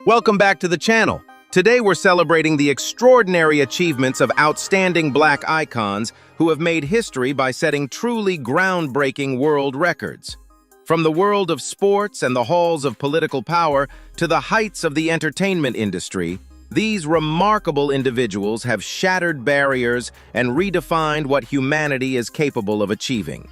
Welcome back to the channel. Today we're celebrating the extraordinary achievements of outstanding Black icons who have made history by setting truly groundbreaking world records. From the world of sports and the halls of political power to the heights of the entertainment industry, these remarkable individuals have shattered barriers and redefined what humanity is capable of achieving.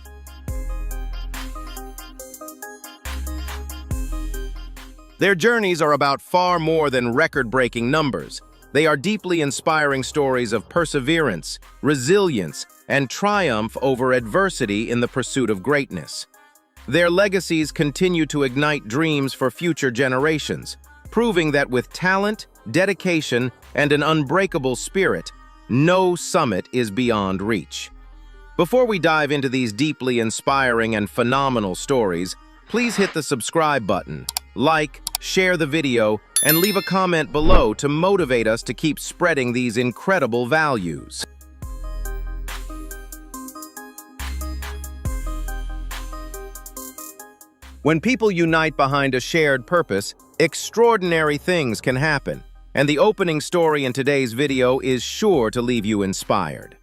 Their journeys are about far more than record-breaking numbers. They are deeply inspiring stories of perseverance, resilience, and triumph over adversity in the pursuit of greatness. Their legacies continue to ignite dreams for future generations, proving that with talent, dedication, and an unbreakable spirit, no summit is beyond reach. Before we dive into these deeply inspiring and phenomenal stories, please hit the subscribe button, like, share the video, and leave a comment below to motivate us to keep spreading these incredible values. When people unite behind a shared purpose, extraordinary things can happen, and the opening story in today's video is sure to leave you inspired.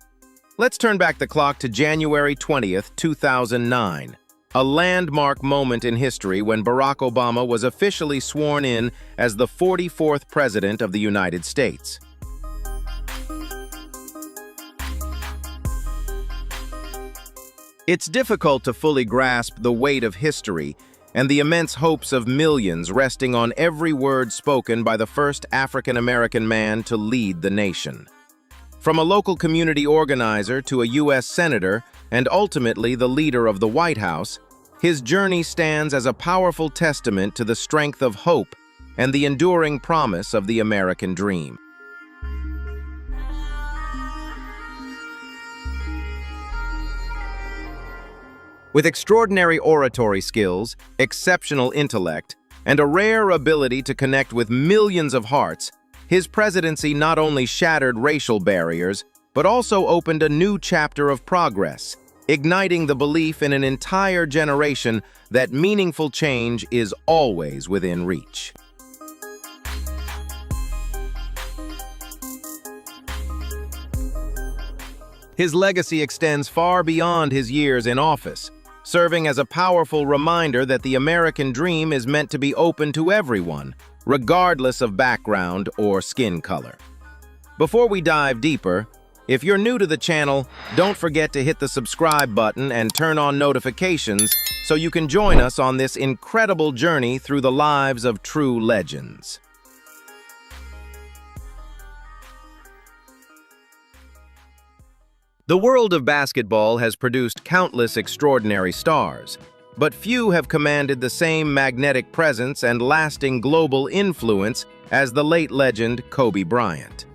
Let's turn back the clock to January 20th, 2009. A landmark moment in history when Barack Obama was officially sworn in as the 44th President of the United States. It's difficult to fully grasp the weight of history and the immense hopes of millions resting on every word spoken by the first African-American man to lead the nation. From a local community organizer to a U.S. senator, and ultimately the leader of the White House, his journey stands as a powerful testament to the strength of hope and the enduring promise of the American dream. With extraordinary oratory skills, exceptional intellect, and a rare ability to connect with millions of hearts, his presidency not only shattered racial barriers, but also opened a new chapter of progress, igniting the belief in an entire generation that meaningful change is always within reach. His legacy extends far beyond his years in office, serving as a powerful reminder that the American dream is meant to be open to everyone, regardless of background or skin color. Before we dive deeper, if you're new to the channel, don't forget to hit the subscribe button and turn on notifications so you can join us on this incredible journey through the lives of true legends. The world of basketball has produced countless extraordinary stars, but few have commanded the same magnetic presence and lasting global influence as the late legend Kobe Bryant.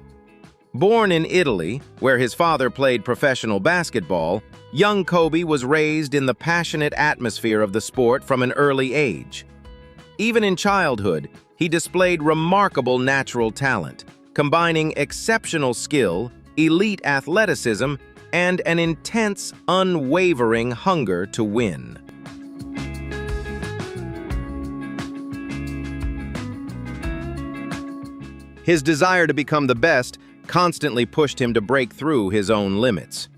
Born in Italy, where his father played professional basketball, young Kobe was raised in the passionate atmosphere of the sport from an early age. Even in childhood, he displayed remarkable natural talent, combining exceptional skill, elite athleticism, and an intense, unwavering hunger to win. His desire to become the best constantly pushed him to break through his own limits.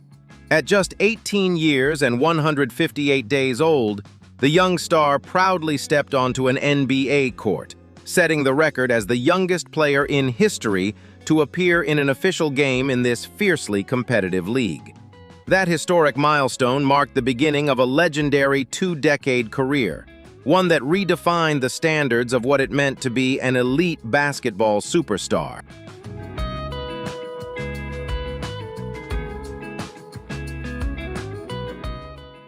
At just 18 years and 158 days old, the young star proudly stepped onto an NBA court, setting the record as the youngest player in history to appear in an official game in this fiercely competitive league. That historic milestone marked the beginning of a legendary two-decade career, one that redefined the standards of what it meant to be an elite basketball superstar.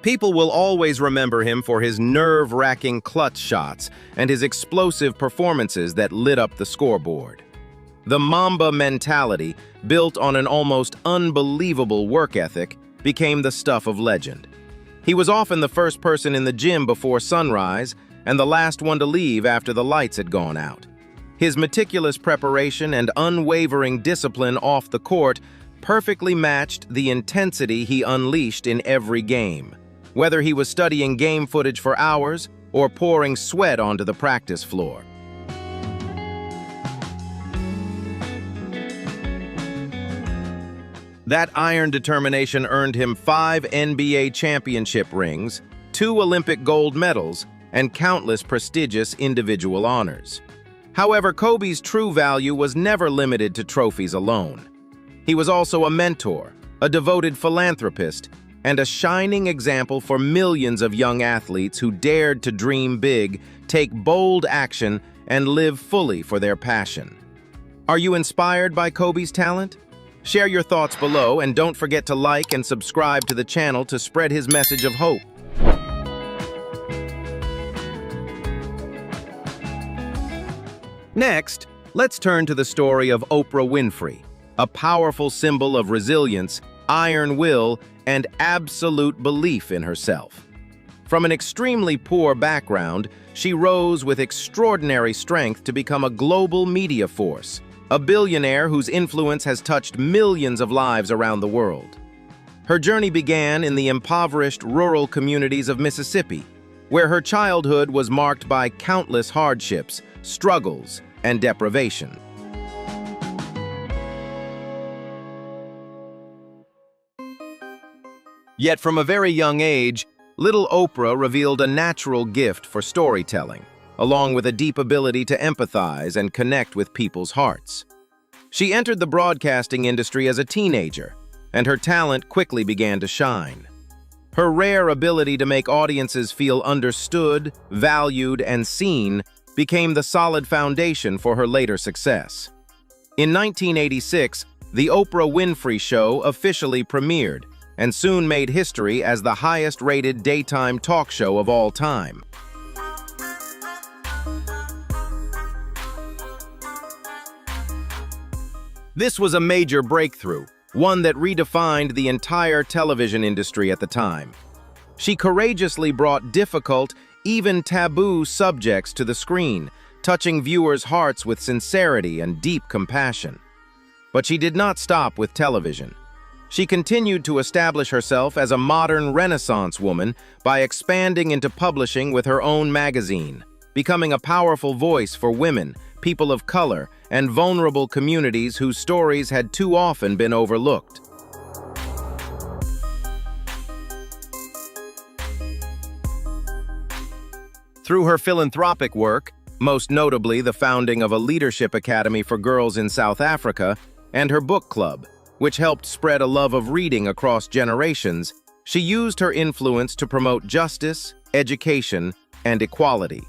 People will always remember him for his nerve-wracking clutch shots and his explosive performances that lit up the scoreboard. The Mamba mentality, built on an almost unbelievable work ethic, became the stuff of legend. He was often the first person in the gym before sunrise and the last one to leave after the lights had gone out. His meticulous preparation and unwavering discipline off the court perfectly matched the intensity he unleashed in every game, whether he was studying game footage for hours or pouring sweat onto the practice floor. That iron determination earned him 5 NBA championship rings, 2 Olympic gold medals, and countless prestigious individual honors. However, Kobe's true value was never limited to trophies alone. He was also a mentor, a devoted philanthropist, and a shining example for millions of young athletes who dared to dream big, take bold action, and live fully for their passion. Are you inspired by Kobe's talent? Share your thoughts below, and don't forget to like and subscribe to the channel to spread his message of hope. Next, let's turn to the story of Oprah Winfrey, a powerful symbol of resilience, iron will, and absolute belief in herself. From an extremely poor background, she rose with extraordinary strength to become a global media force, a billionaire whose influence has touched millions of lives around the world. Her journey began in the impoverished rural communities of Mississippi, where her childhood was marked by countless hardships, struggles, and deprivation. Yet from a very young age, little Oprah revealed a natural gift for storytelling, along with a deep ability to empathize and connect with people's hearts. She entered the broadcasting industry as a teenager, and her talent quickly began to shine. Her rare ability to make audiences feel understood, valued, and seen became the solid foundation for her later success. In 1986, The Oprah Winfrey Show officially premiered, and soon made history as the highest-rated daytime talk show of all time. This was a major breakthrough, one that redefined the entire television industry at the time. She courageously brought difficult, even taboo subjects to the screen, touching viewers' hearts with sincerity and deep compassion. But she did not stop with television. She continued to establish herself as a modern Renaissance woman by expanding into publishing with her own magazine, becoming a powerful voice for women, people of color, and vulnerable communities whose stories had too often been overlooked. Through her philanthropic work, most notably the founding of a leadership academy for girls in South Africa, and her book club, which helped spread a love of reading across generations, she used her influence to promote justice, education, and equality.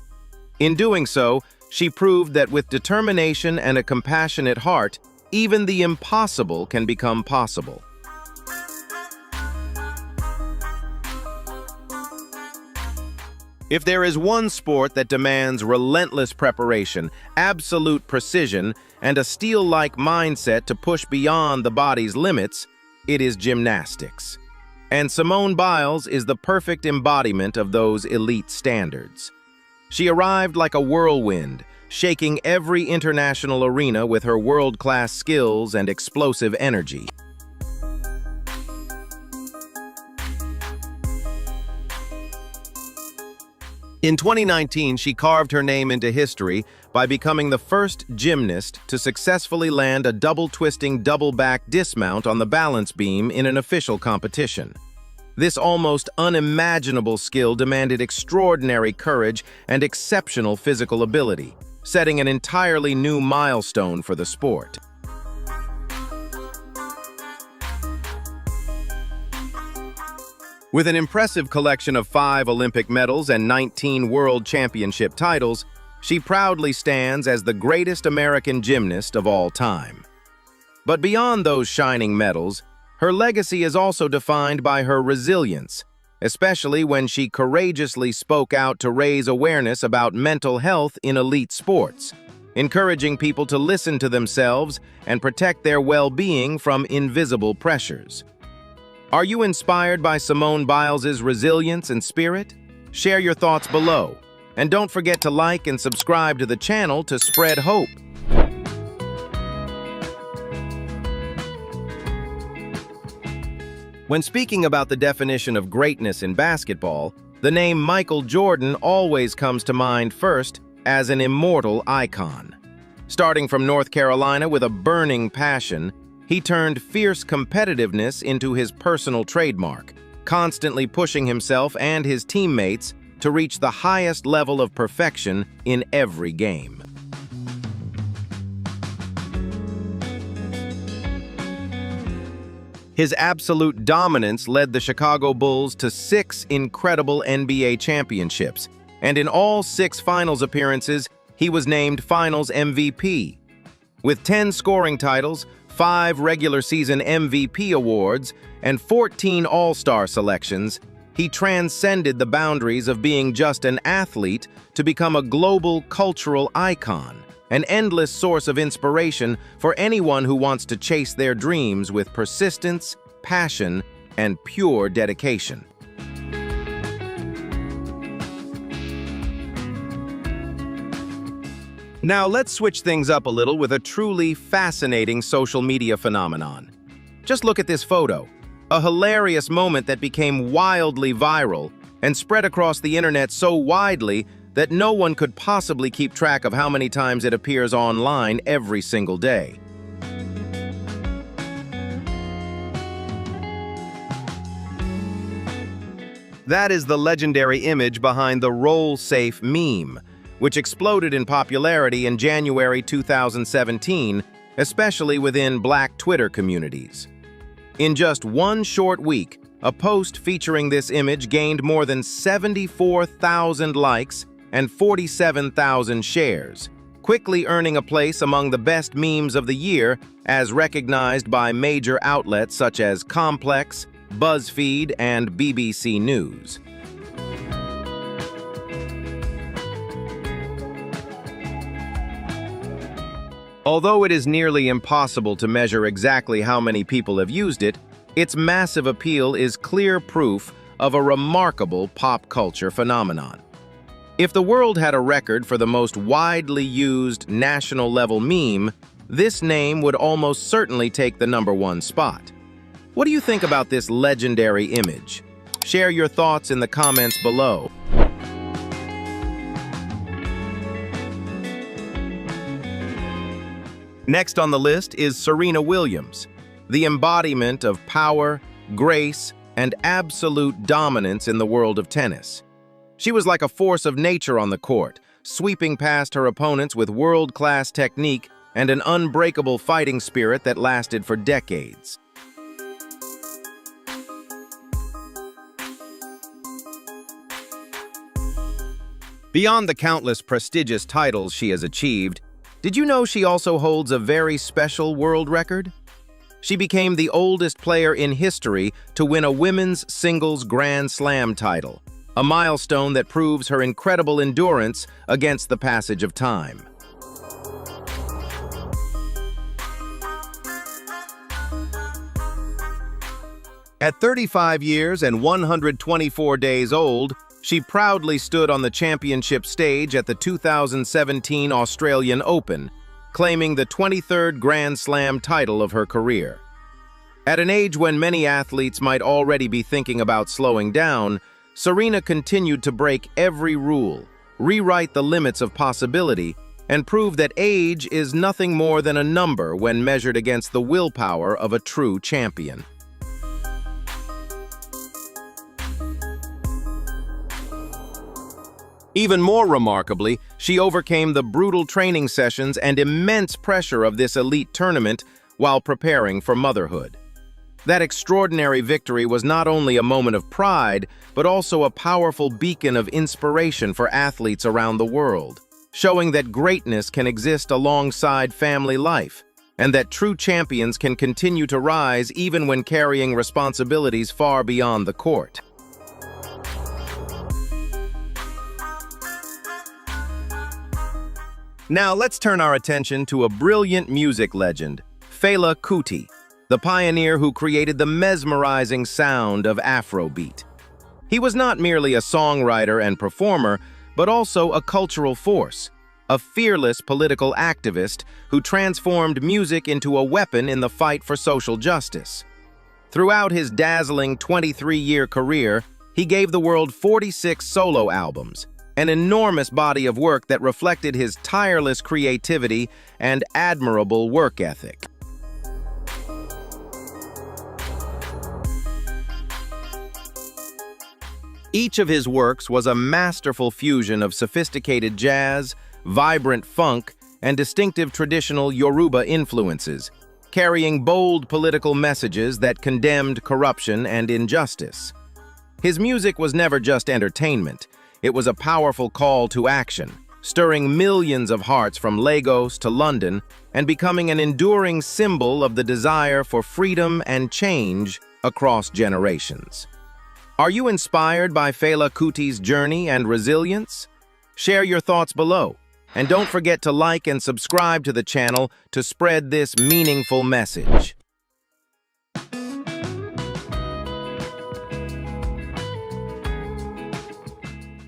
In doing so, she proved that with determination and a compassionate heart, even the impossible can become possible. If there is one sport that demands relentless preparation, absolute precision, and a steel-like mindset to push beyond the body's limits, it is gymnastics. And Simone Biles is the perfect embodiment of those elite standards. She arrived like a whirlwind, shaking every international arena with her world-class skills and explosive energy. In 2019, she carved her name into history by becoming the first gymnast to successfully land a double-twisting double-back dismount on the balance beam in an official competition. This almost unimaginable skill demanded extraordinary courage and exceptional physical ability, setting an entirely new milestone for the sport. With an impressive collection of 5 Olympic medals and 19 World Championship titles, she proudly stands as the greatest American gymnast of all time. But beyond those shining medals, her legacy is also defined by her resilience, especially when she courageously spoke out to raise awareness about mental health in elite sports, encouraging people to listen to themselves and protect their well-being from invisible pressures. Are you inspired by Simone Biles' resilience and spirit? Share your thoughts below. And don't forget to like and subscribe to the channel to spread hope. When speaking about the definition of greatness in basketball, the name Michael Jordan always comes to mind first as an immortal icon. Starting from North Carolina with a burning passion, he turned fierce competitiveness into his personal trademark, constantly pushing himself and his teammates to reach the highest level of perfection in every game. His absolute dominance led the Chicago Bulls to 6 incredible NBA championships, and in all 6 finals appearances, he was named Finals MVP. With 10 scoring titles, 5 regular season MVP awards, and 14 All-Star selections, he transcended the boundaries of being just an athlete to become a global cultural icon, an endless source of inspiration for anyone who wants to chase their dreams with persistence, passion, and pure dedication. Now let's switch things up a little with a truly fascinating social media phenomenon. Just look at this photo, a hilarious moment that became wildly viral and spread across the internet so widely that no one could possibly keep track of how many times it appears online every single day. That is the legendary image behind the Roll Safe meme, which exploded in popularity in January 2017, especially within Black Twitter communities. In just one short week, a post featuring this image gained more than 74,000 likes and 47,000 shares, quickly earning a place among the best memes of the year as recognized by major outlets such as Complex, BuzzFeed, and BBC News. Although it is nearly impossible to measure exactly how many people have used it, its massive appeal is clear proof of a remarkable pop culture phenomenon. If the world had a record for the most widely used national-level meme, this name would almost certainly take the #1 spot. What do you think about this legendary image? Share your thoughts in the comments below. Next on the list is Serena Williams, the embodiment of power, grace, and absolute dominance in the world of tennis. She was like a force of nature on the court, sweeping past her opponents with world-class technique and an unbreakable fighting spirit that lasted for decades. Beyond the countless prestigious titles she has achieved, did you know she also holds a very special world record? She became the oldest player in history to win a women's singles Grand Slam title, a milestone that proves her incredible endurance against the passage of time. At 35 years and 124 days old, she proudly stood on the championship stage at the 2017 Australian Open, claiming the 23rd Grand Slam title of her career. At an age when many athletes might already be thinking about slowing down, Serena continued to break every rule, rewrite the limits of possibility, and prove that age is nothing more than a number when measured against the willpower of a true champion. Even more remarkably, she overcame the brutal training sessions and immense pressure of this elite tournament while preparing for motherhood. That extraordinary victory was not only a moment of pride, but also a powerful beacon of inspiration for athletes around the world, showing that greatness can exist alongside family life, and that true champions can continue to rise even when carrying responsibilities far beyond the court. Now let's turn our attention to a brilliant music legend, Fela Kuti, the pioneer who created the mesmerizing sound of Afrobeat. He was not merely a songwriter and performer, but also a cultural force, a fearless political activist who transformed music into a weapon in the fight for social justice. Throughout his dazzling 23-year career, he gave the world 46 solo albums, an enormous body of work that reflected his tireless creativity and admirable work ethic. Each of his works was a masterful fusion of sophisticated jazz, vibrant funk, and distinctive traditional Yoruba influences, carrying bold political messages that condemned corruption and injustice. His music was never just entertainment. It was a powerful call to action, stirring millions of hearts from Lagos to London and becoming an enduring symbol of the desire for freedom and change across generations. Are you inspired by Fela Kuti's journey and resilience? Share your thoughts below, and don't forget to like and subscribe to the channel to spread this meaningful message.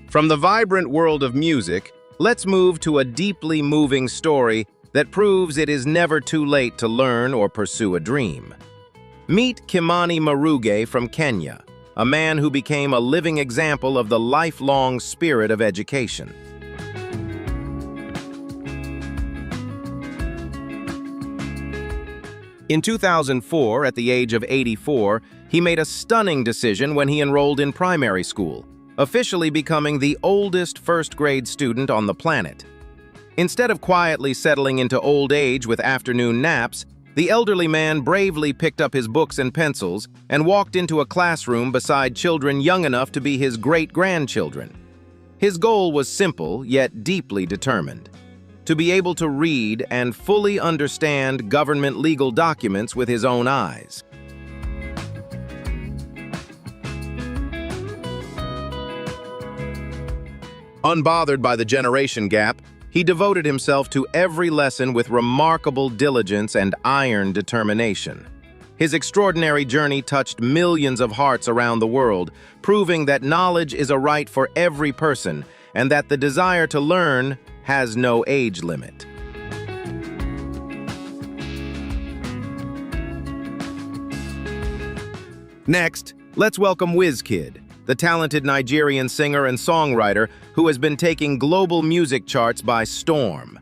From the vibrant world of music, let's move to a deeply moving story that proves it is never too late to learn or pursue a dream. Meet Kimani Maruge from Kenya, a man who became a living example of the lifelong spirit of education. In 2004, at the age of 84, he made a stunning decision when he enrolled in primary school, officially becoming the oldest first-grade student on the planet. Instead of quietly settling into old age with afternoon naps, the elderly man bravely picked up his books and pencils and walked into a classroom beside children young enough to be his great-grandchildren. His goal was simple, yet deeply determined: to be able to read and fully understand government legal documents with his own eyes. Unbothered by the generation gap, he devoted himself to every lesson with remarkable diligence and iron determination. His extraordinary journey touched millions of hearts around the world, proving that knowledge is a right for every person and that the desire to learn has no age limit. Next, let's welcome Wizkid, the talented Nigerian singer and songwriter who has been taking global music charts by storm.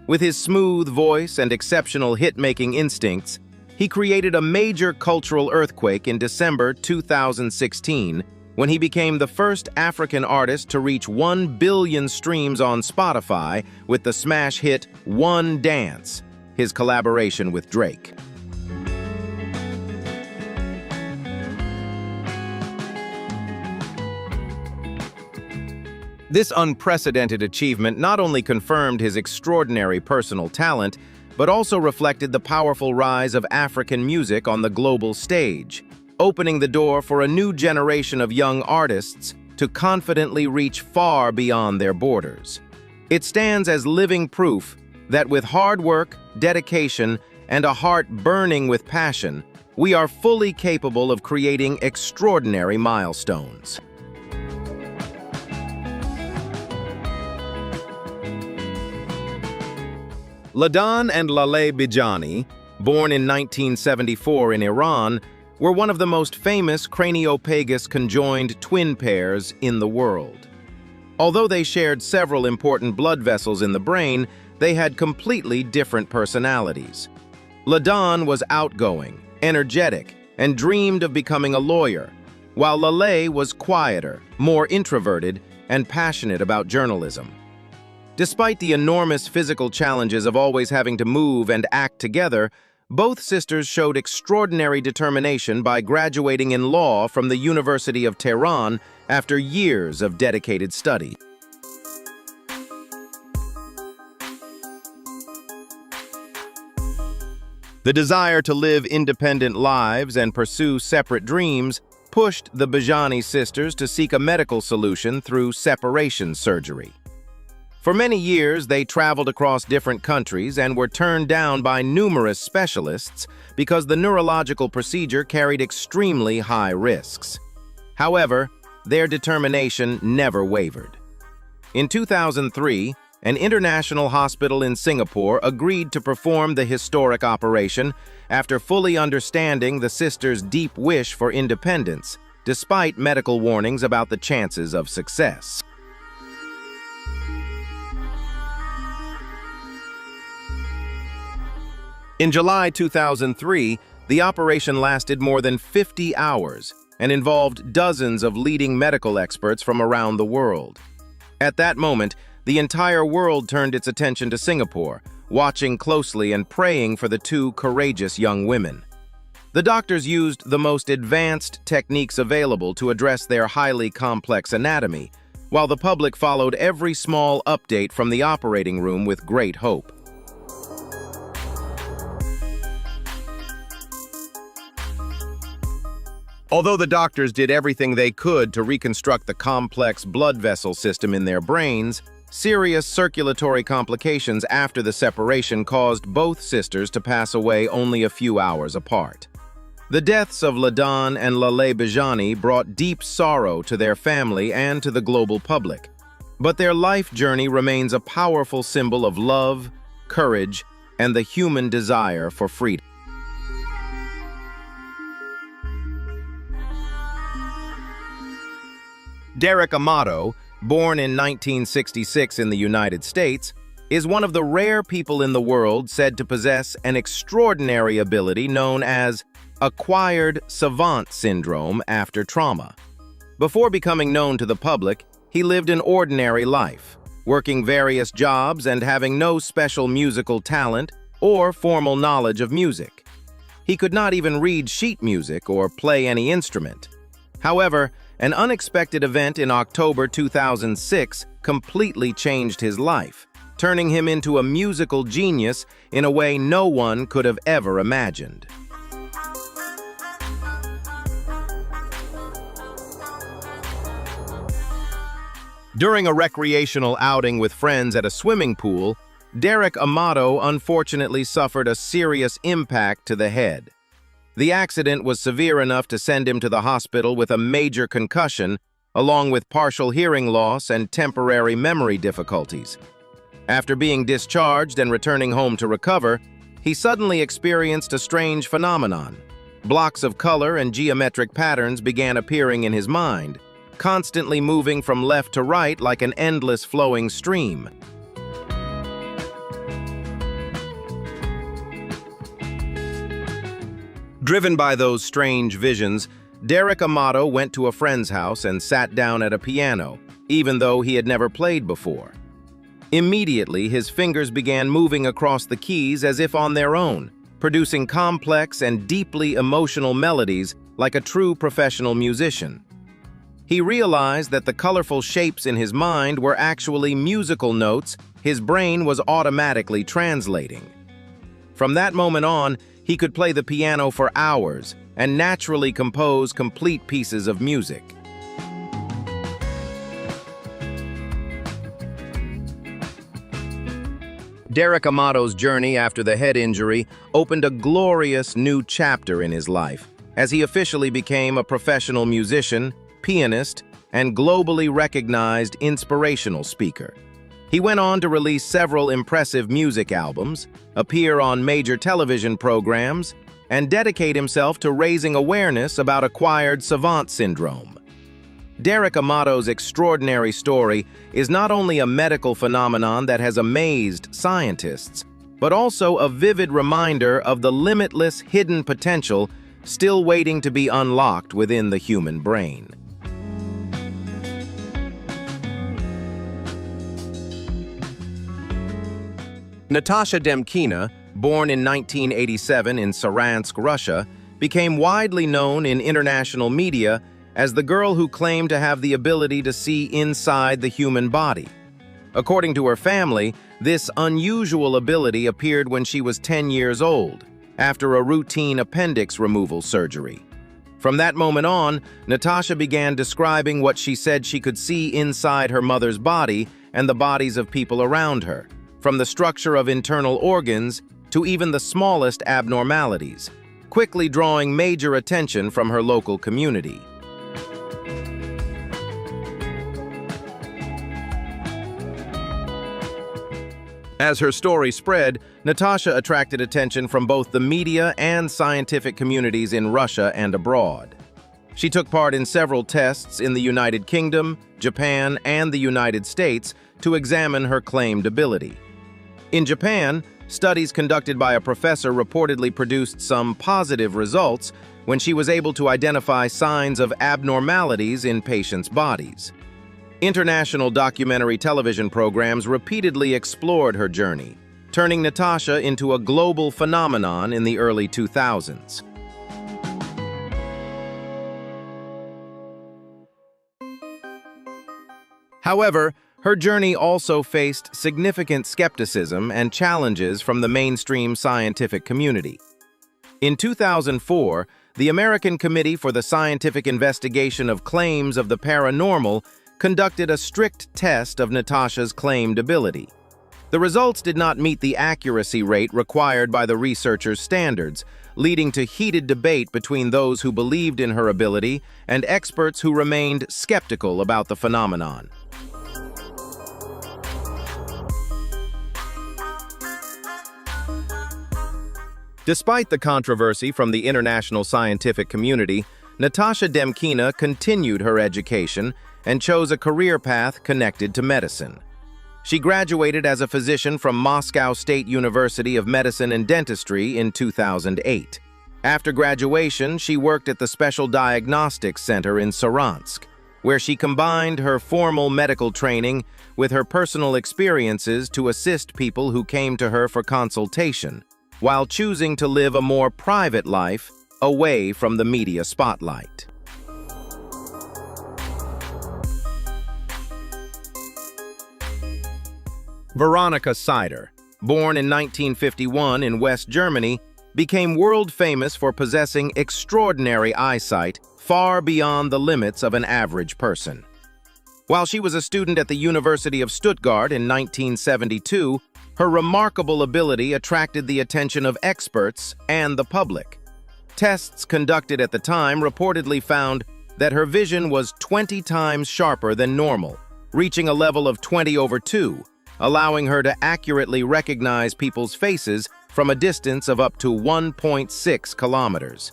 With his smooth voice and exceptional hit-making instincts, he created a major cultural earthquake in December 2016 when he became the first African artist to reach 1 billion streams on Spotify with the smash hit One Dance, his collaboration with Drake. This unprecedented achievement not only confirmed his extraordinary personal talent, but also reflected the powerful rise of African music on the global stage, opening the door for a new generation of young artists to confidently reach far beyond their borders. It stands as living proof that with hard work, dedication, and a heart burning with passion, we are fully capable of creating extraordinary milestones. Ladan and Laleh Bijani, born in 1974 in Iran, were one of the most famous Craniopagus Conjoined twin pairs in the world. Although they shared several important blood vessels in the brain, they had completely different personalities. Ladan was outgoing, energetic, and dreamed of becoming a lawyer, while Laleh was quieter, more introverted, and passionate about journalism. Despite the enormous physical challenges of always having to move and act together, both sisters showed extraordinary determination by graduating in law from the University of Tehran after years of dedicated study. The desire to live independent lives and pursue separate dreams pushed the Bijani sisters to seek a medical solution through separation surgery. For many years, they traveled across different countries and were turned down by numerous specialists because the neurological procedure carried extremely high risks. However, their determination never wavered. In 2003, an international hospital in Singapore agreed to perform the historic operation after fully understanding the sisters' deep wish for independence, despite medical warnings about the chances of success. In July 2003, the operation lasted more than 50 hours, and involved dozens of leading medical experts from around the world. At that moment, the entire world turned its attention to Singapore, watching closely and praying for the two courageous young women. The doctors used the most advanced techniques available to address their highly complex anatomy, while the public followed every small update from the operating room with great hope. Although the doctors did everything they could to reconstruct the complex blood vessel system in their brains, serious circulatory complications after the separation caused both sisters to pass away only a few hours apart. The deaths of Ladan and Lale Bijani brought deep sorrow to their family and to the global public, but their life journey remains a powerful symbol of love, courage, and the human desire for freedom. Derek Amato, born in 1966 in the United States, is one of the rare people in the world said to possess an extraordinary ability known as acquired Savant Syndrome after trauma. Before becoming known to the public, he lived an ordinary life, working various jobs and having no special musical talent or formal knowledge of music. He could not even read sheet music or play any instrument. However, an unexpected event in October 2006 completely changed his life, turning him into a musical genius in a way no one could have ever imagined. During a recreational outing with friends at a swimming pool, Derek Amato unfortunately suffered a serious impact to the head. The accident was severe enough to send him to the hospital with a major concussion, along with partial hearing loss and temporary memory difficulties. After being discharged and returning home to recover, he suddenly experienced a strange phenomenon. Blocks of color and geometric patterns began appearing in his mind, constantly moving from left to right like an endless flowing stream. Driven by those strange visions, Derek Amato went to a friend's house and sat down at a piano, even though he had never played before. Immediately, his fingers began moving across the keys as if on their own, producing complex and deeply emotional melodies like a true professional musician. He realized that the colorful shapes in his mind were actually musical notes his brain was automatically translating. From that moment on, he could play the piano for hours and naturally compose complete pieces of music. Derek Amato's journey after the head injury opened a glorious new chapter in his life, as he officially became a professional musician, pianist, and globally recognized inspirational speaker. He went on to release several impressive music albums, appear on major television programs, and dedicate himself to raising awareness about acquired Savant Syndrome. Derek Amato's extraordinary story is not only a medical phenomenon that has amazed scientists, but also a vivid reminder of the limitless hidden potential still waiting to be unlocked within the human brain. Natasha Demkina, born in 1987 in Saransk, Russia, became widely known in international media as the girl who claimed to have the ability to see inside the human body. According to her family, this unusual ability appeared when she was 10 years old, after a routine appendix removal surgery. From that moment on, Natasha began describing what she said she could see inside her mother's body and the bodies of people around her, from the structure of internal organs to even the smallest abnormalities, quickly drawing major attention from her local community. As her story spread, Natasha attracted attention from both the media and scientific communities in Russia and abroad. She took part in several tests in the United Kingdom, Japan, and the United States to examine her claimed ability. In Japan, studies conducted by a professor reportedly produced some positive results, when she was able to identify signs of abnormalities in patients' bodies. International documentary television programs repeatedly explored her journey, turning Natasha into a global phenomenon in the early 2000s. However, her journey also faced significant skepticism and challenges from the mainstream scientific community. In 2004, the American Committee for the Scientific Investigation of Claims of the Paranormal conducted a strict test of Natasha's claimed ability. The results did not meet the accuracy rate required by the researchers' standards, leading to heated debate between those who believed in her ability and experts who remained skeptical about the phenomenon. Despite the controversy from the international scientific community, Natasha Demkina continued her education and chose a career path connected to medicine. She graduated as a physician from Moscow State University of Medicine and Dentistry in 2008. After graduation, she worked at the Special Diagnostics Center in Saransk, where she combined her formal medical training with her personal experiences to assist people who came to her for consultation, while choosing to live a more private life away from the media spotlight. Veronica Seider, born in 1951 in West Germany, became world famous for possessing extraordinary eyesight far beyond the limits of an average person. While she was a student at the University of Stuttgart in 1972, her remarkable ability attracted the attention of experts and the public. Tests conducted at the time reportedly found that her vision was 20 times sharper than normal, reaching a level of 20/2, allowing her to accurately recognize people's faces from a distance of up to 1.6 kilometers.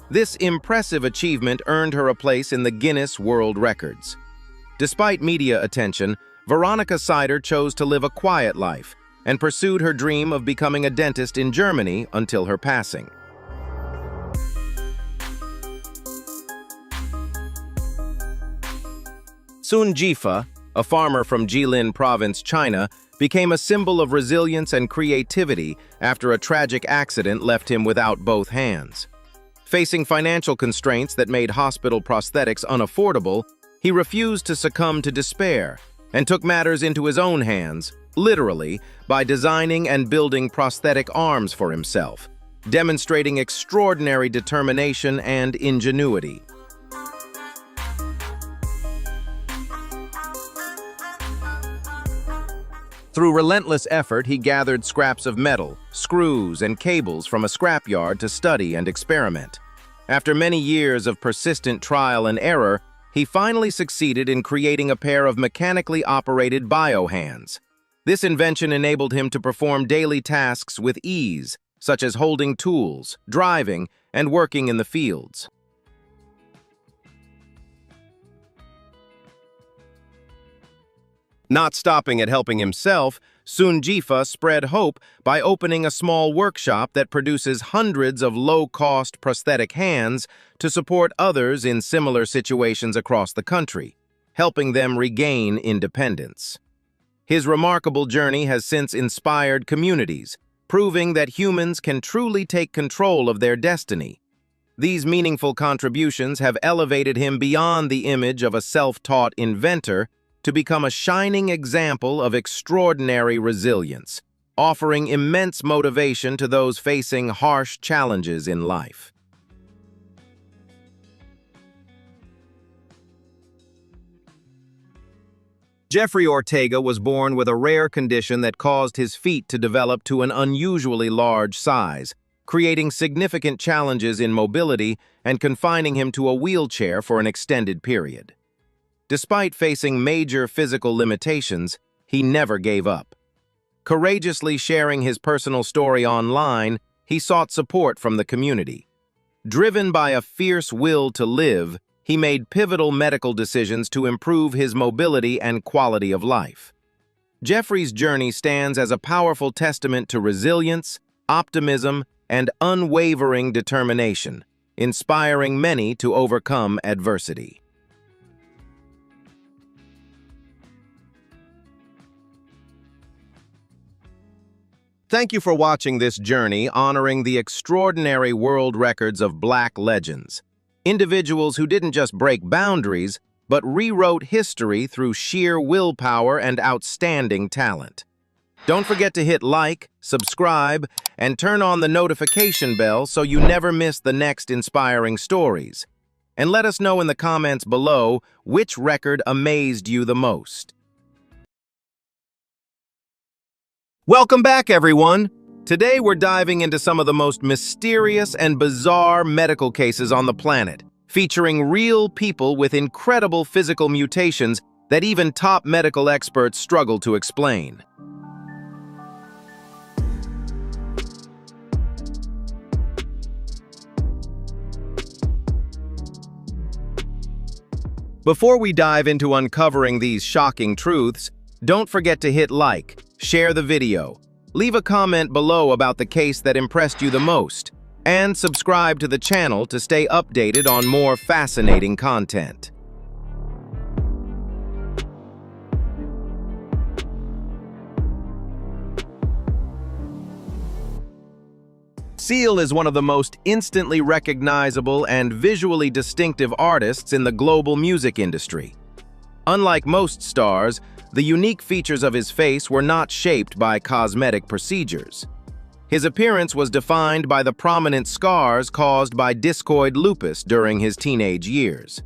This impressive achievement earned her a place in the Guinness World Records. Despite media attention, Veronica Seider chose to live a quiet life and pursued her dream of becoming a dentist in Germany until her passing. Sun Jifa, a farmer from Jilin Province, China, became a symbol of resilience and creativity after a tragic accident left him without both hands. Facing financial constraints that made hospital prosthetics unaffordable, he refused to succumb to despair and took matters into his own hands, literally, by designing and building prosthetic arms for himself, demonstrating extraordinary determination and ingenuity. Through relentless effort, he gathered scraps of metal, screws, and cables from a scrapyard to study and experiment. After many years of persistent trial and error, he finally succeeded in creating a pair of mechanically operated biohands. This invention enabled him to perform daily tasks with ease, such as holding tools, driving, and working in the fields. Not stopping at helping himself, Sun Jifa spread hope by opening a small workshop that produces hundreds of low-cost prosthetic hands to support others in similar situations across the country, helping them regain independence. His remarkable journey has since inspired communities, proving that humans can truly take control of their destiny. These meaningful contributions have elevated him beyond the image of a self-taught inventor to become a shining example of extraordinary resilience, offering immense motivation to those facing harsh challenges in life. Jeffrey Ortega was born with a rare condition that caused his feet to develop to an unusually large size, creating significant challenges in mobility and confining him to a wheelchair for an extended period. Despite facing major physical limitations, he never gave up. Courageously sharing his personal story online, he sought support from the community. Driven by a fierce will to live, he made pivotal medical decisions to improve his mobility and quality of life. Jeffrey's journey stands as a powerful testament to resilience, optimism, and unwavering determination, inspiring many to overcome adversity. Thank you for watching this journey honoring the extraordinary world records of Black legends. Individuals who didn't just break boundaries, but rewrote history through sheer willpower and outstanding talent. Don't forget to hit like, subscribe, and turn on the notification bell so you never miss the next inspiring stories. And let us know in the comments below which record amazed you the most. Welcome back, everyone! Today we're diving into some of the most mysterious and bizarre medical cases on the planet, featuring real people with incredible physical mutations that even top medical experts struggle to explain. Before we dive into uncovering these shocking truths, don't forget to hit like, share the video, leave a comment below about the case that impressed you the most, and subscribe to the channel to stay updated on more fascinating content. Seal is one of the most instantly recognizable and visually distinctive artists in the global music industry. Unlike most stars, the unique features of his face were not shaped by cosmetic procedures. His appearance was defined by the prominent scars caused by discoid lupus during his teenage years.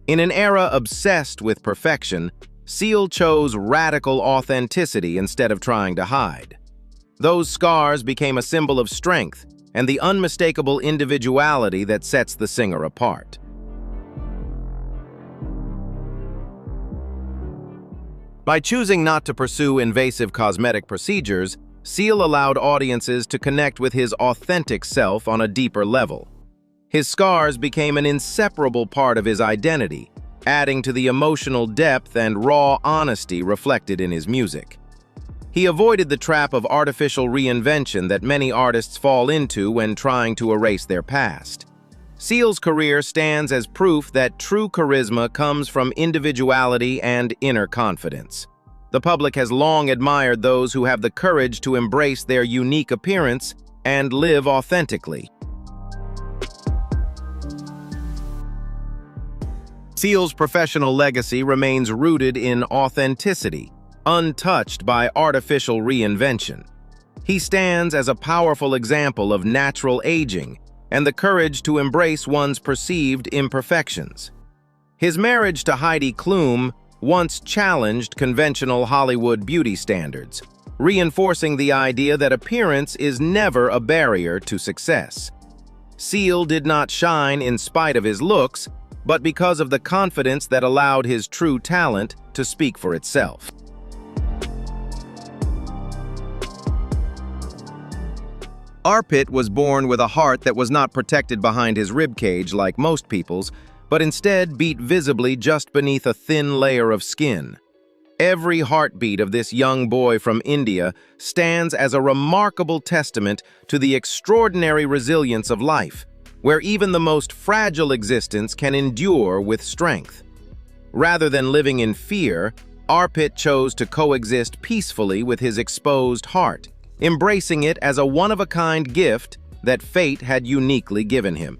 In an era obsessed with perfection, Seal chose radical authenticity instead of trying to hide. Those scars became a symbol of strength and the unmistakable individuality that sets the singer apart. By choosing not to pursue invasive cosmetic procedures, Seal allowed audiences to connect with his authentic self on a deeper level. His scars became an inseparable part of his identity, adding to the emotional depth and raw honesty reflected in his music. He avoided the trap of artificial reinvention that many artists fall into when trying to erase their past. Seal's career stands as proof that true charisma comes from individuality and inner confidence. The public has long admired those who have the courage to embrace their unique appearance and live authentically. Seal's professional legacy remains rooted in authenticity, untouched by artificial reinvention. He stands as a powerful example of natural aging and the courage to embrace one's perceived imperfections. His marriage to Heidi Klum once challenged conventional Hollywood beauty standards, reinforcing the idea that appearance is never a barrier to success. Seal did not shine in spite of his looks, but because of the confidence that allowed his true talent to speak for itself. Arpit was born with a heart that was not protected behind his ribcage like most people's, but instead beat visibly just beneath a thin layer of skin. Every heartbeat of this young boy from India stands as a remarkable testament to the extraordinary resilience of life, where even the most fragile existence can endure with strength. Rather than living in fear, Arpit chose to coexist peacefully with his exposed heart, embracing it as a one-of-a-kind gift that fate had uniquely given him.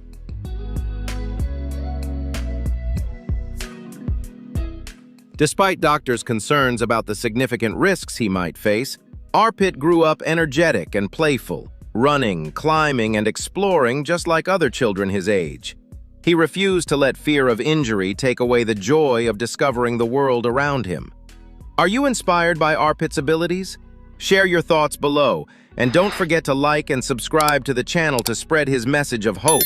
Despite doctors' concerns about the significant risks he might face, Arpit grew up energetic and playful, running, climbing, and exploring just like other children his age. He refused to let fear of injury take away the joy of discovering the world around him. Are you inspired by Arpit's abilities? Share your thoughts below, and don't forget to like and subscribe to the channel to spread his message of hope.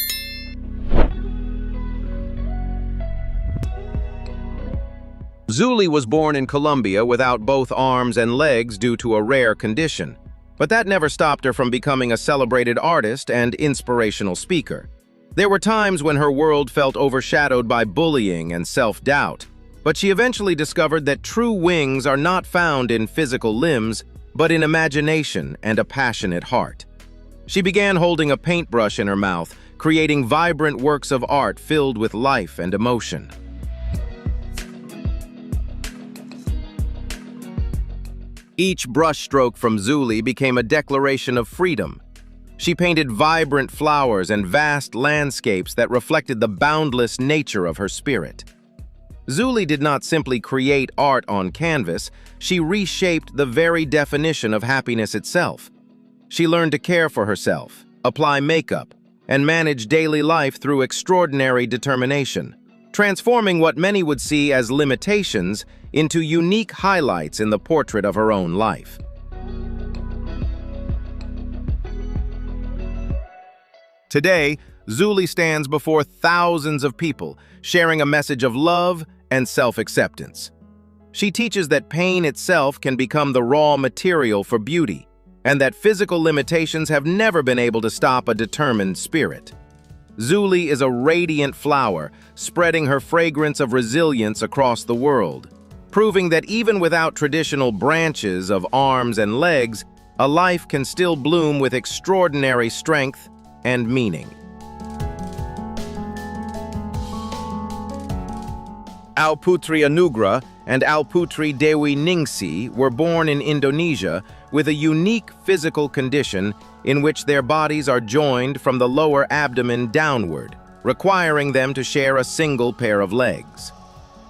Zuli was born in Colombia without both arms and legs due to a rare condition, but that never stopped her from becoming a celebrated artist and inspirational speaker. There were times when her world felt overshadowed by bullying and self-doubt, but she eventually discovered that true wings are not found in physical limbs, but in imagination and a passionate heart. She began holding a paintbrush in her mouth, creating vibrant works of art filled with life and emotion. Each brushstroke from Zuli became a declaration of freedom. She painted vibrant flowers and vast landscapes that reflected the boundless nature of her spirit. Zuli did not simply create art on canvas, she reshaped the very definition of happiness itself. She learned to care for herself, apply makeup, and manage daily life through extraordinary determination, transforming what many would see as limitations into unique highlights in the portrait of her own life. Today, Zuli stands before thousands of people, sharing a message of love and self-acceptance. She teaches that pain itself can become the raw material for beauty, and that physical limitations have never been able to stop a determined spirit. Zuli is a radiant flower, spreading her fragrance of resilience across the world, proving that even without traditional branches of arms and legs, a life can still bloom with extraordinary strength and meaning. Alputri Anugrah and Alputri Dewi Ningsi were born in Indonesia with a unique physical condition in which their bodies are joined from the lower abdomen downward, requiring them to share a single pair of legs.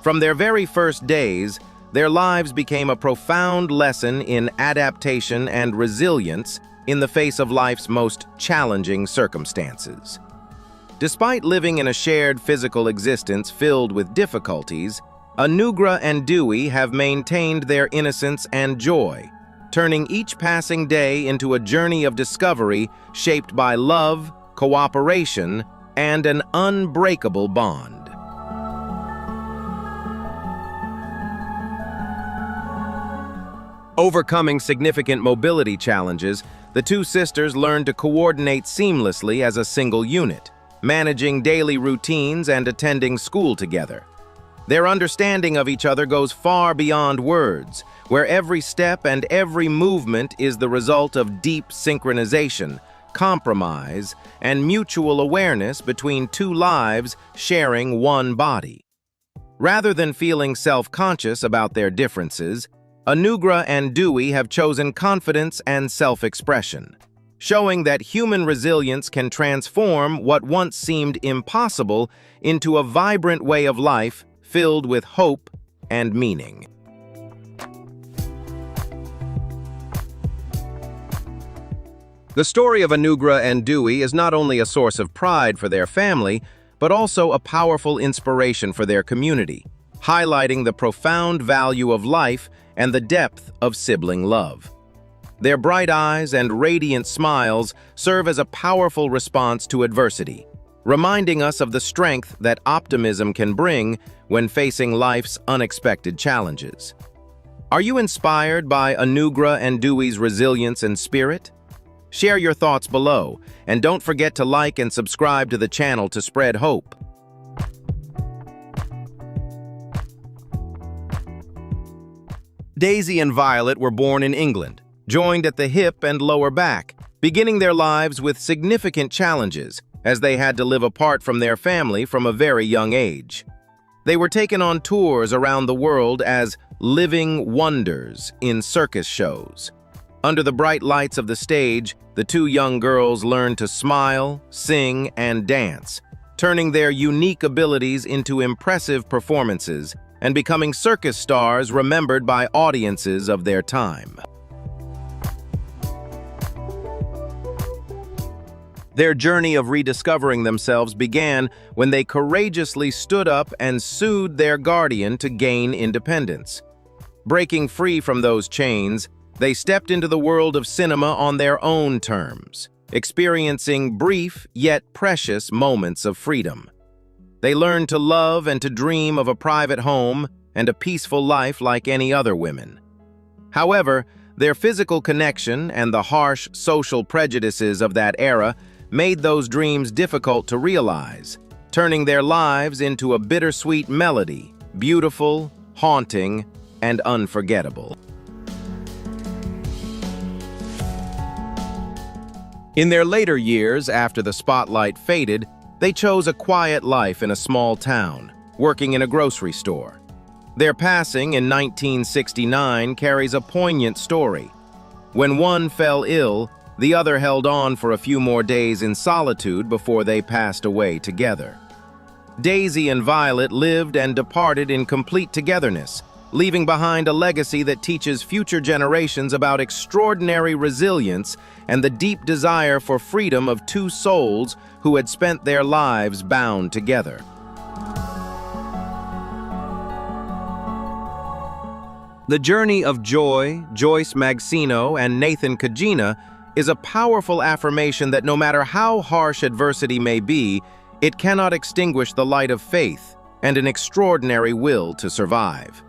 From their very first days, their lives became a profound lesson in adaptation and resilience in the face of life's most challenging circumstances. Despite living in a shared physical existence filled with difficulties, Anugrah and Dewi have maintained their innocence and joy, turning each passing day into a journey of discovery shaped by love, cooperation, and an unbreakable bond. Overcoming significant mobility challenges, the two sisters learned to coordinate seamlessly as a single unit, managing daily routines and attending school together. Their understanding of each other goes far beyond words, where every step and every movement is the result of deep synchronization, compromise, and mutual awareness between two lives sharing one body. Rather than feeling self-conscious about their differences, Anugrah and Dewi have chosen confidence and self-expression, showing that human resilience can transform what once seemed impossible into a vibrant way of life filled with hope and meaning. The story of Anugrah and Dewi is not only a source of pride for their family, but also a powerful inspiration for their community, highlighting the profound value of life and the depth of sibling love. Their bright eyes and radiant smiles serve as a powerful response to adversity, reminding us of the strength that optimism can bring when facing life's unexpected challenges. Are you inspired by Anugrah and Dewi's resilience and spirit? Share your thoughts below, and don't forget to like and subscribe to the channel to spread hope. Daisy and Violet were born in England, joined at the hip and lower back, beginning their lives with significant challenges as they had to live apart from their family from a very young age. They were taken on tours around the world as living wonders in circus shows. Under the bright lights of the stage, the two young girls learned to smile, sing, and dance, turning their unique abilities into impressive performances and becoming circus stars remembered by audiences of their time. Their journey of rediscovering themselves began when they courageously stood up and sued their guardian to gain independence. Breaking free from those chains, they stepped into the world of cinema on their own terms, experiencing brief yet precious moments of freedom. They learned to love and to dream of a private home and a peaceful life like any other women. However, their physical connection and the harsh social prejudices of that era made those dreams difficult to realize, turning their lives into a bittersweet melody, beautiful, haunting, and unforgettable. In their later years, after the spotlight faded, they chose a quiet life in a small town, working in a grocery store. Their passing in 1969 carries a poignant story. When one fell ill, the other held on for a few more days in solitude before they passed away together. Daisy and Violet lived and departed in complete togetherness, leaving behind a legacy that teaches future generations about extraordinary resilience and the deep desire for freedom of two souls who had spent their lives bound together. The journey of Joy, Joyce Magsino, and Nathan Keragginina is a powerful affirmation that no matter how harsh adversity may be, it cannot extinguish the light of faith and an extraordinary will to survive.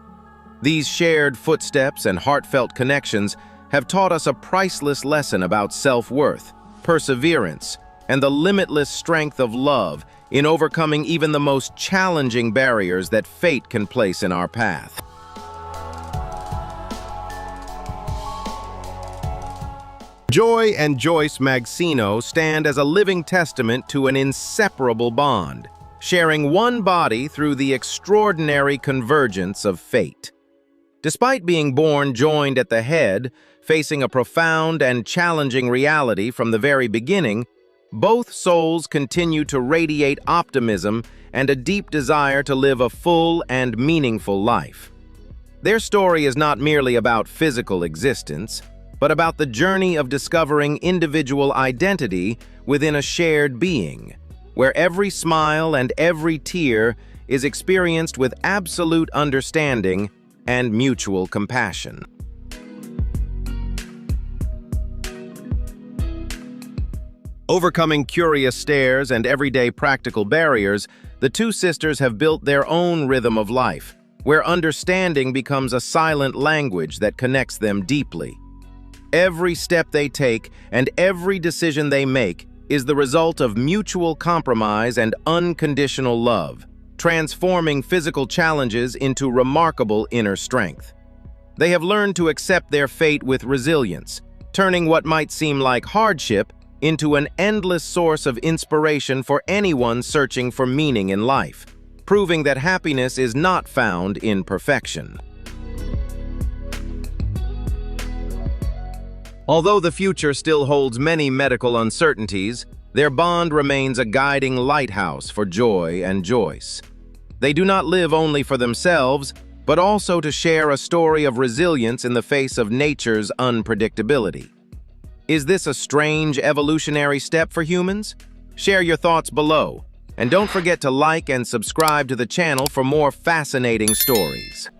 These shared footsteps and heartfelt connections have taught us a priceless lesson about self-worth, perseverance, and the limitless strength of love in overcoming even the most challenging barriers that fate can place in our path. Joy and Joyce Magsino stand as a living testament to an inseparable bond, sharing one body through the extraordinary convergence of fate. Despite being born joined at the head, facing a profound and challenging reality from the very beginning, both souls continue to radiate optimism and a deep desire to live a full and meaningful life. Their story is not merely about physical existence, but about the journey of discovering individual identity within a shared being, where every smile and every tear is experienced with absolute understanding and mutual compassion. Overcoming curious stares and everyday practical barriers, the two sisters have built their own rhythm of life, where understanding becomes a silent language that connects them deeply. Every step they take and every decision they make is the result of mutual compromise and unconditional love, transforming physical challenges into remarkable inner strength. They have learned to accept their fate with resilience, turning what might seem like hardship into an endless source of inspiration for anyone searching for meaning in life, proving that happiness is not found in perfection. Although the future still holds many medical uncertainties, their bond remains a guiding lighthouse for Joy and Joyce. They do not live only for themselves, but also to share a story of resilience in the face of nature's unpredictability. Is this a strange evolutionary step for humans? Share your thoughts below, and don't forget to like and subscribe to the channel for more fascinating stories.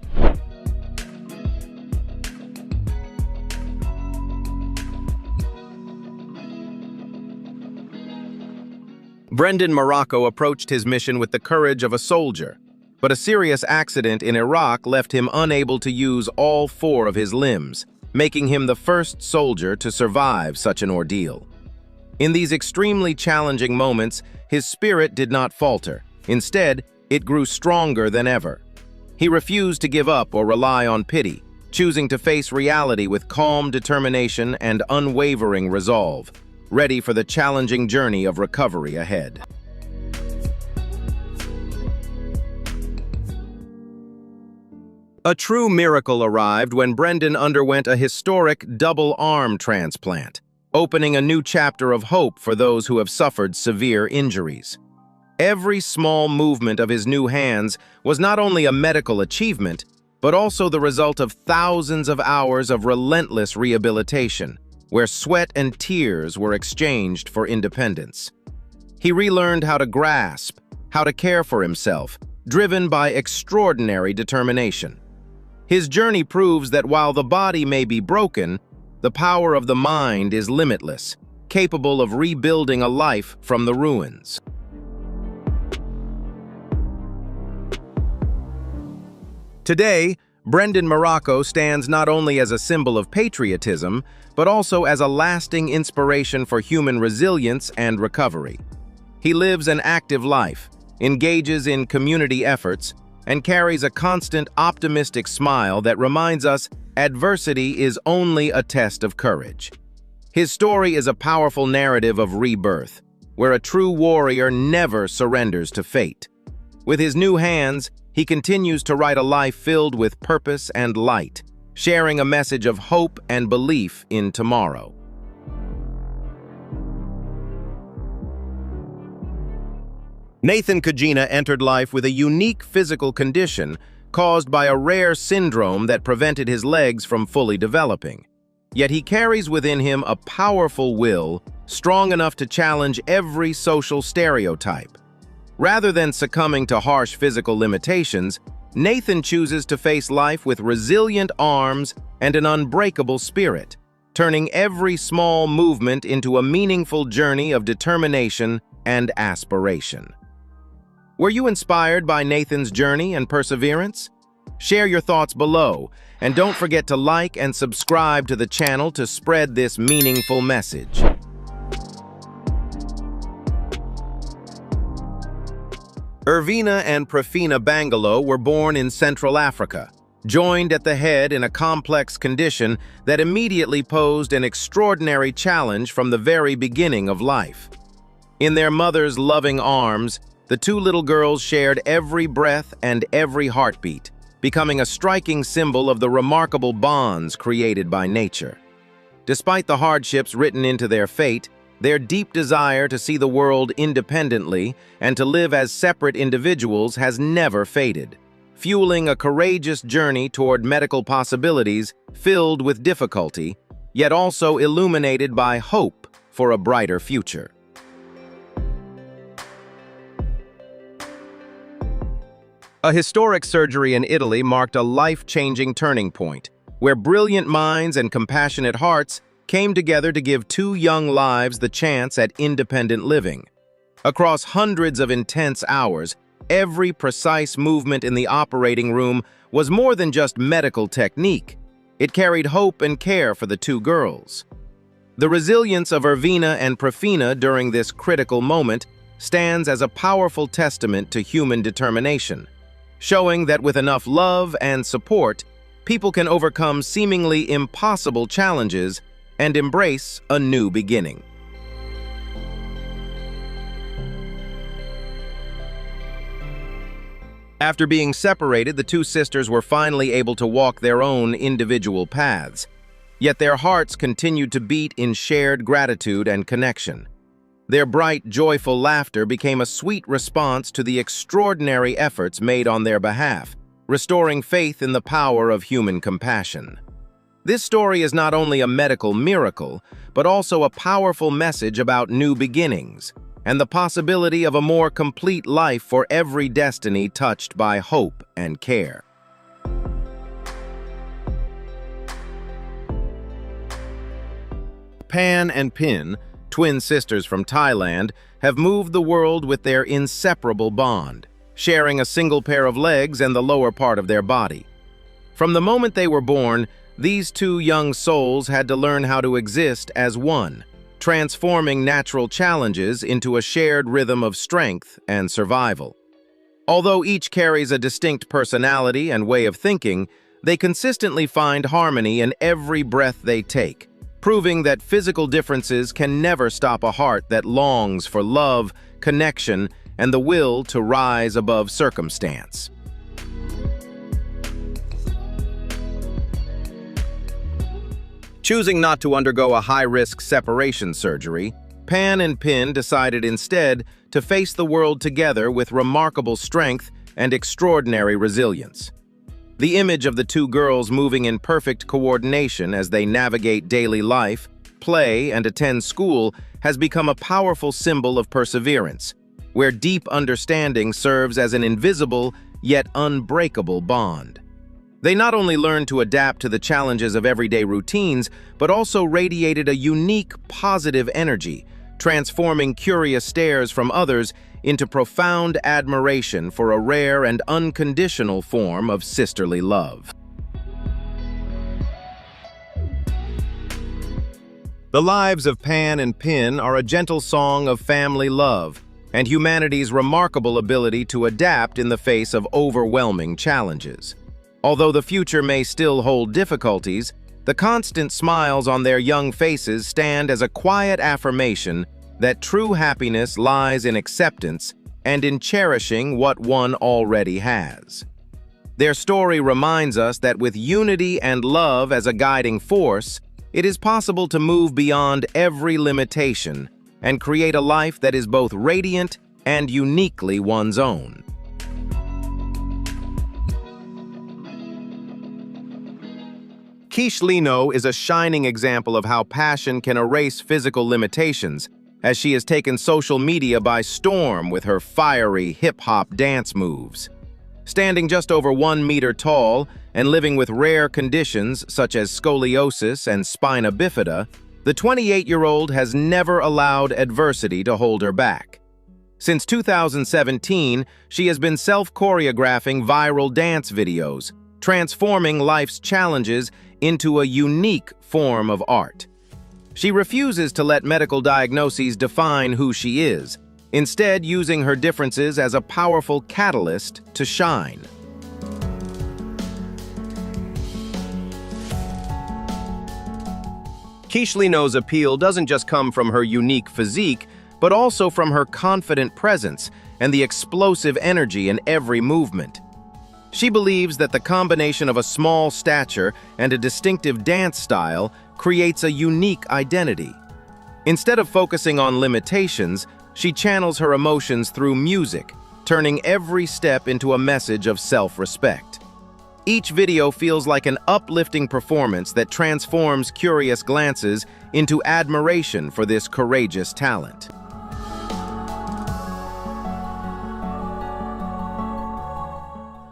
Brendan Morocco approached his mission with the courage of a soldier, but a serious accident in Iraq left him unable to use all 4 of his limbs, making him the first soldier to survive such an ordeal. In these extremely challenging moments, his spirit did not falter. Instead, it grew stronger than ever. He refused to give up or rely on pity, choosing to face reality with calm determination and unwavering resolve, ready for the challenging journey of recovery ahead. A true miracle arrived when Brendan underwent a historic double arm transplant, opening a new chapter of hope for those who have suffered severe injuries. Every small movement of his new hands was not only a medical achievement, but also the result of thousands of hours of relentless rehabilitation, where sweat and tears were exchanged for independence. He relearned how to grasp, how to care for himself, driven by extraordinary determination. His journey proves that while the body may be broken, the power of the mind is limitless, capable of rebuilding a life from the ruins. Today, Brendan Morocco stands not only as a symbol of patriotism, but also as a lasting inspiration for human resilience and recovery. He lives an active life, engages in community efforts, and carries a constant optimistic smile that reminds us adversity is only a test of courage. His story is a powerful narrative of rebirth, where a true warrior never surrenders to fate. With his new hands, he continues to write a life filled with purpose and light, sharing a message of hope and belief in tomorrow. Nathan Kagina entered life with a unique physical condition caused by a rare syndrome that prevented his legs from fully developing. Yet he carries within him a powerful will, strong enough to challenge every social stereotype. Rather than succumbing to harsh physical limitations, Nathan chooses to face life with resilient arms and an unbreakable spirit, turning every small movement into a meaningful journey of determination and aspiration. Were you inspired by Nathan's journey and perseverance? Share your thoughts below, and don't forget to like and subscribe to the channel to spread this meaningful message. Ervina and Prefina Bangalo were born in Central Africa, joined at the head in a complex condition that immediately posed an extraordinary challenge from the very beginning of life. In their mother's loving arms, the two little girls shared every breath and every heartbeat, becoming a striking symbol of the remarkable bonds created by nature. Despite the hardships written into their fate, their deep desire to see the world independently and to live as separate individuals has never faded, fueling a courageous journey toward medical possibilities filled with difficulty, yet also illuminated by hope for a brighter future. A historic surgery in Italy marked a life-changing turning point, where brilliant minds and compassionate hearts came together to give two young lives the chance at independent living. Across hundreds of intense hours, every precise movement in the operating room was more than just medical technique. It carried hope and care for the two girls. The resilience of Ervina and Prefina during this critical moment stands as a powerful testament to human determination, showing that with enough love and support, people can overcome seemingly impossible challenges and embrace a new beginning. After being separated, the two sisters were finally able to walk their own individual paths, yet their hearts continued to beat in shared gratitude and connection. Their bright, joyful laughter became a sweet response to the extraordinary efforts made on their behalf, restoring faith in the power of human compassion. This story is not only a medical miracle, but also a powerful message about new beginnings and the possibility of a more complete life for every destiny touched by hope and care. Pan and Pin, twin sisters from Thailand, have moved the world with their inseparable bond, sharing a single pair of legs and the lower part of their body. From the moment they were born, these two young souls had to learn how to exist as one, transforming natural challenges into a shared rhythm of strength and survival. Although each carries a distinct personality and way of thinking, they consistently find harmony in every breath they take, proving that physical differences can never stop a heart that longs for love, connection, and the will to rise above circumstance. Choosing not to undergo a high-risk separation surgery, Pan and Pin decided instead to face the world together with remarkable strength and extraordinary resilience. The image of the two girls moving in perfect coordination as they navigate daily life, play, and attend school has become a powerful symbol of perseverance, where deep understanding serves as an invisible yet unbreakable bond. They not only learned to adapt to the challenges of everyday routines, but also radiated a unique, positive energy, transforming curious stares from others into profound admiration for a rare and unconditional form of sisterly love. The lives of Pan and Pin are a gentle song of family love and humanity's remarkable ability to adapt in the face of overwhelming challenges. Although the future may still hold difficulties, The constant smiles on their young faces stand as a quiet affirmation that true happiness lies in acceptance and in cherishing what one already has. Their story reminds us that with unity and love as a guiding force, it is possible to move beyond every limitation and create a life that is both radiant and uniquely one's own. Kishlino is a shining example of how passion can erase physical limitations, as she has taken social media by storm with her fiery hip-hop dance moves. Standing just over 1 meter tall and living with rare conditions such as scoliosis and spina bifida, the 28-year-old has never allowed adversity to hold her back. Since 2017, she has been self-choreographing viral dance videos, transforming life's challenges into a unique form of art. She refuses to let medical diagnoses define who she is, instead using her differences as a powerful catalyst to shine. Kishlino's appeal doesn't just come from her unique physique, but also from her confident presence and the explosive energy in every movement. She believes that the combination of a small stature and a distinctive dance style creates a unique identity. Instead of focusing on limitations, she channels her emotions through music, turning every step into a message of self-respect. Each video feels like an uplifting performance that transforms curious glances into admiration for this courageous talent.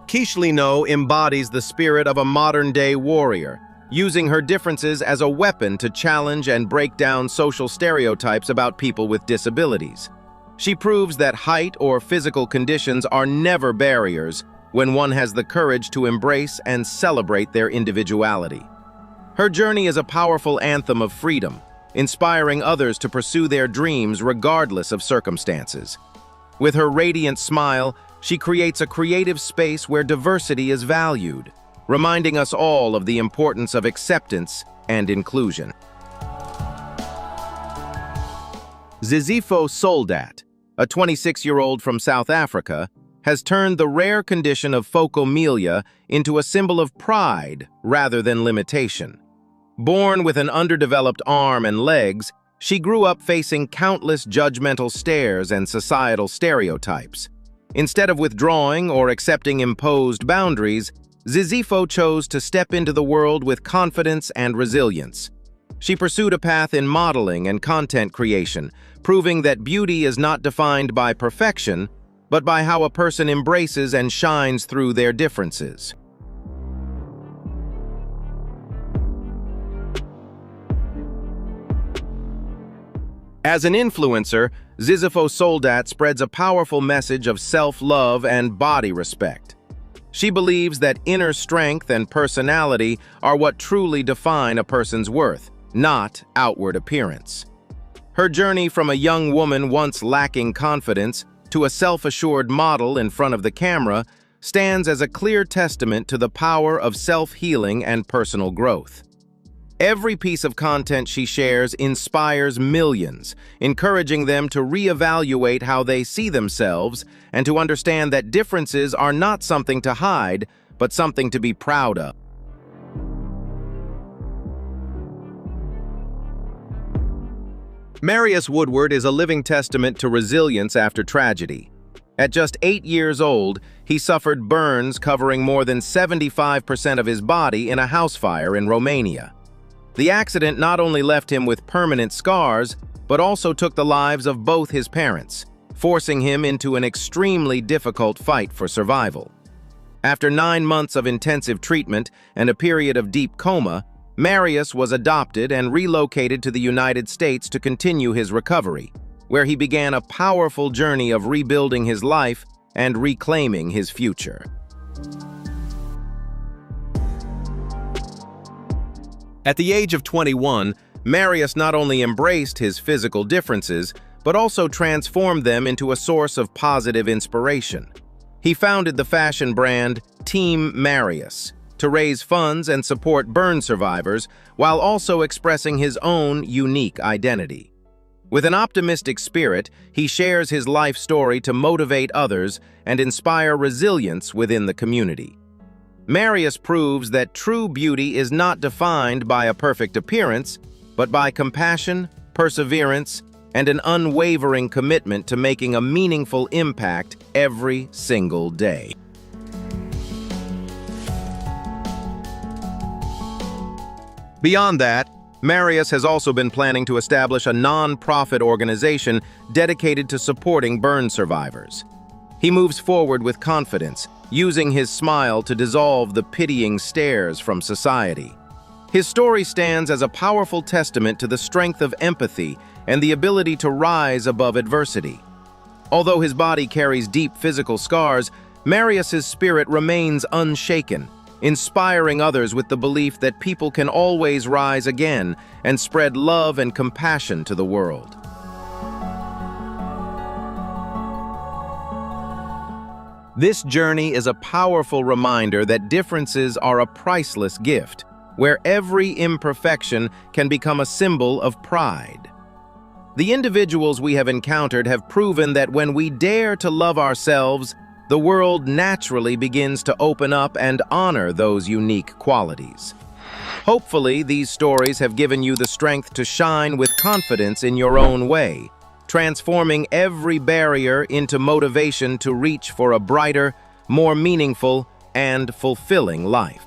Kishlino embodies the spirit of a modern-day warrior, using her differences as a weapon to challenge and break down social stereotypes about people with disabilities. She proves that height or physical conditions are never barriers when one has the courage to embrace and celebrate their individuality. Her journey is a powerful anthem of freedom, inspiring others to pursue their dreams regardless of circumstances. With her radiant smile, she creates a creative space where diversity is valued, reminding us all of the importance of acceptance and inclusion. Zizipho Soldat, a 26-year-old from South Africa, has turned the rare condition of phocomelia into a symbol of pride rather than limitation. Born with an underdeveloped arm and legs, she grew up facing countless judgmental stares and societal stereotypes. Instead of withdrawing or accepting imposed boundaries, Zizipho chose to step into the world with confidence and resilience. She pursued a path in modeling and content creation, proving that beauty is not defined by perfection, but by how a person embraces and shines through their differences. As an influencer, Zizipho Soldat spreads a powerful message of self-love and body respect. She believes that inner strength and personality are what truly define a person's worth, not outward appearance. Her journey from a young woman once lacking confidence to a self-assured model in front of the camera stands as a clear testament to the power of self-healing and personal growth. Every piece of content she shares inspires millions, encouraging them to reevaluate how they see themselves and to understand that differences are not something to hide, but something to be proud of. Marius Woodward is a living testament to resilience after tragedy. At just 8 years old, he suffered burns covering more than 75% of his body in a house fire in Romania. The accident not only left him with permanent scars, but also took the lives of both his parents, forcing him into an extremely difficult fight for survival. After 9 months of intensive treatment and a period of deep coma, Marius was adopted and relocated to the United States to continue his recovery, where he began a powerful journey of rebuilding his life and reclaiming his future. At the age of 21, Marius not only embraced his physical differences, but also transformed them into a source of positive inspiration. He founded the fashion brand Team Marius, to raise funds and support burn survivors while also expressing his own unique identity. With an optimistic spirit, he shares his life story to motivate others and inspire resilience within the community. Marius proves that true beauty is not defined by a perfect appearance, but by compassion, perseverance, and an unwavering commitment to making a meaningful impact every single day. Beyond that, Marius has also been planning to establish a non-profit organization dedicated to supporting burn survivors. He moves forward with confidence, using his smile to dissolve the pitying stares from society. His story stands as a powerful testament to the strength of empathy and the ability to rise above adversity. Although his body carries deep physical scars, Marius's spirit remains unshaken, inspiring others with the belief that people can always rise again and spread love and compassion to the world. This journey is a powerful reminder that differences are a priceless gift, where every imperfection can become a symbol of pride. The individuals we have encountered have proven that when we dare to love ourselves, the world naturally begins to open up and honor those unique qualities. Hopefully, these stories have given you the strength to shine with confidence in your own way, transforming every barrier into motivation to reach for a brighter, more meaningful, and fulfilling life.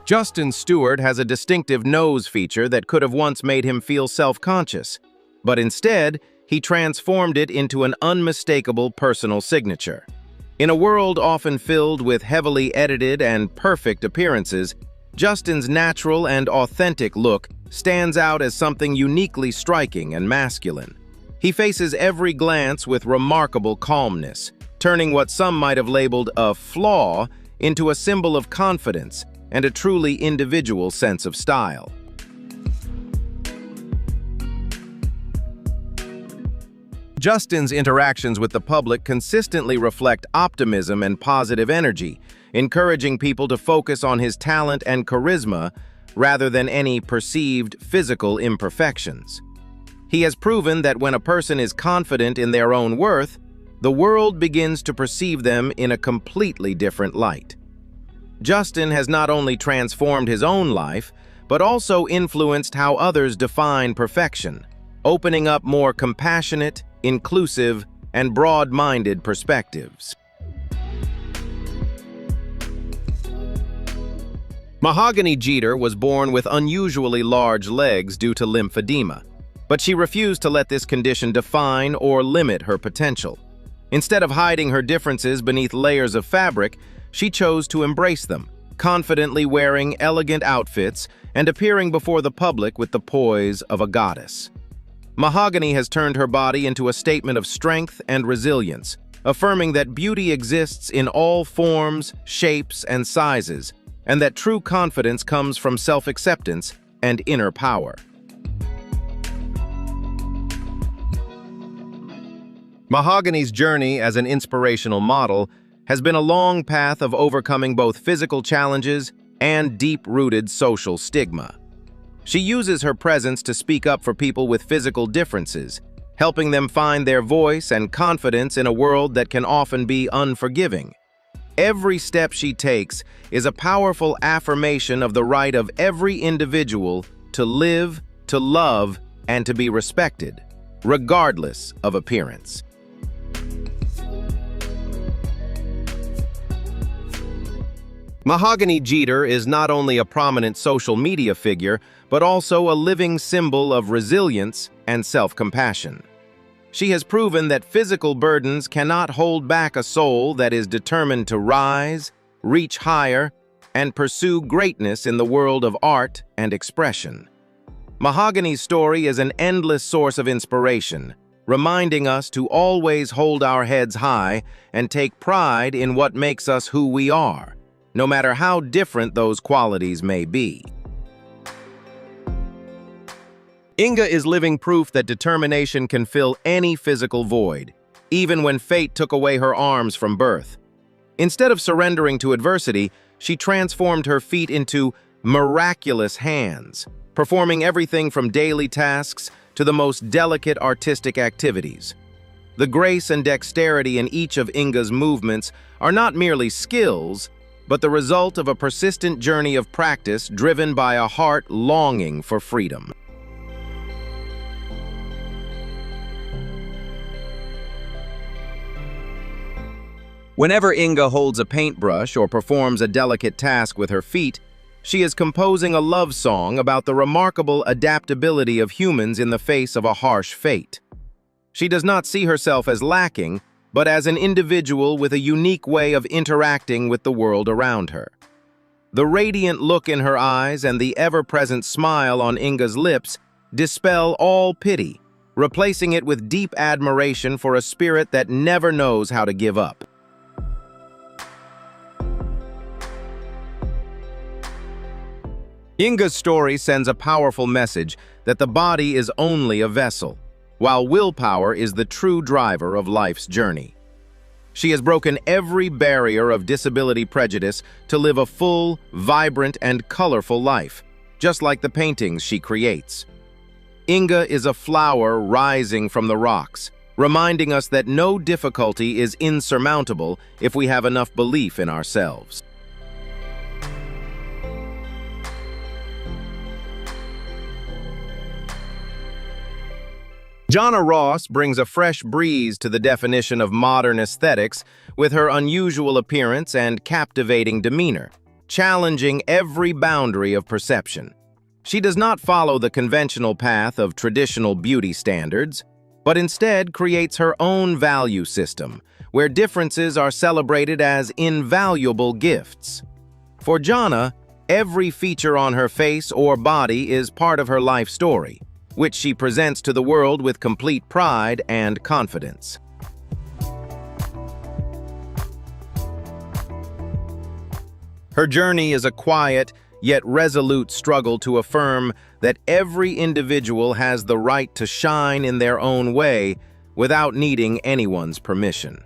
Justin Stewart has a distinctive nose feature that could have once made him feel self-conscious, but instead, he transformed it into an unmistakable personal signature. In a world often filled with heavily edited and perfect appearances, Justin's natural and authentic look stands out as something uniquely striking and masculine. He faces every glance with remarkable calmness, turning what some might have labeled a flaw into a symbol of confidence and a truly individual sense of style. Justin's interactions with the public consistently reflect optimism and positive energy, encouraging people to focus on his talent and charisma rather than any perceived physical imperfections. He has proven that when a person is confident in their own worth, the world begins to perceive them in a completely different light. Justin has not only transformed his own life, but also influenced how others define perfection, opening up more compassionate, inclusive, and broad-minded perspectives. Mahogany Geter was born with unusually large legs due to lymphedema, but she refused to let this condition define or limit her potential. Instead of hiding her differences beneath layers of fabric, she chose to embrace them, confidently wearing elegant outfits and appearing before the public with the poise of a goddess. Mahogany has turned her body into a statement of strength and resilience, affirming that beauty exists in all forms, shapes, and sizes, and that true confidence comes from self-acceptance and inner power. Mahogany's journey as an inspirational model has been a long path of overcoming both physical challenges and deep-rooted social stigma. She uses her presence to speak up for people with physical differences, helping them find their voice and confidence in a world that can often be unforgiving. Every step she takes is a powerful affirmation of the right of every individual to live, to love, and to be respected, regardless of appearance. Mahogany Geter is not only a prominent social media figure, but also a living symbol of resilience and self-compassion. She has proven that physical burdens cannot hold back a soul that is determined to rise, reach higher, and pursue greatness in the world of art and expression. Mahogany's story is an endless source of inspiration, reminding us to always hold our heads high and take pride in what makes us who we are, no matter how different those qualities may be. Inga is living proof that determination can fill any physical void. even when fate took away her arms from birth. Instead of surrendering to adversity, she transformed her feet into miraculous hands, performing everything from daily tasks to the most delicate artistic activities. The grace and dexterity in each of Inga's movements are not merely skills, but the result of a persistent journey of practice driven by a heart longing for freedom. Whenever Inga holds a paintbrush or performs a delicate task with her feet, she is composing a love song about the remarkable adaptability of humans in the face of a harsh fate. She does not see herself as lacking, but as an individual with a unique way of interacting with the world around her. The radiant look in her eyes and the ever-present smile on Inga's lips dispel all pity, replacing it with deep admiration for a spirit that never knows how to give up. Inga's story sends a powerful message that the body is only a vessel, while willpower is the true driver of life's journey. She has broken every barrier of disability prejudice to live a full, vibrant, and colorful life, just like the paintings she creates. Inga is a flower rising from the rocks, reminding us that no difficulty is insurmountable if we have enough belief in ourselves. Janna Ross brings a fresh breeze to the definition of modern aesthetics with her unusual appearance and captivating demeanor, challenging every boundary of perception. She does not follow the conventional path of traditional beauty standards, but instead creates her own value system, where differences are celebrated as invaluable gifts. For Janna, every feature on her face or body is part of her life story, which she presents to the world with complete pride and confidence. Her journey is a quiet, yet resolute struggle to affirm that every individual has the right to shine in their own way without needing anyone's permission.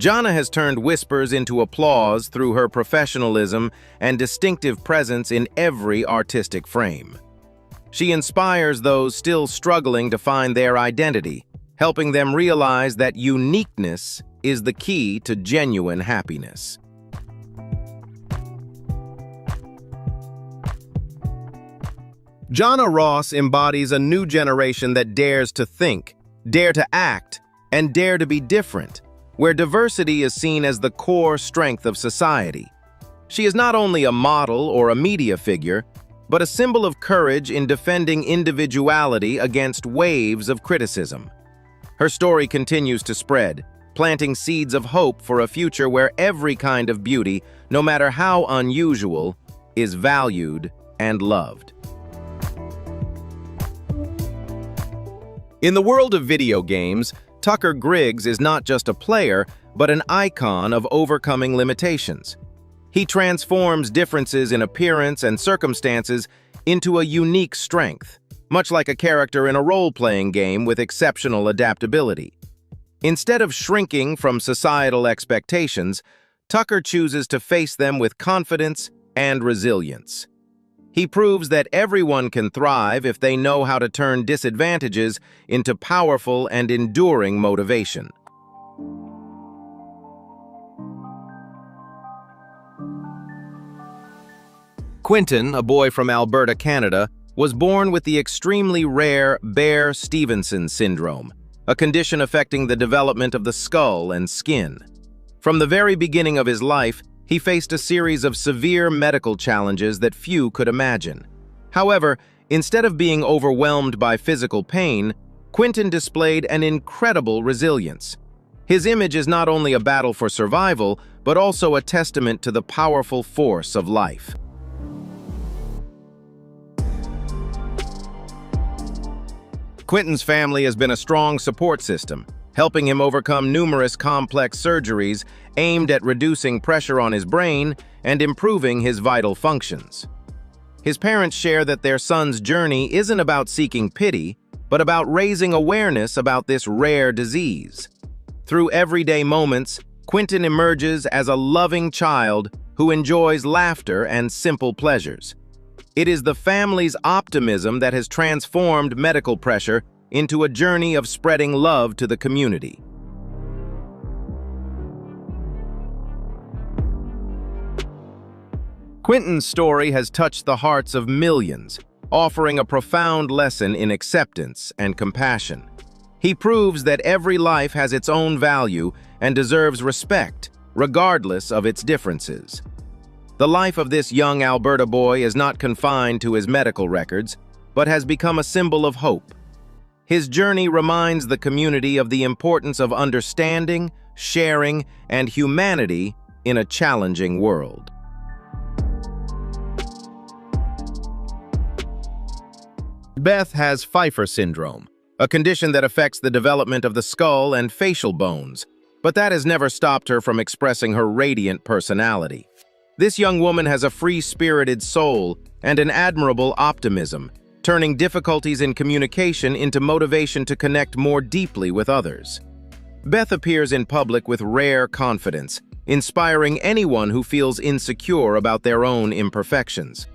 Janna has turned whispers into applause through her professionalism and distinctive presence in every artistic frame. She inspires those still struggling to find their identity, helping them realize that uniqueness is the key to genuine happiness. Janna Ross embodies a new generation that dares to think, dare to act, and dare to be different, where diversity is seen as the core strength of society. She is not only a model or a media figure, but a symbol of courage in defending individuality against waves of criticism. Her story continues to spread, planting seeds of hope for a future where every kind of beauty, no matter how unusual, is valued and loved. In the world of video games, Tucker Griggs is not just a player, but an icon of overcoming limitations. He transforms differences in appearance and circumstances into a unique strength, much like a character in a role-playing game with exceptional adaptability. Instead of shrinking from societal expectations, Tucker chooses to face them with confidence and resilience. He proves that everyone can thrive if they know how to turn disadvantages into powerful and enduring motivation. Quentin, a boy from Alberta, Canada, was born with the extremely rare Behr-Stevenson syndrome, a condition affecting the development of the skull and skin. From the very beginning of his life, he faced a series of severe medical challenges that few could imagine. However, instead of being overwhelmed by physical pain, Quentin displayed an incredible resilience. His image is not only a battle for survival, but also a testament to the powerful force of life. Quentin's family has been a strong support system, helping him overcome numerous complex surgeries aimed at reducing pressure on his brain and improving his vital functions. His parents share that their son's journey isn't about seeking pity, but about raising awareness about this rare disease. Through everyday moments, Quentin emerges as a loving child who enjoys laughter and simple pleasures. It is the family's optimism that has transformed medical pressure into a journey of spreading love to the community. Quentin's story has touched the hearts of millions, offering a profound lesson in acceptance and compassion. He proves that every life has its own value and deserves respect, regardless of its differences. The life of this young Alberta boy is not confined to his medical records, but has become a symbol of hope. His journey reminds the community of the importance of understanding, sharing, and humanity in a challenging world. Beth has Pfeiffer syndrome, a condition that affects the development of the skull and facial bones, but that has never stopped her from expressing her radiant personality. This young woman has a free-spirited soul and an admirable optimism, turning difficulties in communication into motivation to connect more deeply with others. Beth appears in public with rare confidence, inspiring anyone who feels insecure about their own imperfections.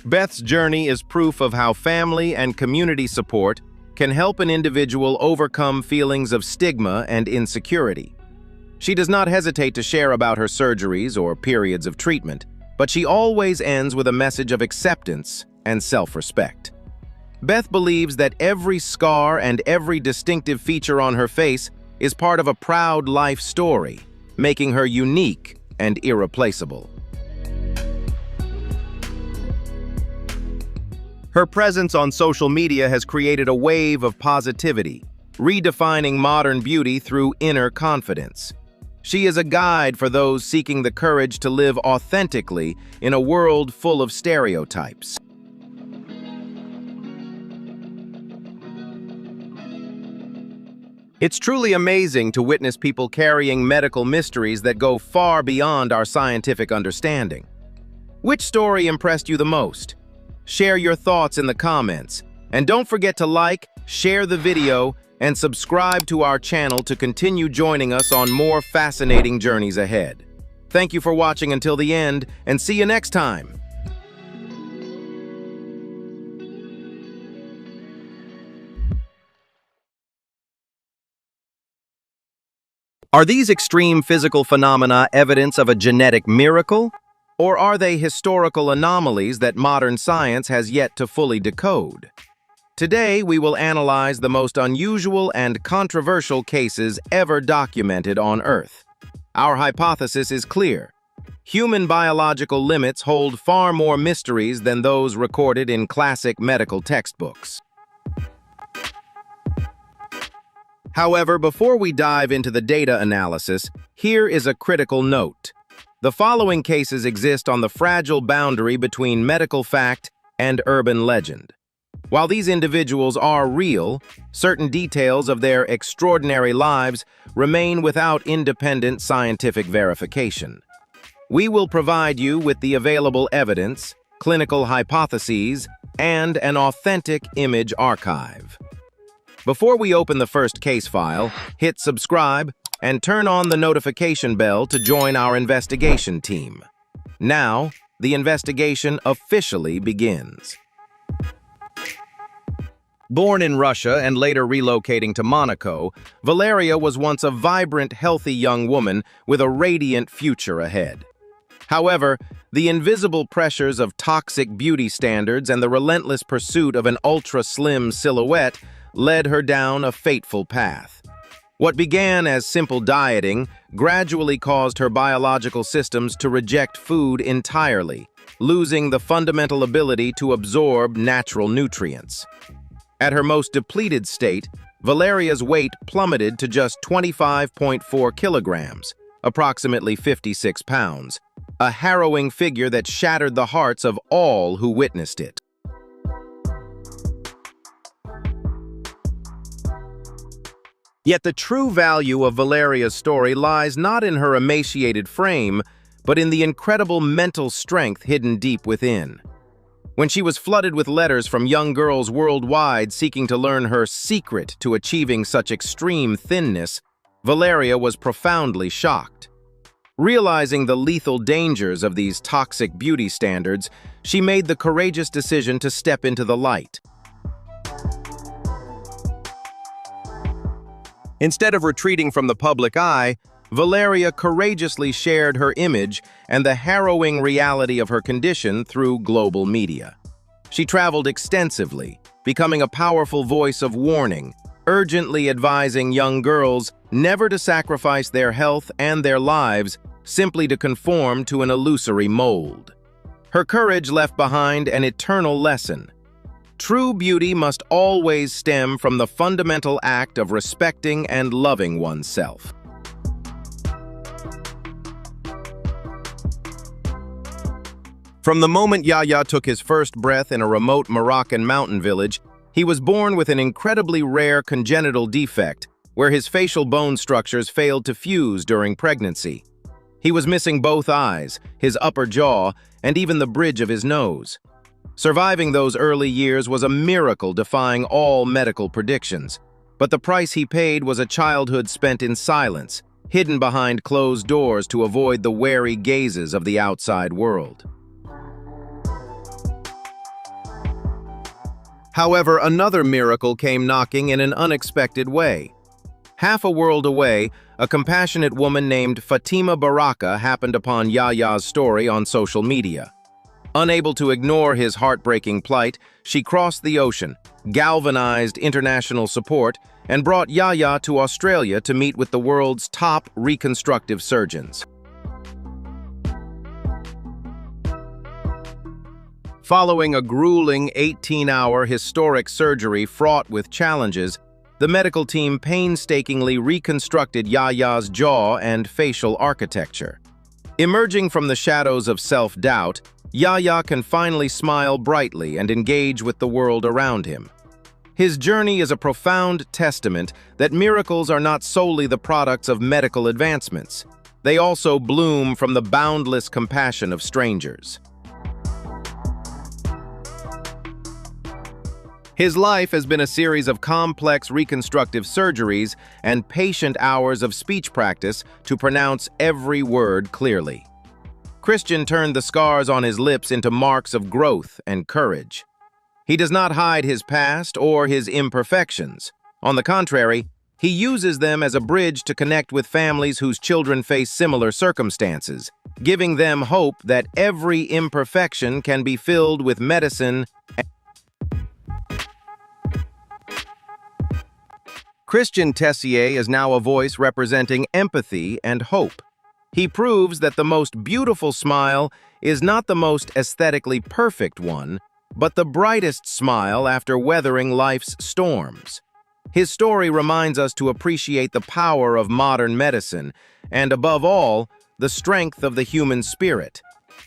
Beth's journey is proof of how family and community support can help an individual overcome feelings of stigma and insecurity. She does not hesitate to share about her surgeries or periods of treatment, but she always ends with a message of acceptance and self-respect. Beth believes that every scar and every distinctive feature on her face is part of a proud life story, making her unique and irreplaceable. Her presence on social media has created a wave of positivity, redefining modern beauty through inner confidence. She is a guide for those seeking the courage to live authentically in a world full of stereotypes. It's truly amazing to witness people carrying medical mysteries that go far beyond our scientific understanding. Which story impressed you the most? Share your thoughts in the comments, and don't forget to like, share the video, and subscribe to our channel to continue joining us on more fascinating journeys ahead. Thank you for watching until the end, and see you next time! Are these extreme physical phenomena evidence of a genetic miracle? Or are they historical anomalies that modern science has yet to fully decode? Today, we will analyze the most unusual and controversial cases ever documented on Earth. Our hypothesis is clear. Human biological limits hold far more mysteries than those recorded in classic medical textbooks. However, before we dive into the data analysis, here is a critical note. The following cases exist on the fragile boundary between medical fact and urban legend. While these individuals are real, certain details of their extraordinary lives remain without independent scientific verification. We will provide you with the available evidence, clinical hypotheses, and an authentic image archive. Before we open the first case file, hit subscribe and turn on the notification bell to join our investigation team. Now, the investigation officially begins. Born in Russia and later relocating to Monaco, Valeria was once a vibrant, healthy young woman with a radiant future ahead. However, the invisible pressures of toxic beauty standards and the relentless pursuit of an ultra-slim silhouette led her down a fateful path. What began as simple dieting gradually caused her biological systems to reject food entirely, losing the fundamental ability to absorb natural nutrients. At her most depleted state, Valeria's weight plummeted to just 25.4 kilograms, approximately 56 pounds, a harrowing figure that shattered the hearts of all who witnessed it. Yet the true value of Valeria's story lies not in her emaciated frame, but in the incredible mental strength hidden deep within. When she was flooded with letters from young girls worldwide seeking to learn her secret to achieving such extreme thinness, Valeria was profoundly shocked. Realizing the lethal dangers of these toxic beauty standards, she made the courageous decision to step into the light. Instead of retreating from the public eye, Valeria courageously shared her image and the harrowing reality of her condition through global media. She traveled extensively, becoming a powerful voice of warning, urgently advising young girls never to sacrifice their health and their lives simply to conform to an illusory mold. Her courage left behind an eternal lesson. True beauty must always stem from the fundamental act of respecting and loving oneself. From the moment Yaya took his first breath in a remote Moroccan mountain village, he was born with an incredibly rare congenital defect where his facial bone structures failed to fuse during pregnancy. He was missing both eyes, his upper jaw, and even the bridge of his nose. Surviving those early years was a miracle defying all medical predictions, but the price he paid was a childhood spent in silence, hidden behind closed doors to avoid the wary gazes of the outside world. However, another miracle came knocking in an unexpected way. Half a world away, a compassionate woman named Fatima Baraka happened upon Yaya's story on social media. Unable to ignore his heartbreaking plight, she crossed the ocean, galvanized international support, and brought Yaya to Australia to meet with the world's top reconstructive surgeons. Following a grueling 18-hour historic surgery fraught with challenges, the medical team painstakingly reconstructed Yaya's jaw and facial architecture. Emerging from the shadows of self-doubt, Yaya can finally smile brightly and engage with the world around him. His journey is a profound testament that miracles are not solely the products of medical advancements. They also bloom from the boundless compassion of strangers. His life has been a series of complex reconstructive surgeries and patient hours of speech practice to pronounce every word clearly. Christian turned the scars on his lips into marks of growth and courage. He does not hide his past or his imperfections. On the contrary, he uses them as a bridge to connect with families whose children face similar circumstances, giving them hope that every imperfection can be filled with medicine. Christian Tessier is now a voice representing empathy and hope. He proves that the most beautiful smile is not the most aesthetically perfect one, but the brightest smile after weathering life's storms. His story reminds us to appreciate the power of modern medicine and, above all, the strength of the human spirit,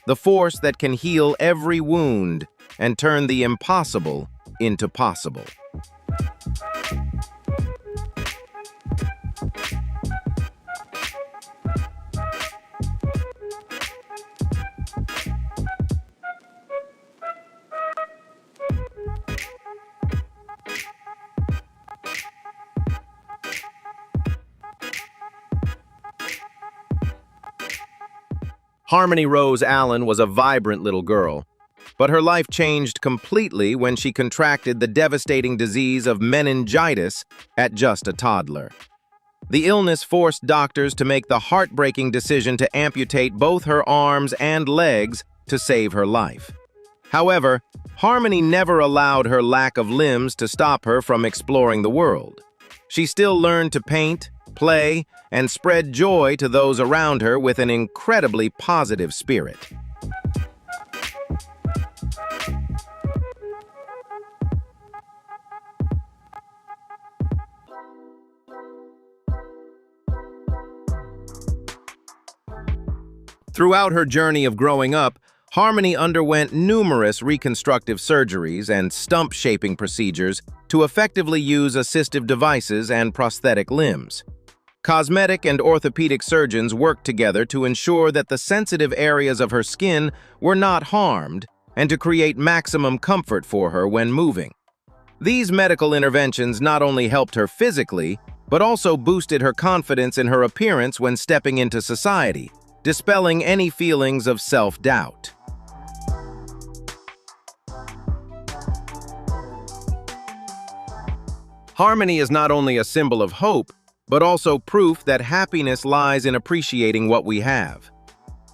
the force that can heal every wound and turn the impossible into possible. Harmony Rose Allen was a vibrant little girl, but her life changed completely when she contracted the devastating disease of meningitis at just a toddler. The illness forced doctors to make the heartbreaking decision to amputate both her arms and legs to save her life. However, Harmony never allowed her lack of limbs to stop her from exploring the world. She still learned to paint, play, and spread joy to those around her with an incredibly positive spirit. Throughout her journey of growing up, Harmony underwent numerous reconstructive surgeries and stump-shaping procedures to effectively use assistive devices and prosthetic limbs. Cosmetic and orthopedic surgeons worked together to ensure that the sensitive areas of her skin were not harmed and to create maximum comfort for her when moving. These medical interventions not only helped her physically, but also boosted her confidence in her appearance when stepping into society, dispelling any feelings of self-doubt. Harmony is not only a symbol of hope, but also proof that happiness lies in appreciating what we have.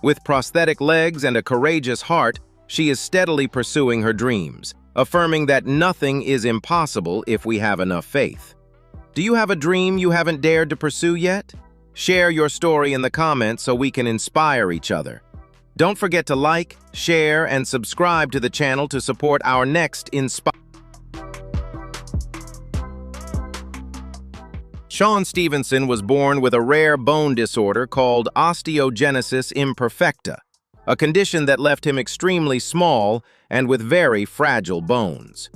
With prosthetic legs and a courageous heart, she is steadily pursuing her dreams, affirming that nothing is impossible if we have enough faith. Do you have a dream you haven't dared to pursue yet? Share your story in the comments so we can inspire each other. Don't forget to like, share, and subscribe to the channel to support our next Shaun Stevenson was born with a rare bone disorder called osteogenesis imperfecta, a condition that left him extremely small and with very fragile bones.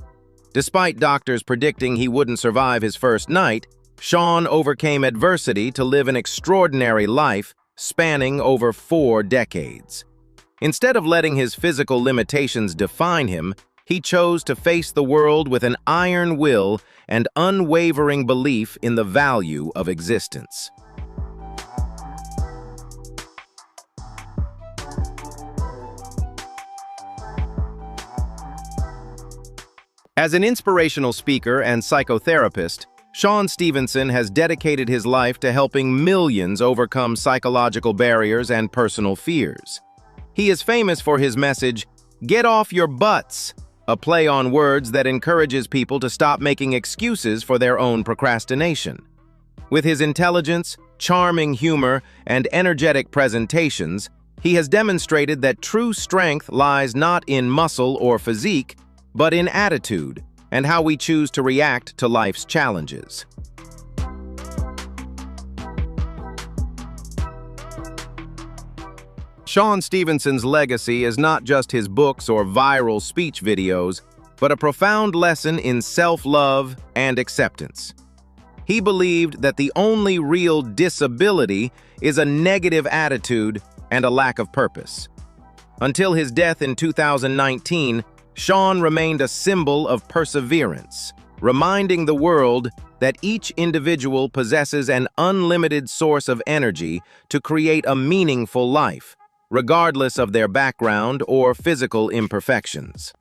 Despite doctors predicting he wouldn't survive his first night, Shaun overcame adversity to live an extraordinary life spanning over 4 decades. Instead of letting his physical limitations define him, he chose to face the world with an iron will and unwavering belief in the value of existence. As an inspirational speaker and psychotherapist, Shaun Stevenson has dedicated his life to helping millions overcome psychological barriers and personal fears. He is famous for his message, "Get off your butts," a play on words that encourages people to stop making excuses for their own procrastination. With his intelligence, charming humor, and energetic presentations, he has demonstrated that true strength lies not in muscle or physique, but in attitude and how we choose to react to life's challenges. Shaun Stevenson's legacy is not just his books or viral speech videos, but a profound lesson in self-love and acceptance. He believed that the only real disability is a negative attitude and a lack of purpose. Until his death in 2019, Shaun remained a symbol of perseverance, reminding the world that each individual possesses an unlimited source of energy to create a meaningful life, regardless of their background or physical imperfections.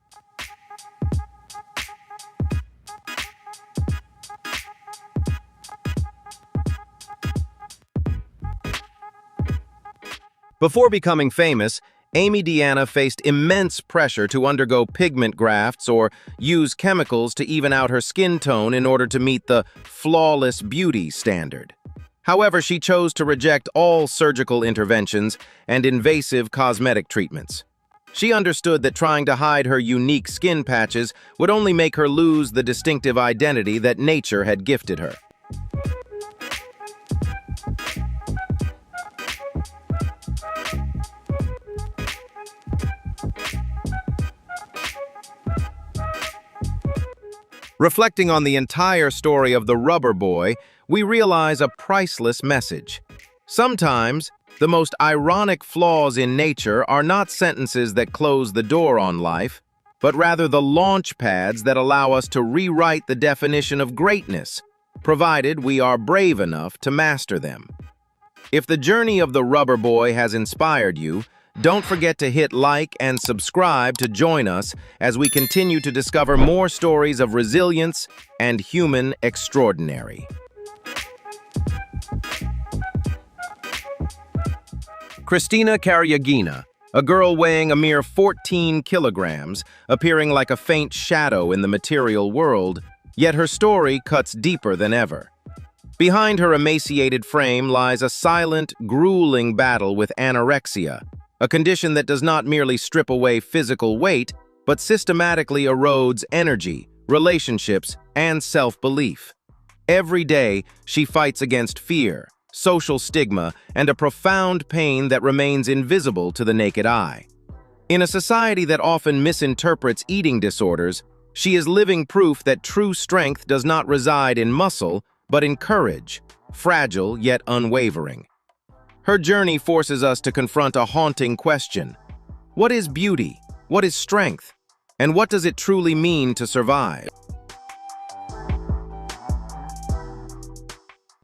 Before becoming famous, Amy Deanna faced immense pressure to undergo pigment grafts or use chemicals to even out her skin tone in order to meet the flawless beauty standard. However, she chose to reject all surgical interventions and invasive cosmetic treatments. She understood that trying to hide her unique skin patches would only make her lose the distinctive identity that nature had gifted her. Reflecting on the entire story of the Rubber Boy, we realize a priceless message. Sometimes, the most ironic flaws in nature are not sentences that close the door on life, but rather the launch pads that allow us to rewrite the definition of greatness, provided we are brave enough to master them. If the journey of the Rubber Boy has inspired you, don't forget to hit like and subscribe to join us as we continue to discover more stories of resilience and human extraordinary. Christina Keragginina, a girl weighing a mere 14 kilograms, appearing like a faint shadow in the material world, yet her story cuts deeper than ever. Behind her emaciated frame lies a silent, grueling battle with anorexia, a condition that does not merely strip away physical weight, but systematically erodes energy, relationships, and self-belief. Every day, she fights against fear, social stigma, and a profound pain that remains invisible to the naked eye. In a society that often misinterprets eating disorders, she is living proof that true strength does not reside in muscle, but in courage, fragile yet unwavering. Her journey forces us to confront a haunting question. What is beauty? What is strength? And what does it truly mean to survive?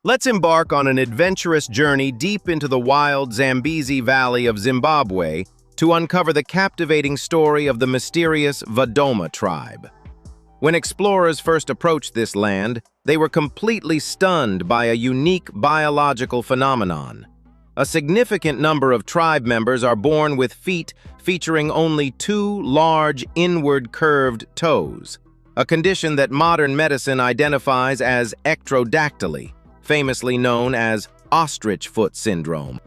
Let's embark on an adventurous journey deep into the wild Zambezi Valley of Zimbabwe to uncover the captivating story of the mysterious Vadoma tribe. When explorers first approached this land, they were completely stunned by a unique biological phenomenon. A significant number of tribe members are born with feet featuring only two large, inward-curved toes, a condition that modern medicine identifies as ectrodactyly, famously known as ostrich foot syndrome.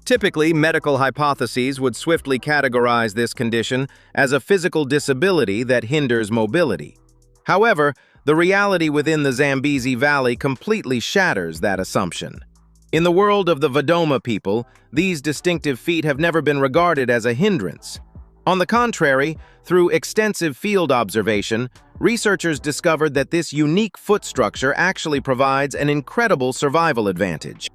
Typically, medical hypotheses would swiftly categorize this condition as a physical disability that hinders mobility. However, the reality within the Zambezi Valley completely shatters that assumption. In the world of the Vadoma people, these distinctive feet have never been regarded as a hindrance. On the contrary, through extensive field observation, researchers discovered that this unique foot structure actually provides an incredible survival advantage.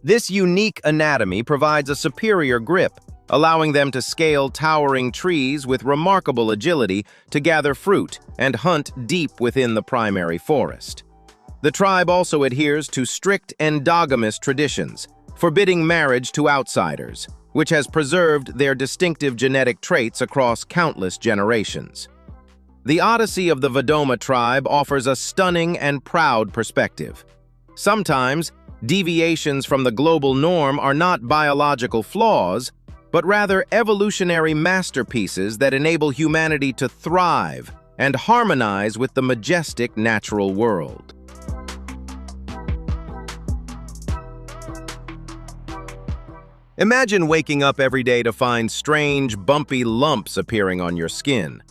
This unique anatomy provides a superior grip, allowing them to scale towering trees with remarkable agility to gather fruit and hunt deep within the primary forest. The tribe also adheres to strict endogamous traditions, forbidding marriage to outsiders, which has preserved their distinctive genetic traits across countless generations. The Odyssey of the Vadoma tribe offers a stunning and proud perspective. Sometimes, deviations from the global norm are not biological flaws, but rather evolutionary masterpieces that enable humanity to thrive and harmonize with the majestic natural world. Imagine waking up every day to find strange, bumpy lumps appearing on your skin.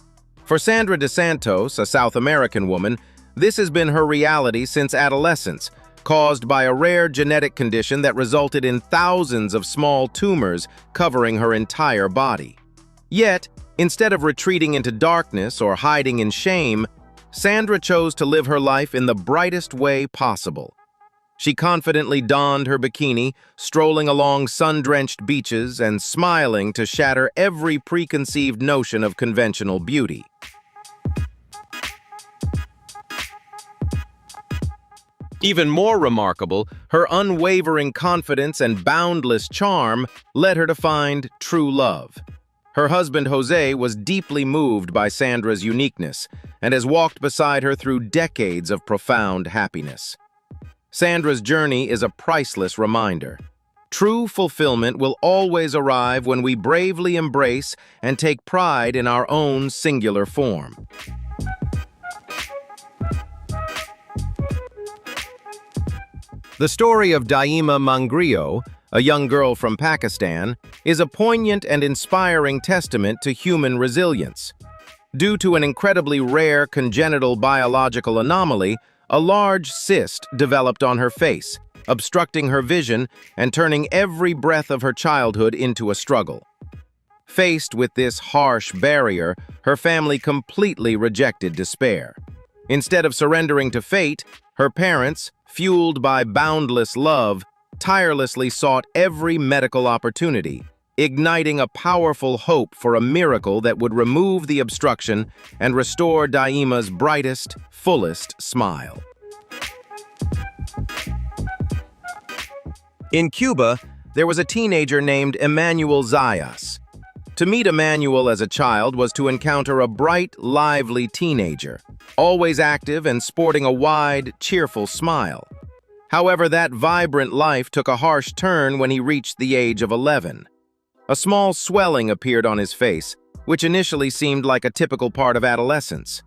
For Sandra De Santos, a South American woman, this has been her reality since adolescence, caused by a rare genetic condition that resulted in thousands of small tumors covering her entire body. Yet, instead of retreating into darkness or hiding in shame, Sandra chose to live her life in the brightest way possible. She confidently donned her bikini, strolling along sun-drenched beaches and smiling to shatter every preconceived notion of conventional beauty. Even more remarkable, her unwavering confidence and boundless charm led her to find true love. Her husband Jose was deeply moved by Sandra's uniqueness and has walked beside her through decades of profound happiness. Sandra's journey is a priceless reminder. True fulfillment will always arrive when we bravely embrace and take pride in our own singular form. The story of Daima Mangrio, a young girl from Pakistan, is a poignant and inspiring testament to human resilience. Due to an incredibly rare congenital biological anomaly, a large cyst developed on her face, obstructing her vision and turning every breath of her childhood into a struggle. Faced with this harsh barrier, her family completely rejected despair. Instead of surrendering to fate, her parents, fueled by boundless love, tirelessly sought every medical opportunity, igniting a powerful hope for a miracle that would remove the obstruction and restore Daima's brightest, fullest smile. In Cuba, there was a teenager named Emmanuel Zas. To meet Emmanuel as a child was to encounter a bright, lively teenager, always active and sporting a wide, cheerful smile. However, that vibrant life took a harsh turn when he reached the age of 11. A small swelling appeared on his face, which initially seemed like a typical part of adolescence.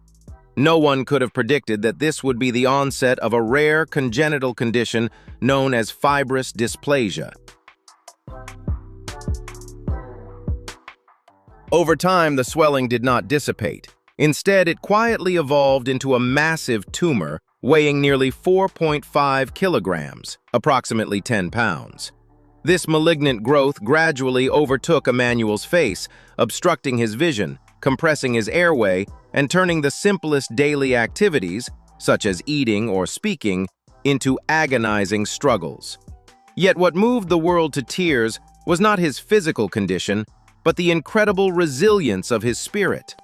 No one could have predicted that this would be the onset of a rare congenital condition known as fibrous dysplasia. Over time, the swelling did not dissipate. Instead, it quietly evolved into a massive tumor weighing nearly 4.5 kilograms, approximately 10 pounds. This malignant growth gradually overtook Emmanuel's face, obstructing his vision, compressing his airway, and turning the simplest daily activities, such as eating or speaking, into agonizing struggles. Yet what moved the world to tears was not his physical condition, but the incredible resilience of his spirit.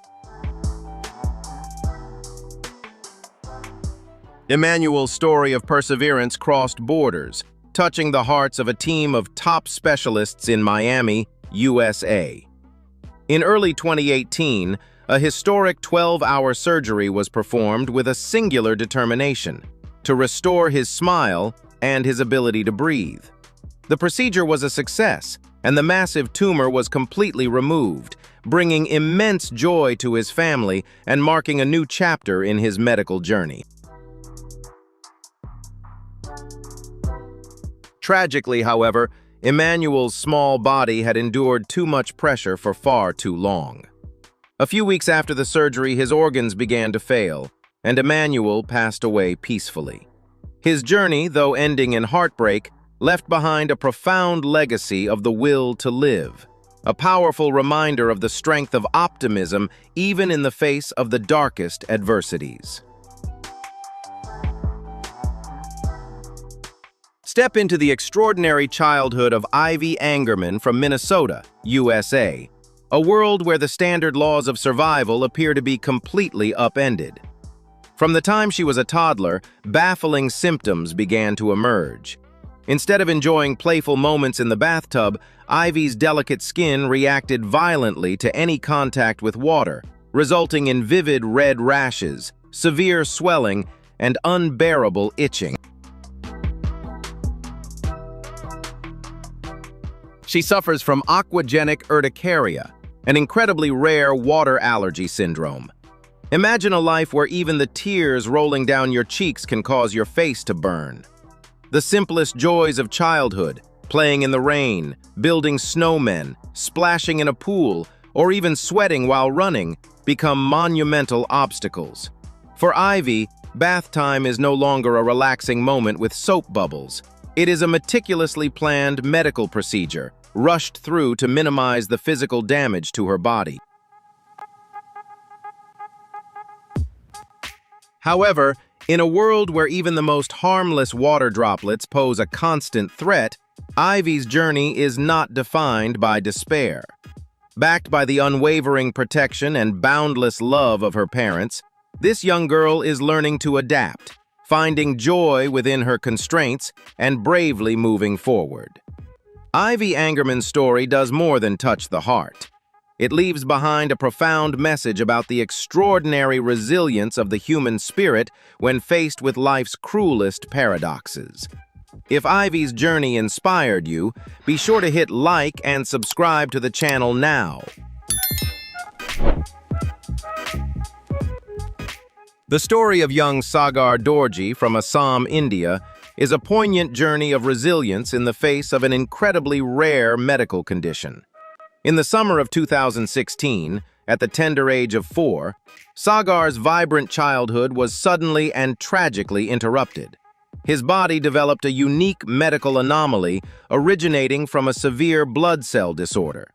Emmanuel's story of perseverance crossed borders, touching the hearts of a team of top specialists in Miami, USA. In early 2018, a historic 12-hour surgery was performed with a singular determination to restore his smile and his ability to breathe. The procedure was a success, and the massive tumor was completely removed, bringing immense joy to his family and marking a new chapter in his medical journey. Tragically, however, Emmanuel's small body had endured too much pressure for far too long. A few weeks after the surgery, his organs began to fail, and Emmanuel passed away peacefully. His journey, though ending in heartbreak, left behind a profound legacy of the will to live, a powerful reminder of the strength of optimism even in the face of the darkest adversities. Step into the extraordinary childhood of Ivy Angerman from Minnesota, USA, a world where the standard laws of survival appear to be completely upended. From the time she was a toddler, baffling symptoms began to emerge. Instead of enjoying playful moments in the bathtub, Ivy's delicate skin reacted violently to any contact with water, resulting in vivid red rashes, severe swelling, and unbearable itching. She suffers from aquagenic urticaria, an incredibly rare water allergy syndrome. Imagine a life where even the tears rolling down your cheeks can cause your face to burn. The simplest joys of childhood, playing in the rain, building snowmen, splashing in a pool, or even sweating while running, become monumental obstacles. For Ivy, bath time is no longer a relaxing moment with soap bubbles. It is a meticulously planned medical procedure, rushed through to minimize the physical damage to her body. However, in a world where even the most harmless water droplets pose a constant threat, Ivy's journey is not defined by despair. Backed by the unwavering protection and boundless love of her parents, this young girl is learning to adapt, finding joy within her constraints and bravely moving forward. Ivy Angerman's story does more than touch the heart. It leaves behind a profound message about the extraordinary resilience of the human spirit when faced with life's cruelest paradoxes. If Ivy's journey inspired you, be sure to hit like and subscribe to the channel now. The story of young Sagar Dorji from Assam, India, is a poignant journey of resilience in the face of an incredibly rare medical condition. In the summer of 2016, at the tender age of 4, Sagar's vibrant childhood was suddenly and tragically interrupted. His body developed a unique medical anomaly originating from a severe blood cell disorder.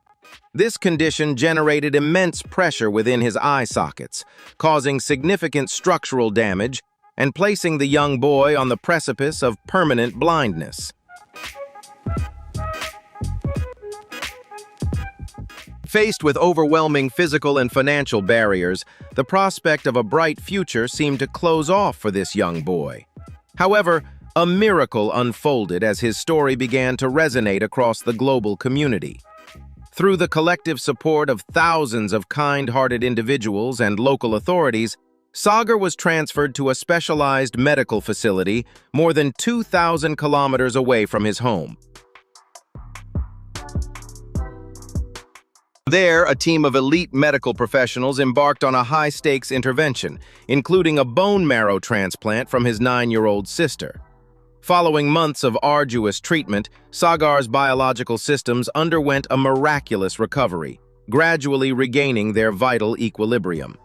This condition generated immense pressure within his eye sockets, causing significant structural damage and placing the young boy on the precipice of permanent blindness. Faced with overwhelming physical and financial barriers, the prospect of a bright future seemed to close off for this young boy. However, a miracle unfolded as his story began to resonate across the global community. Through the collective support of thousands of kind-hearted individuals and local authorities, Sagar was transferred to a specialized medical facility more than 2,000 kilometers away from his home. There, a team of elite medical professionals embarked on a high-stakes intervention, including a bone marrow transplant from his 9-year-old sister. Following months of arduous treatment, Sagar's biological systems underwent a miraculous recovery, gradually regaining their vital equilibrium.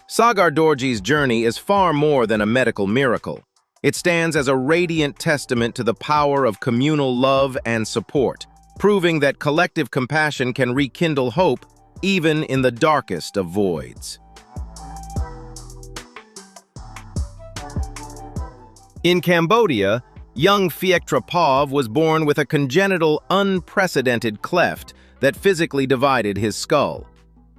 Sagar Dorji's journey is far more than a medical miracle. It stands as a radiant testament to the power of communal love and support, proving that collective compassion can rekindle hope even in the darkest of voids. In Cambodia, young Phiek Trapov was born with a congenital, unprecedented cleft that physically divided his skull.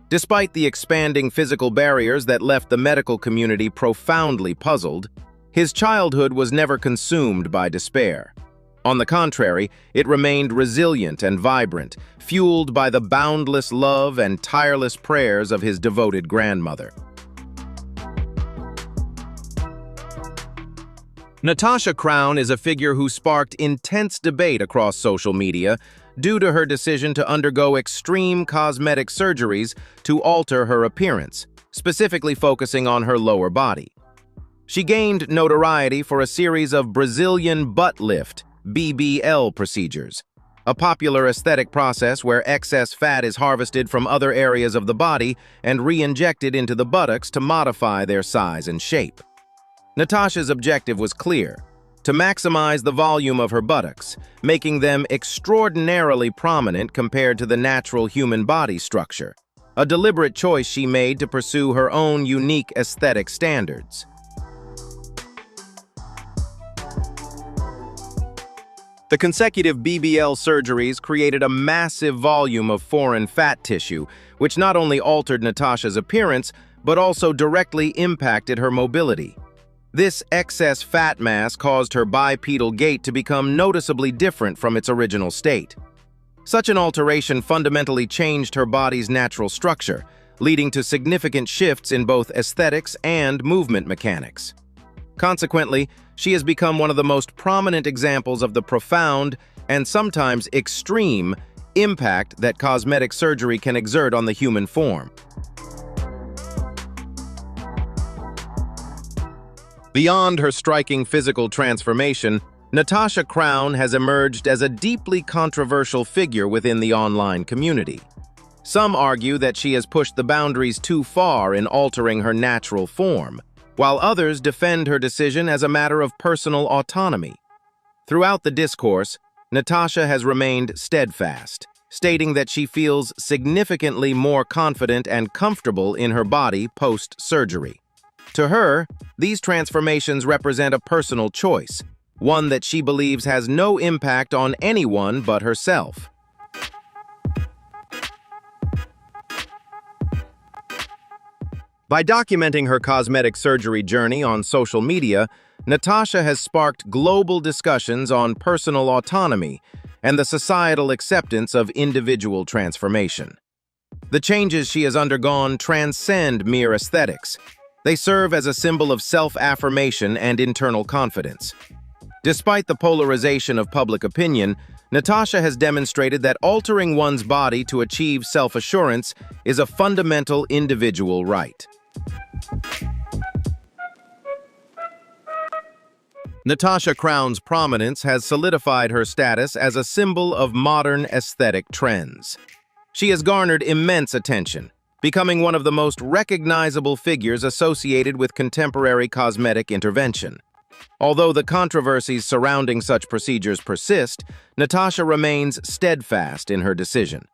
Despite the expanding physical barriers that left the medical community profoundly puzzled, his childhood was never consumed by despair. On the contrary, it remained resilient and vibrant, fueled by the boundless love and tireless prayers of his devoted grandmother. Natasha Crown is a figure who sparked intense debate across social media due to her decision to undergo extreme cosmetic surgeries to alter her appearance, specifically focusing on her lower body. She gained notoriety for a series of Brazilian butt lift (BBL) procedures, a popular aesthetic process where excess fat is harvested from other areas of the body and re-injected into the buttocks to modify their size and shape. Natasha's objective was clear: to maximize the volume of her buttocks, making them extraordinarily prominent compared to the natural human body structure, a deliberate choice she made to pursue her own unique aesthetic standards. The consecutive BBL surgeries created a massive volume of foreign fat tissue, which not only altered Natasha's appearance, but also directly impacted her mobility. This excess fat mass caused her bipedal gait to become noticeably different from its original state. Such an alteration fundamentally changed her body's natural structure, leading to significant shifts in both aesthetics and movement mechanics. Consequently, she has become one of the most prominent examples of the profound and sometimes extreme impact that cosmetic surgery can exert on the human form. Beyond her striking physical transformation, Natasha Crown has emerged as a deeply controversial figure within the online community. Some argue that she has pushed the boundaries too far in altering her natural form, while others defend her decision as a matter of personal autonomy. Throughout the discourse, Natasha has remained steadfast, stating that she feels significantly more confident and comfortable in her body post-surgery. To her, these transformations represent a personal choice, one that she believes has no impact on anyone but herself. By documenting her cosmetic surgery journey on social media, Natasha has sparked global discussions on personal autonomy and the societal acceptance of individual transformation. The changes she has undergone transcend mere aesthetics. They serve as a symbol of self-affirmation and internal confidence. Despite the polarization of public opinion, Natasha has demonstrated that altering one's body to achieve self-assurance is a fundamental individual right. Natasha Crown's prominence has solidified her status as a symbol of modern aesthetic trends. She has garnered immense attention, becoming one of the most recognizable figures associated with contemporary cosmetic intervention. Although the controversies surrounding such procedures persist, Natasha remains steadfast in her decision.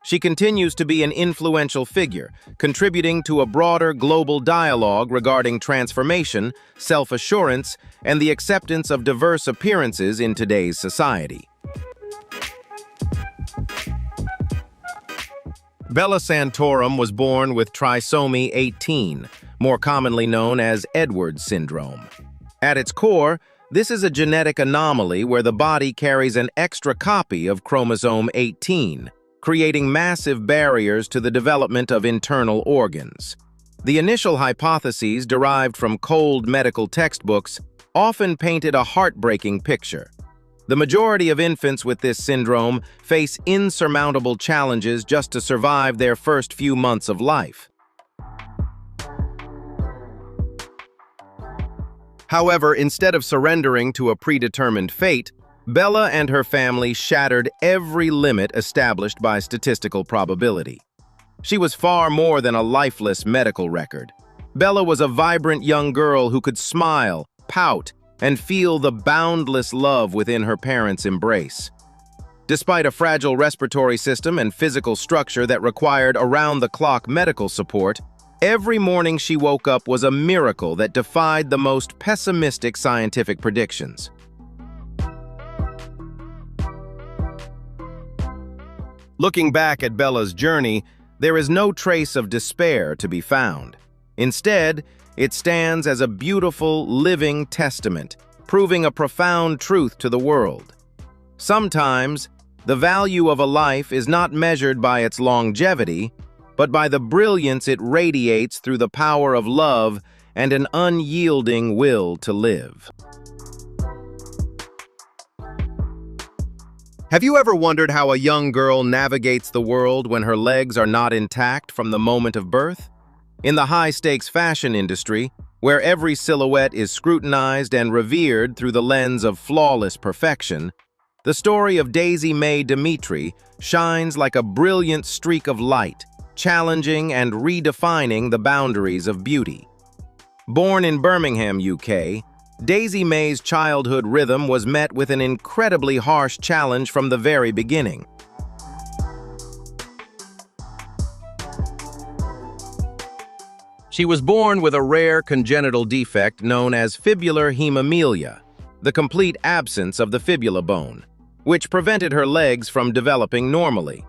She continues to be an influential figure, contributing to a broader global dialogue regarding transformation, self-assurance, and the acceptance of diverse appearances in today's society. Bella Santorum was born with trisomy 18, more commonly known as Edwards syndrome. At its core, this is a genetic anomaly where the body carries an extra copy of chromosome 18, creating massive barriers to the development of internal organs. The initial hypotheses derived from cold medical textbooks often painted a heartbreaking picture. The majority of infants with this syndrome face insurmountable challenges just to survive their first few months of life. However, instead of surrendering to a predetermined fate, Bella and her family shattered every limit established by statistical probability. She was far more than a lifeless medical record. Bella was a vibrant young girl who could smile, pout, and feel the boundless love within her parents' embrace. Despite a fragile respiratory system and physical structure that required around-the-clock medical support, Every morning she woke up was a miracle that defied the most pessimistic scientific predictions. Looking back at Bella's journey, there is no trace of despair to be found. Instead, it stands as a beautiful, living testament, proving a profound truth to the world. Sometimes, the value of a life is not measured by its longevity, but by the brilliance it radiates through the power of love and an unyielding will to live. Have you ever wondered how a young girl navigates the world when her legs are not intact from the moment of birth? In the high-stakes fashion industry, where every silhouette is scrutinized and revered through the lens of flawless perfection, the story of Daisy May Dmitri shines like a brilliant streak of light, challenging and redefining the boundaries of beauty. Born in Birmingham, UK, Daisy May's childhood rhythm was met with an incredibly harsh challenge from the very beginning. She was born with a rare congenital defect known as fibular hemimelia, the complete absence of the fibula bone, which prevented her legs from developing normally.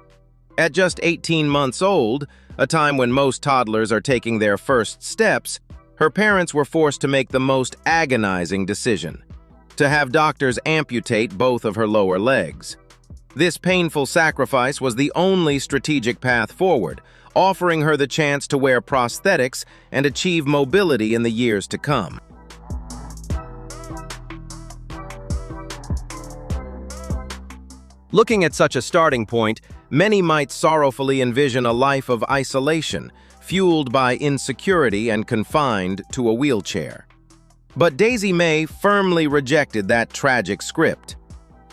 At just 18 months old, a time when most toddlers are taking their first steps, her parents were forced to make the most agonizing decision: to have doctors amputate both of her lower legs. This painful sacrifice was the only strategic path forward, offering her the chance to wear prosthetics and achieve mobility in the years to come. Looking at such a starting point, many might sorrowfully envision a life of isolation, fueled by insecurity and confined to a wheelchair. But Daisy May firmly rejected that tragic script.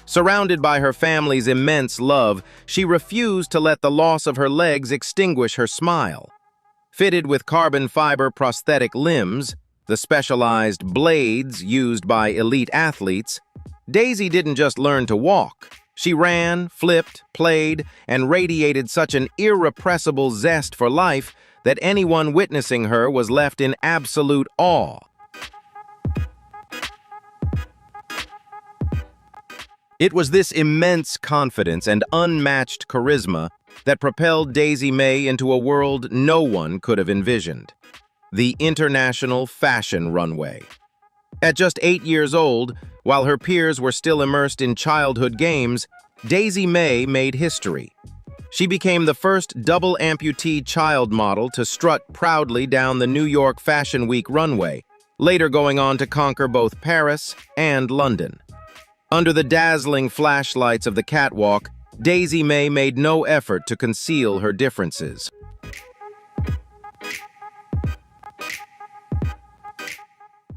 Surrounded by her family's immense love, she refused to let the loss of her legs extinguish her smile. Fitted with carbon fiber prosthetic limbs, the specialized blades used by elite athletes, Daisy didn't just learn to walk. She ran, flipped, played, and radiated such an irrepressible zest for life that anyone witnessing her was left in absolute awe. It was this immense confidence and unmatched charisma that propelled Daisy May into a world no one could have envisioned: the international fashion runway. At just 8 years old, while her peers were still immersed in childhood games, Daisy May made history. She became the first double amputee child model to strut proudly down the New York Fashion Week runway, later going on to conquer both Paris and London. Under the dazzling flashlights of the catwalk, Daisy May made no effort to conceal her differences.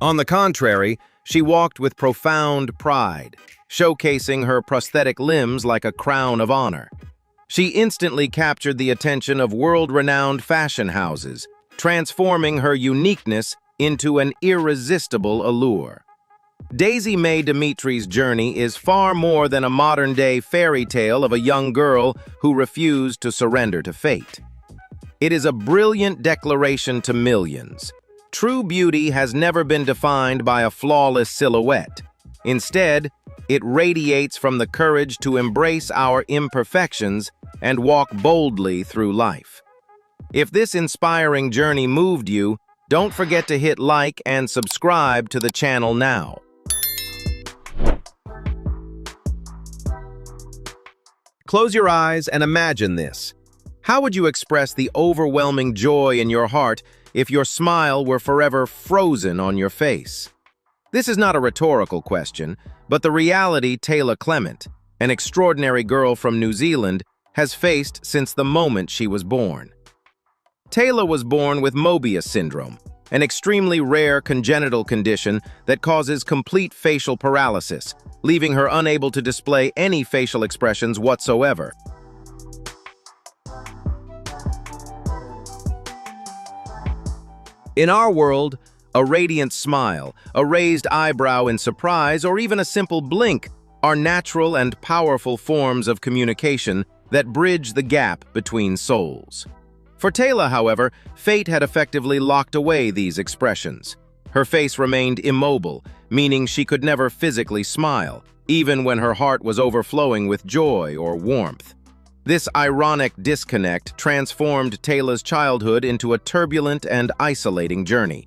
On the contrary, she walked with profound pride, showcasing her prosthetic limbs like a crown of honor. She instantly captured the attention of world-renowned fashion houses, transforming her uniqueness into an irresistible allure. Daisy May Dmitri's journey is far more than a modern-day fairy tale of a young girl who refused to surrender to fate. It is a brilliant declaration to millions. True beauty has never been defined by a flawless silhouette. Instead, it radiates from the courage to embrace our imperfections and walk boldly through life. If this inspiring journey moved you, don't forget to hit like and subscribe to the channel now. Close your eyes and imagine this. How would you express the overwhelming joy in your heart if your smile were forever frozen on your face? This is not a rhetorical question, but the reality Taylor Clement, an extraordinary girl from New Zealand, has faced since the moment she was born. Taylor was born with Mobius syndrome, an extremely rare congenital condition that causes complete facial paralysis, leaving her unable to display any facial expressions whatsoever. In our world, a radiant smile, a raised eyebrow in surprise, or even a simple blink are natural and powerful forms of communication that bridge the gap between souls. For Taylor, however, fate had effectively locked away these expressions. Her face remained immobile, meaning she could never physically smile, even when her heart was overflowing with joy or warmth. This ironic disconnect transformed Taylor's childhood into a turbulent and isolating journey.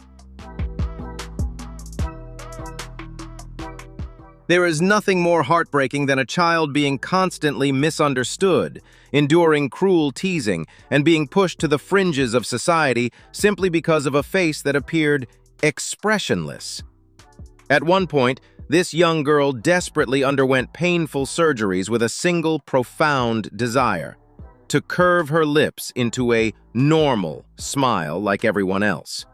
There is nothing more heartbreaking than a child being constantly misunderstood, enduring cruel teasing, and being pushed to the fringes of society simply because of a face that appeared expressionless. At one point, this young girl desperately underwent painful surgeries with a single profound desire: to curve her lips into a normal smile like everyone else.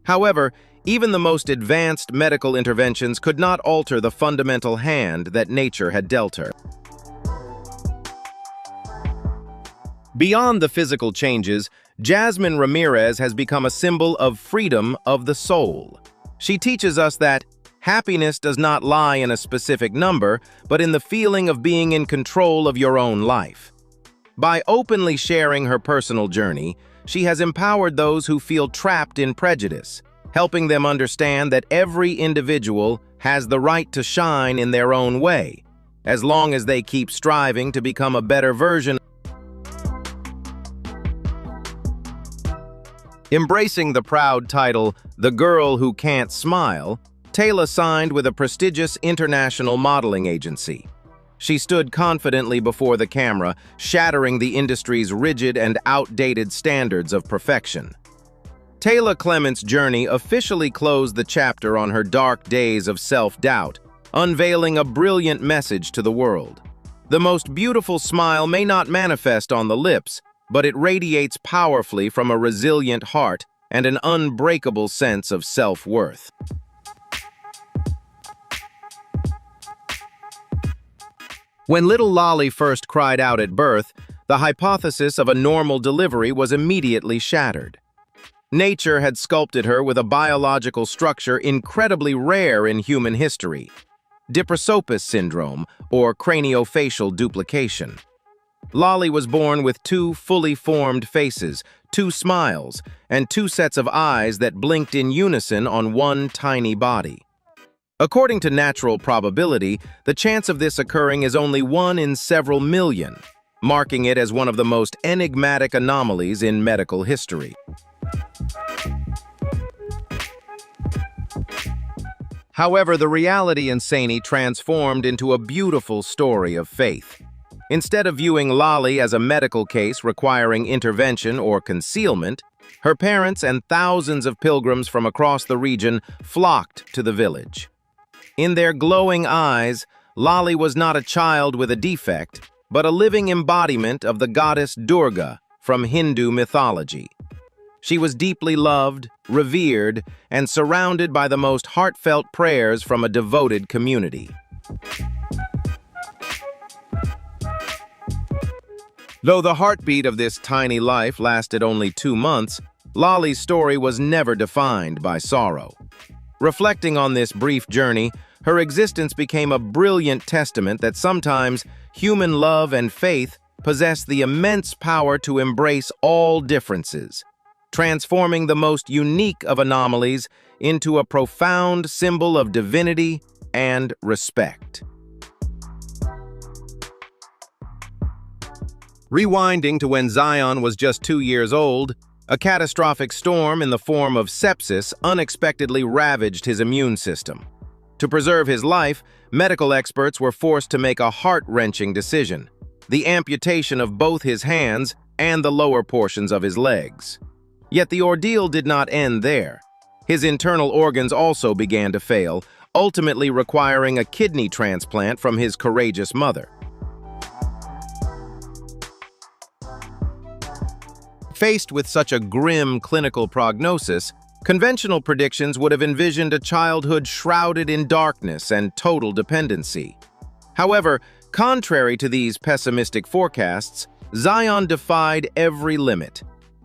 However, even the most advanced medical interventions could not alter the fundamental hand that nature had dealt her. Beyond the physical changes, Jasmine Ramirez has become a symbol of freedom of the soul. She teaches us that happiness does not lie in a specific number, but in the feeling of being in control of your own life. By openly sharing her personal journey, she has empowered those who feel trapped in prejudice, helping them understand that every individual has the right to shine in their own way, as long as they keep striving to become a better version. Embracing the proud title, "The Girl Who Can't Smile," Taylor signed with a prestigious international modeling agency. She stood confidently before the camera, shattering the industry's rigid and outdated standards of perfection. Taylor Clement's journey officially closed the chapter on her dark days of self-doubt, unveiling a brilliant message to the world. The most beautiful smile may not manifest on the lips, but it radiates powerfully from a resilient heart and an unbreakable sense of self-worth. When little Lolly first cried out at birth, the hypothesis of a normal delivery was immediately shattered. Nature had sculpted her with a biological structure incredibly rare in human history: Diprosopis syndrome, or craniofacial duplication. Lolly was born with two fully formed faces, two smiles, and two sets of eyes that blinked in unison on one tiny body. According to natural probability, the chance of this occurring is only 1 in several million, marking it as one of the most enigmatic anomalies in medical history. However, the reality in Saini transformed into a beautiful story of faith. Instead of viewing Lolly as a medical case requiring intervention or concealment, her parents and thousands of pilgrims from across the region flocked to the village. In their glowing eyes, Lolly was not a child with a defect, but a living embodiment of the goddess Durga from Hindu mythology. She was deeply loved, revered, and surrounded by the most heartfelt prayers from a devoted community. Though the heartbeat of this tiny life lasted only 2 months, Lolly's story was never defined by sorrow. Reflecting on this brief journey, her existence became a brilliant testament that sometimes human love and faith possess the immense power to embrace all differences, transforming the most unique of anomalies into a profound symbol of divinity and respect. Rewinding to when Zion was just 2 years old, a catastrophic storm in the form of sepsis unexpectedly ravaged his immune system. To preserve his life, medical experts were forced to make a heart-wrenching decision: the amputation of both his hands and the lower portions of his legs. Yet the ordeal did not end there. His internal organs also began to fail, ultimately requiring a kidney transplant from his courageous mother. Faced with such a grim clinical prognosis, conventional predictions would have envisioned a childhood shrouded in darkness and total dependency. However, contrary to these pessimistic forecasts, Zion defied every limit.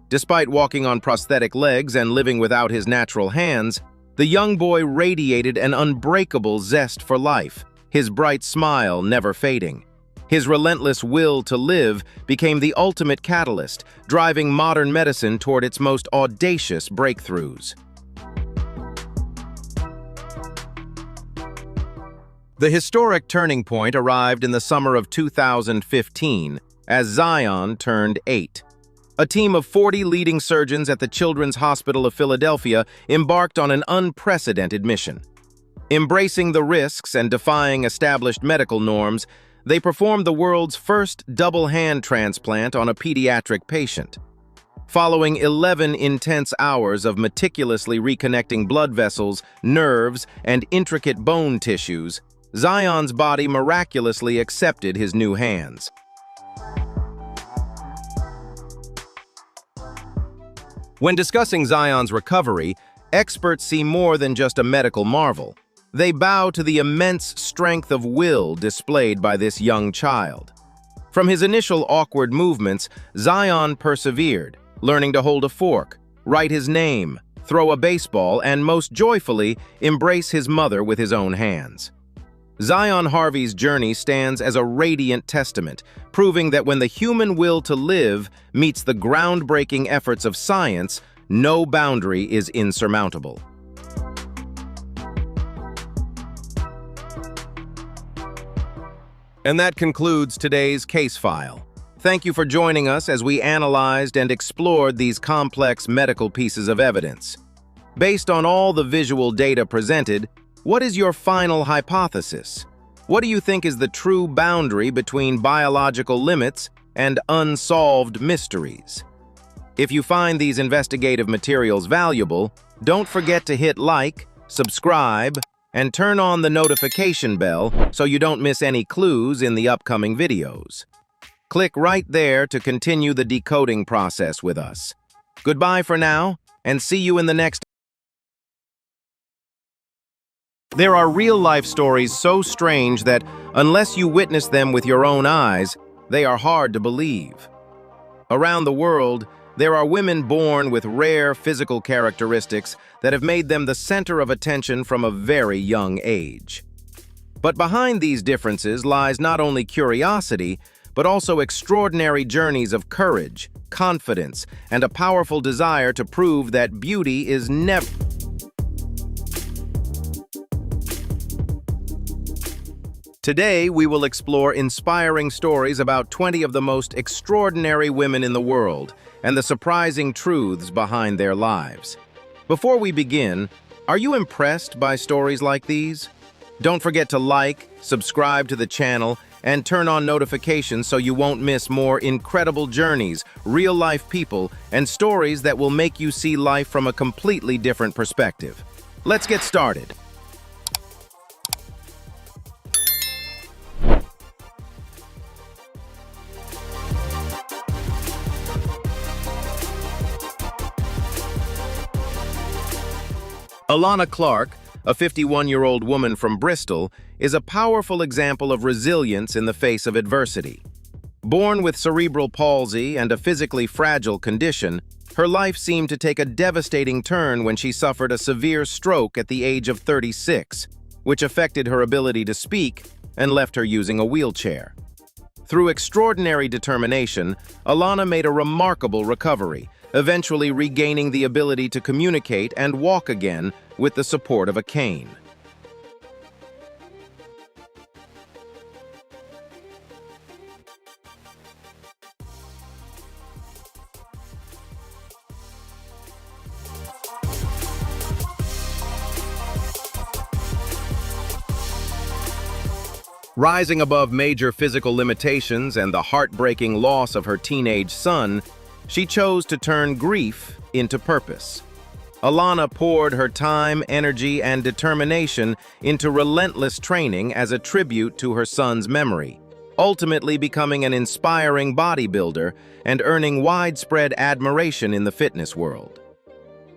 Despite walking on prosthetic legs and living without his natural hands, the young boy radiated an unbreakable zest for life, his bright smile never fading. His relentless will to live became the ultimate catalyst, driving modern medicine toward its most audacious breakthroughs. The historic turning point arrived in the summer of 2015 as Zion turned 8. A team of 40 leading surgeons at the Children's Hospital of Philadelphia embarked on an unprecedented mission. Embracing the risks and defying established medical norms, they performed the world's first double hand transplant on a pediatric patient. Following 11 intense hours of meticulously reconnecting blood vessels, nerves, and intricate bone tissues, Zion's body miraculously accepted his new hands. When discussing Zion's recovery, experts see more than just a medical marvel. They bow to the immense strength of will displayed by this young child. From his initial awkward movements, Zion persevered, learning to hold a fork, write his name, throw a baseball, and most joyfully, embrace his mother with his own hands. Zion Harvey's journey stands as a radiant testament, proving that when the human will to live meets the groundbreaking efforts of science, no boundary is insurmountable. And that concludes today's case file. Thank you for joining us as we analyzed and explored these complex medical pieces of evidence. Based on all the visual data presented, what is your final hypothesis? What do you think is the true boundary between biological limits and unsolved mysteries? If you find these investigative materials valuable, don't forget to hit like, subscribe, and turn on the notification bell so you don't miss any clues in the upcoming videos. Click right there to continue the decoding process with us. Goodbye for now, and see you in the next. There are real-life stories so strange that, unless you witness them with your own eyes, they are hard to believe. Around the world, there are women born with rare physical characteristics that have made them the center of attention from a very young age. But behind these differences lies not only curiosity, but also extraordinary journeys of courage, confidence, and a powerful desire to prove that beauty is never. Today, we will explore inspiring stories about 20 of the most extraordinary women in the world and the surprising truths behind their lives. Before we begin, are you impressed by stories like these? Don't forget to like, subscribe to the channel, and turn on notifications so you won't miss more incredible journeys, real-life people, and stories that will make you see life from a completely different perspective. Let's get started. Alana Clark, a 51-year-old woman from Bristol, is a powerful example of resilience in the face of adversity. Born with cerebral palsy and a physically fragile condition, her life seemed to take a devastating turn when she suffered a severe stroke at the age of 36, which affected her ability to speak and left her using a wheelchair. Through extraordinary determination, Alana made a remarkable recovery, eventually regaining the ability to communicate and walk again with the support of a cane. Rising above major physical limitations and the heartbreaking loss of her teenage son, she chose to turn grief into purpose. Alana poured her time, energy, and determination into relentless training as a tribute to her son's memory, ultimately becoming an inspiring bodybuilder and earning widespread admiration in the fitness world.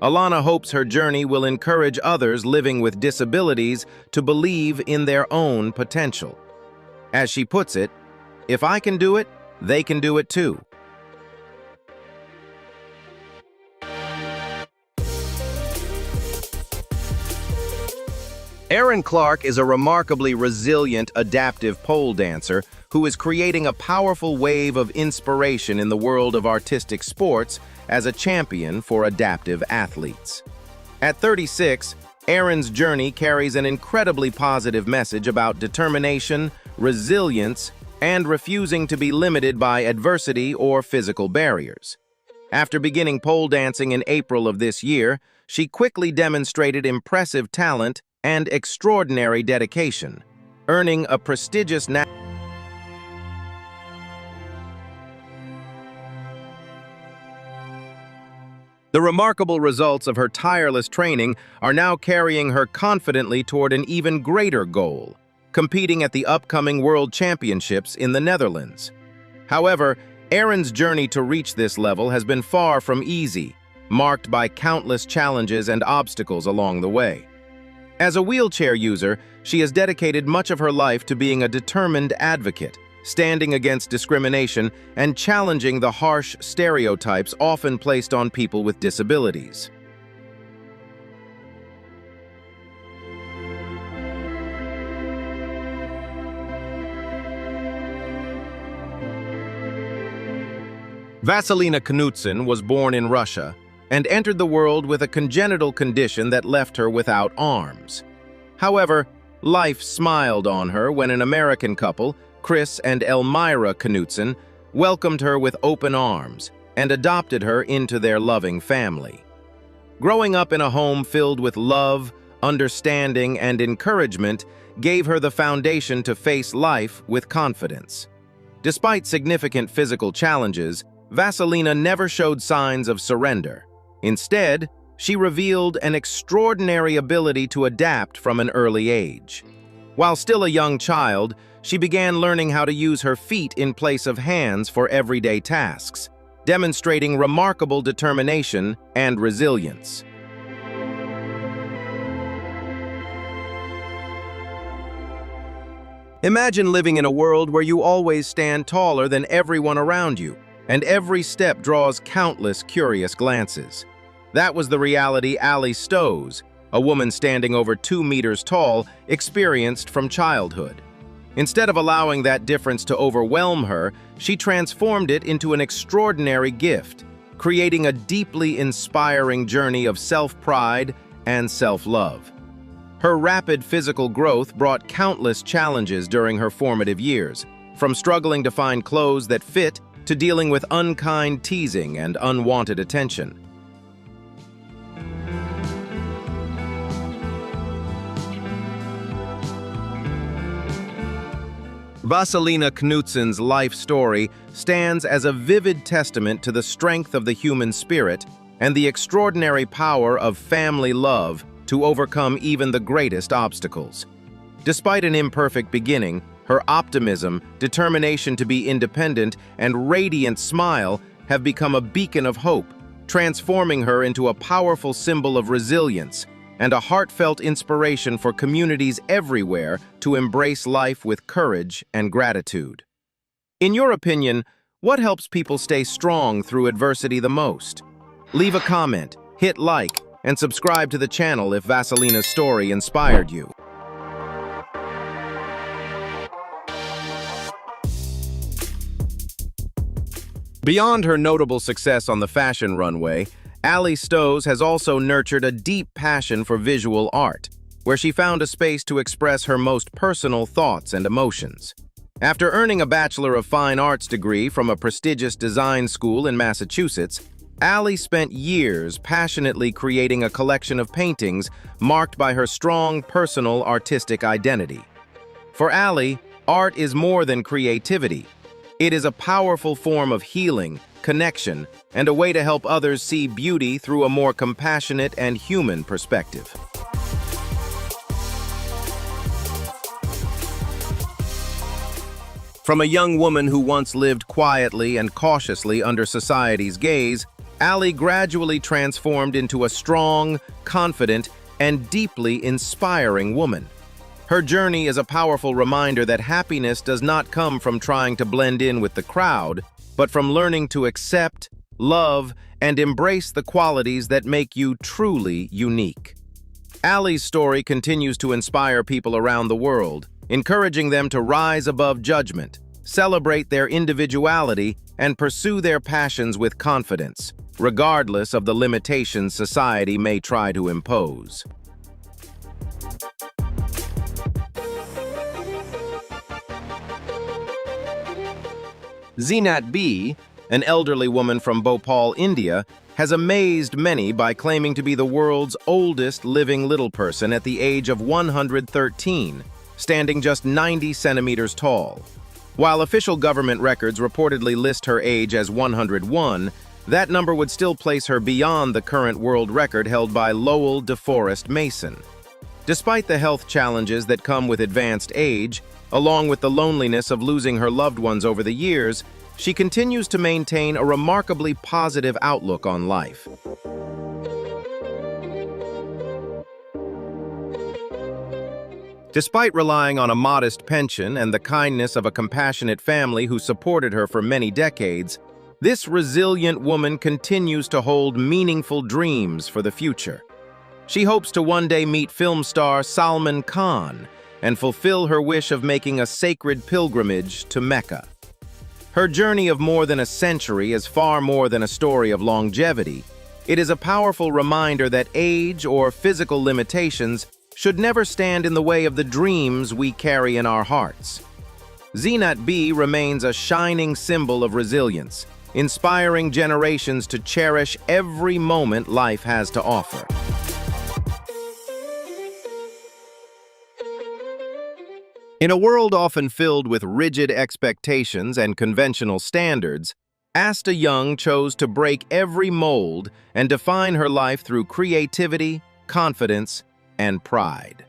Alana hopes her journey will encourage others living with disabilities to believe in their own potential. As she puts it, "If I can do it, they can do it too." Alana Clark is a remarkably resilient, adaptive pole dancer who is creating a powerful wave of inspiration in the world of artistic sports as a champion for adaptive athletes. At 36, Alana's journey carries an incredibly positive message about determination, resilience, and refusing to be limited by adversity or physical barriers. After beginning pole dancing in April of this year, she quickly demonstrated impressive talent and extraordinary dedication, earning a prestigious The remarkable results of her tireless training are now carrying her confidently toward an even greater goal, competing at the upcoming World Championships in the Netherlands. However, Alana's journey to reach this level has been far from easy, marked by countless challenges and obstacles along the way. As a wheelchair user, she has dedicated much of her life to being a determined advocate, standing against discrimination and challenging the harsh stereotypes often placed on people with disabilities. Vaselina Kudson was born in Russia and entered the world with a congenital condition that left her without arms. However, life smiled on her when an American couple, Chris and Elmira Kudson, welcomed her with open arms and adopted her into their loving family. Growing up in a home filled with love, understanding, and encouragement gave her the foundation to face life with confidence. Despite significant physical challenges, Vaselina never showed signs of surrender. Instead, she revealed an extraordinary ability to adapt from an early age. While still a young child, she began learning how to use her feet in place of hands for everyday tasks, demonstrating remarkable determination and resilience. Imagine living in a world where you always stand taller than everyone around you, and every step draws countless curious glances. That was the reality Ali Stowes, a woman standing over 2 meters tall, experienced from childhood. Instead of allowing that difference to overwhelm her, she transformed it into an extraordinary gift, creating a deeply inspiring journey of self-pride and self-love. Her rapid physical growth brought countless challenges during her formative years, from struggling to find clothes that fit to dealing with unkind teasing and unwanted attention. Vaselina Kudson's life story stands as a vivid testament to the strength of the human spirit and the extraordinary power of family love to overcome even the greatest obstacles. Despite an imperfect beginning, her optimism, determination to be independent, and radiant smile have become a beacon of hope, transforming her into a powerful symbol of resilience and a heartfelt inspiration for communities everywhere to embrace life with courage and gratitude. In your opinion, what helps people stay strong through adversity the most? Leave a comment, hit like, and subscribe to the channel if Vaselina's story inspired you. Beyond her notable success on the fashion runway, Ali Stowes has also nurtured a deep passion for visual art, where she found a space to express her most personal thoughts and emotions. After earning a Bachelor of Fine Arts degree from a prestigious design school in Massachusetts, Ali spent years passionately creating a collection of paintings marked by her strong personal artistic identity. For Ali, art is more than creativity. It is a powerful form of healing, connection, and a way to help others see beauty through a more compassionate and human perspective. From a young woman who once lived quietly and cautiously under society's gaze, Ali gradually transformed into a strong, confident, and deeply inspiring woman. Her journey is a powerful reminder that happiness does not come from trying to blend in with the crowd, but from learning to accept, love, and embrace the qualities that make you truly unique. Allie's story continues to inspire people around the world, encouraging them to rise above judgment, celebrate their individuality, and pursue their passions with confidence, regardless of the limitations society may try to impose. Zenat B, an elderly woman from Bhopal, India, has amazed many by claiming to be the world's oldest living little person at the age of 113, standing just 90 centimeters tall. While official government records reportedly list her age as 101, that number would still place her beyond the current world record held by Lowell DeForest Mason. Despite the health challenges that come with advanced age, along with the loneliness of losing her loved ones over the years, she continues to maintain a remarkably positive outlook on life. Despite relying on a modest pension and the kindness of a compassionate family who supported her for many decades, this resilient woman continues to hold meaningful dreams for the future. She hopes to one day meet film star Salman Khan and fulfill her wish of making a sacred pilgrimage to Mecca. Her journey of more than a century is far more than a story of longevity. It is a powerful reminder that age or physical limitations should never stand in the way of the dreams we carry in our hearts. Zenat B remains a shining symbol of resilience, inspiring generations to cherish every moment life has to offer. In a world often filled with rigid expectations and conventional standards, Asta Young chose to break every mold and define her life through creativity, confidence, and pride.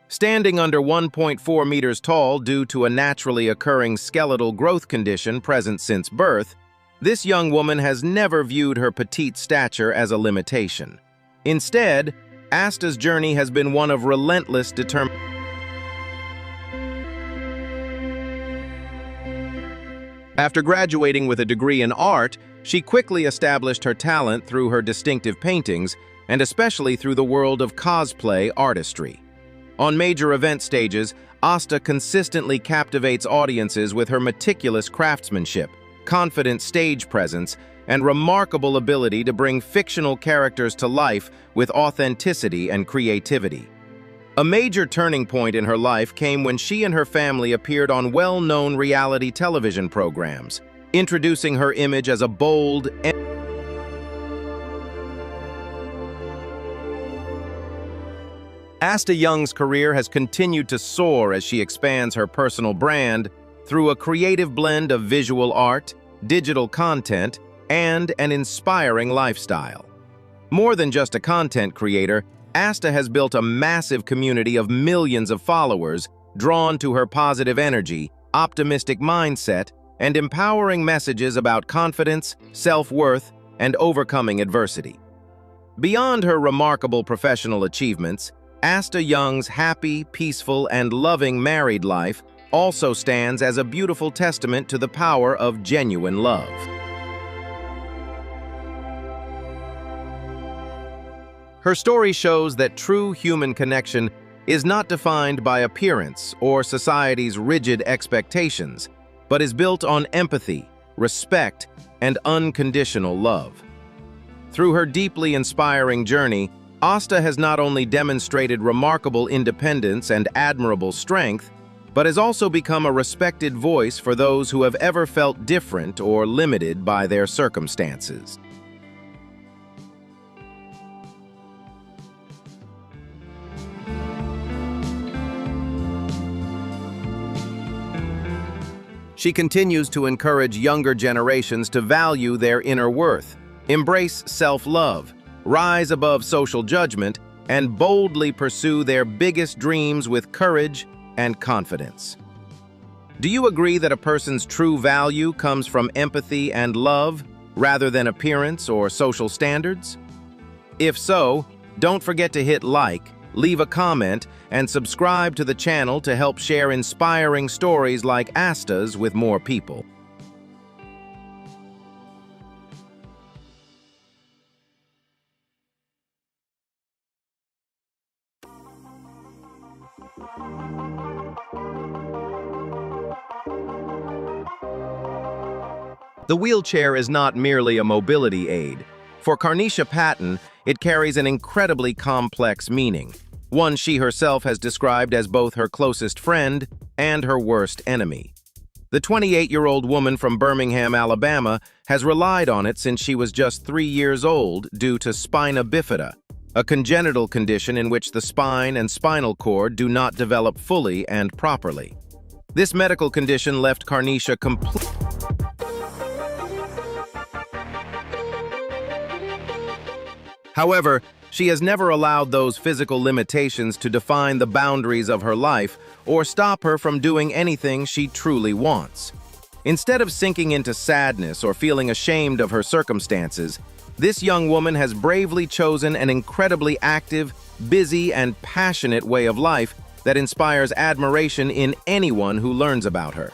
Standing under 1.4 meters tall due to a naturally occurring skeletal growth condition present since birth, this young woman has never viewed her petite stature as a limitation. Instead, Asta's journey has been one of relentless determination. After graduating with a degree in art, she quickly established her talent through her distinctive paintings, and especially through the world of cosplay artistry. On major event stages, Asta consistently captivates audiences with her meticulous craftsmanship, confident stage presence, and remarkable ability to bring fictional characters to life with authenticity and creativity. A major turning point in her life came when she and her family appeared on well-known reality television programs, introducing her image as a bold, Asta Young's career has continued to soar as she expands her personal brand through a creative blend of visual art, digital content, and an inspiring lifestyle. More than just a content creator, Asta has built a massive community of millions of followers drawn to her positive energy, optimistic mindset, and empowering messages about confidence, self-worth, and overcoming adversity. Beyond her remarkable professional achievements, Asta Young's happy, peaceful, and loving married life also stands as a beautiful testament to the power of genuine love. Her story shows that true human connection is not defined by appearance or society's rigid expectations, but is built on empathy, respect, and unconditional love. Through her deeply inspiring journey, Asta has not only demonstrated remarkable independence and admirable strength, but has also become a respected voice for those who have ever felt different or limited by their circumstances. She continues to encourage younger generations to value their inner worth, embrace self-love, rise above social judgment, and boldly pursue their biggest dreams with courage and confidence. Do you agree that a person's true value comes from empathy and love rather than appearance or social standards? If so, don't forget to hit like, leave a comment, and subscribe to the channel to help share inspiring stories like Asta's with more people. The wheelchair is not merely a mobility aid. For Carnishia Patton, it carries an incredibly complex meaning, one she herself has described as both her closest friend and her worst enemy. The 28-year-old woman from Birmingham, Alabama, has relied on it since she was just 3 years old due to spina bifida, a congenital condition in which the spine and spinal cord do not develop fully and properly. This medical condition left Carnishia completely. However, she has never allowed those physical limitations to define the boundaries of her life or stop her from doing anything she truly wants. Instead of sinking into sadness or feeling ashamed of her circumstances, this young woman has bravely chosen an incredibly active, busy, and passionate way of life that inspires admiration in anyone who learns about her.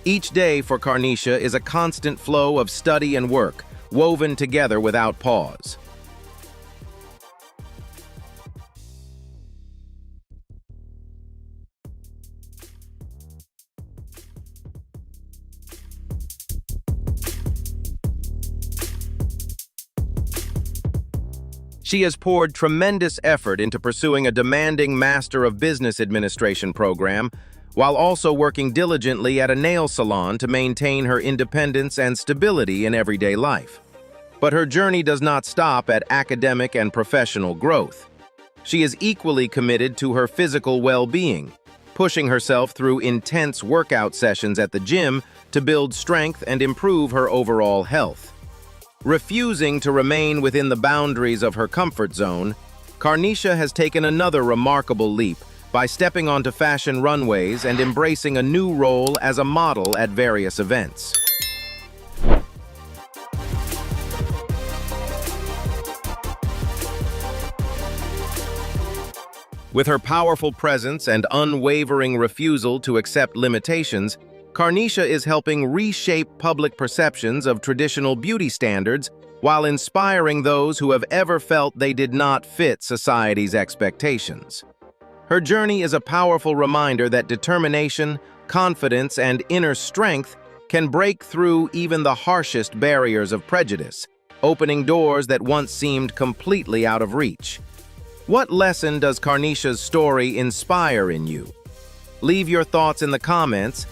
Each day for Carnishia is a constant flow of study and work, woven together without pause. She has poured tremendous effort into pursuing a demanding Master of Business Administration program, while also working diligently at a nail salon to maintain her independence and stability in everyday life. But her journey does not stop at academic and professional growth. She is equally committed to her physical well-being, pushing herself through intense workout sessions at the gym to build strength and improve her overall health. Refusing to remain within the boundaries of her comfort zone, Carnishia has taken another remarkable leap by stepping onto fashion runways and embracing a new role as a model at various events. With her powerful presence and unwavering refusal to accept limitations, Carnishia is helping reshape public perceptions of traditional beauty standards while inspiring those who have ever felt they did not fit society's expectations. Her journey is a powerful reminder that determination, confidence, and inner strength can break through even the harshest barriers of prejudice, opening doors that once seemed completely out of reach. What lesson does Carnishia's story inspire in you? Leave your thoughts in the comments.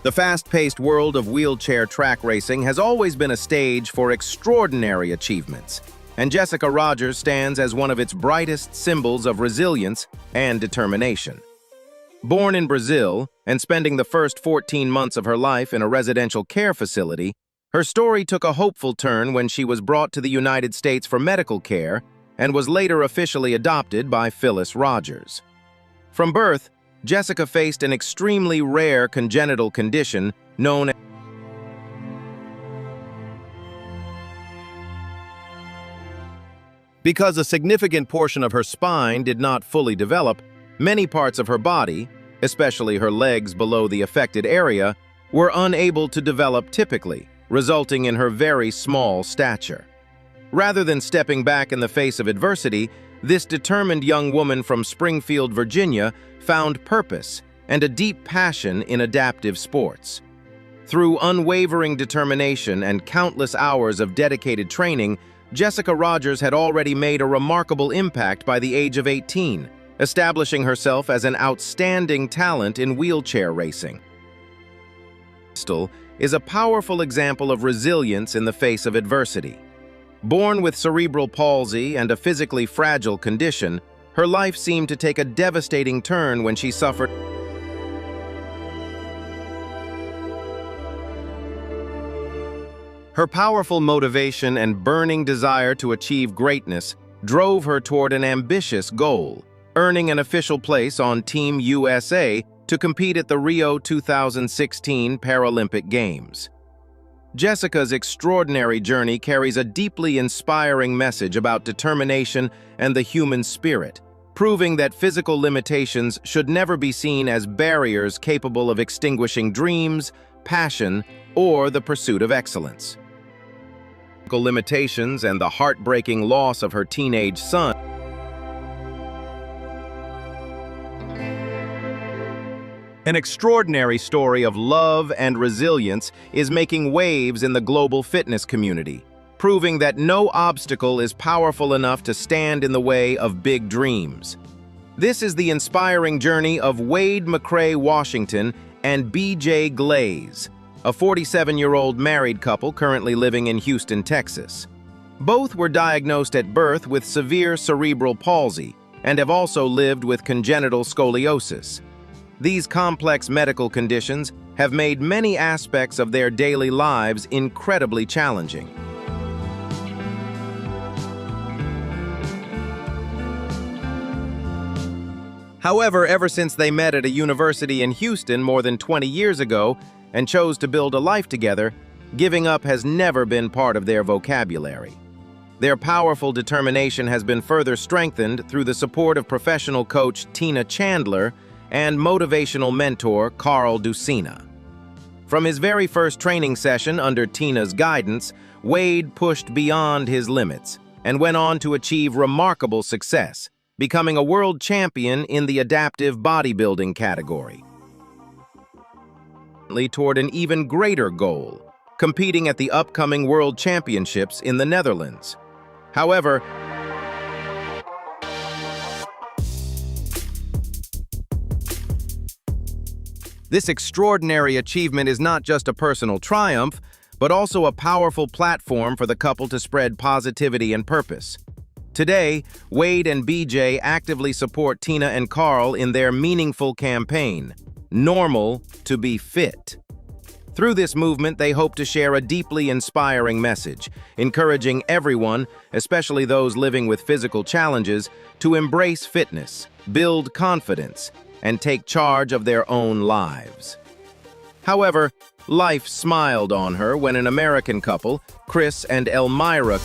The fast-paced world of wheelchair track racing has always been a stage for extraordinary achievements, and Jessica Rogers stands as one of its brightest symbols of resilience and determination. Born in Brazil and spending the first 14 months of her life in a residential care facility, her story took a hopeful turn when she was brought to the United States for medical care and was later officially adopted by Phyllis Rogers. From birth, Jessica faced an extremely rare congenital condition known as because a significant portion of her spine did not fully develop, many parts of her body, especially her legs below the affected area, were unable to develop typically, resulting in her very small stature. Rather than stepping back in the face of adversity, this determined young woman from Springfield, Virginia, found purpose and a deep passion in adaptive sports. Through unwavering determination and countless hours of dedicated training, Jessica Rogers had already made a remarkable impact by the age of 18, establishing herself as an outstanding talent in wheelchair racing. Crystal is a powerful example of resilience in the face of adversity. Born with cerebral palsy and a physically fragile condition, her life seemed to take a devastating turn when she suffered. Her powerful motivation and burning desire to achieve greatness drove her toward an ambitious goal, earning an official place on Team USA to compete at the Rio 2016 Paralympic Games. Jessica's extraordinary journey carries a deeply inspiring message about determination and the human spirit, proving that physical limitations should never be seen as barriers capable of extinguishing dreams, passion, or the pursuit of excellence. limitations and the heartbreaking loss of her teenage son. An extraordinary story of love and resilience is making waves in the global fitness community, proving that no obstacle is powerful enough to stand in the way of big dreams. This is the inspiring journey of Wade McCrae Washington and BJ Glaze, a 47-year-old married couple currently living in Houston, Texas. Both were diagnosed at birth with severe cerebral palsy and have also lived with congenital scoliosis. These complex medical conditions have made many aspects of their daily lives incredibly challenging. However, ever since they met at a university in Houston more than 20 years ago and chose to build a life together, giving up has never been part of their vocabulary. Their powerful determination has been further strengthened through the support of professional coach Tina Chandler and motivational mentor Carl Ducina. From his very first training session under Tina's guidance, Wade pushed beyond his limits and went on to achieve remarkable success, becoming a world champion in the adaptive bodybuilding category. Toward an even greater goal, competing at the upcoming World Championships in the Netherlands. However, this extraordinary achievement is not just a personal triumph, but also a powerful platform for the couple to spread positivity and purpose. Today, Wade and BJ actively support Tina and Carl in their meaningful campaign, Normal to be Fit. Through this movement, they hope to share a deeply inspiring message, encouraging everyone, especially those living with physical challenges, to embrace fitness, build confidence, and take charge of their own lives. However, life smiled on her when an American couple, Chris and Elmira,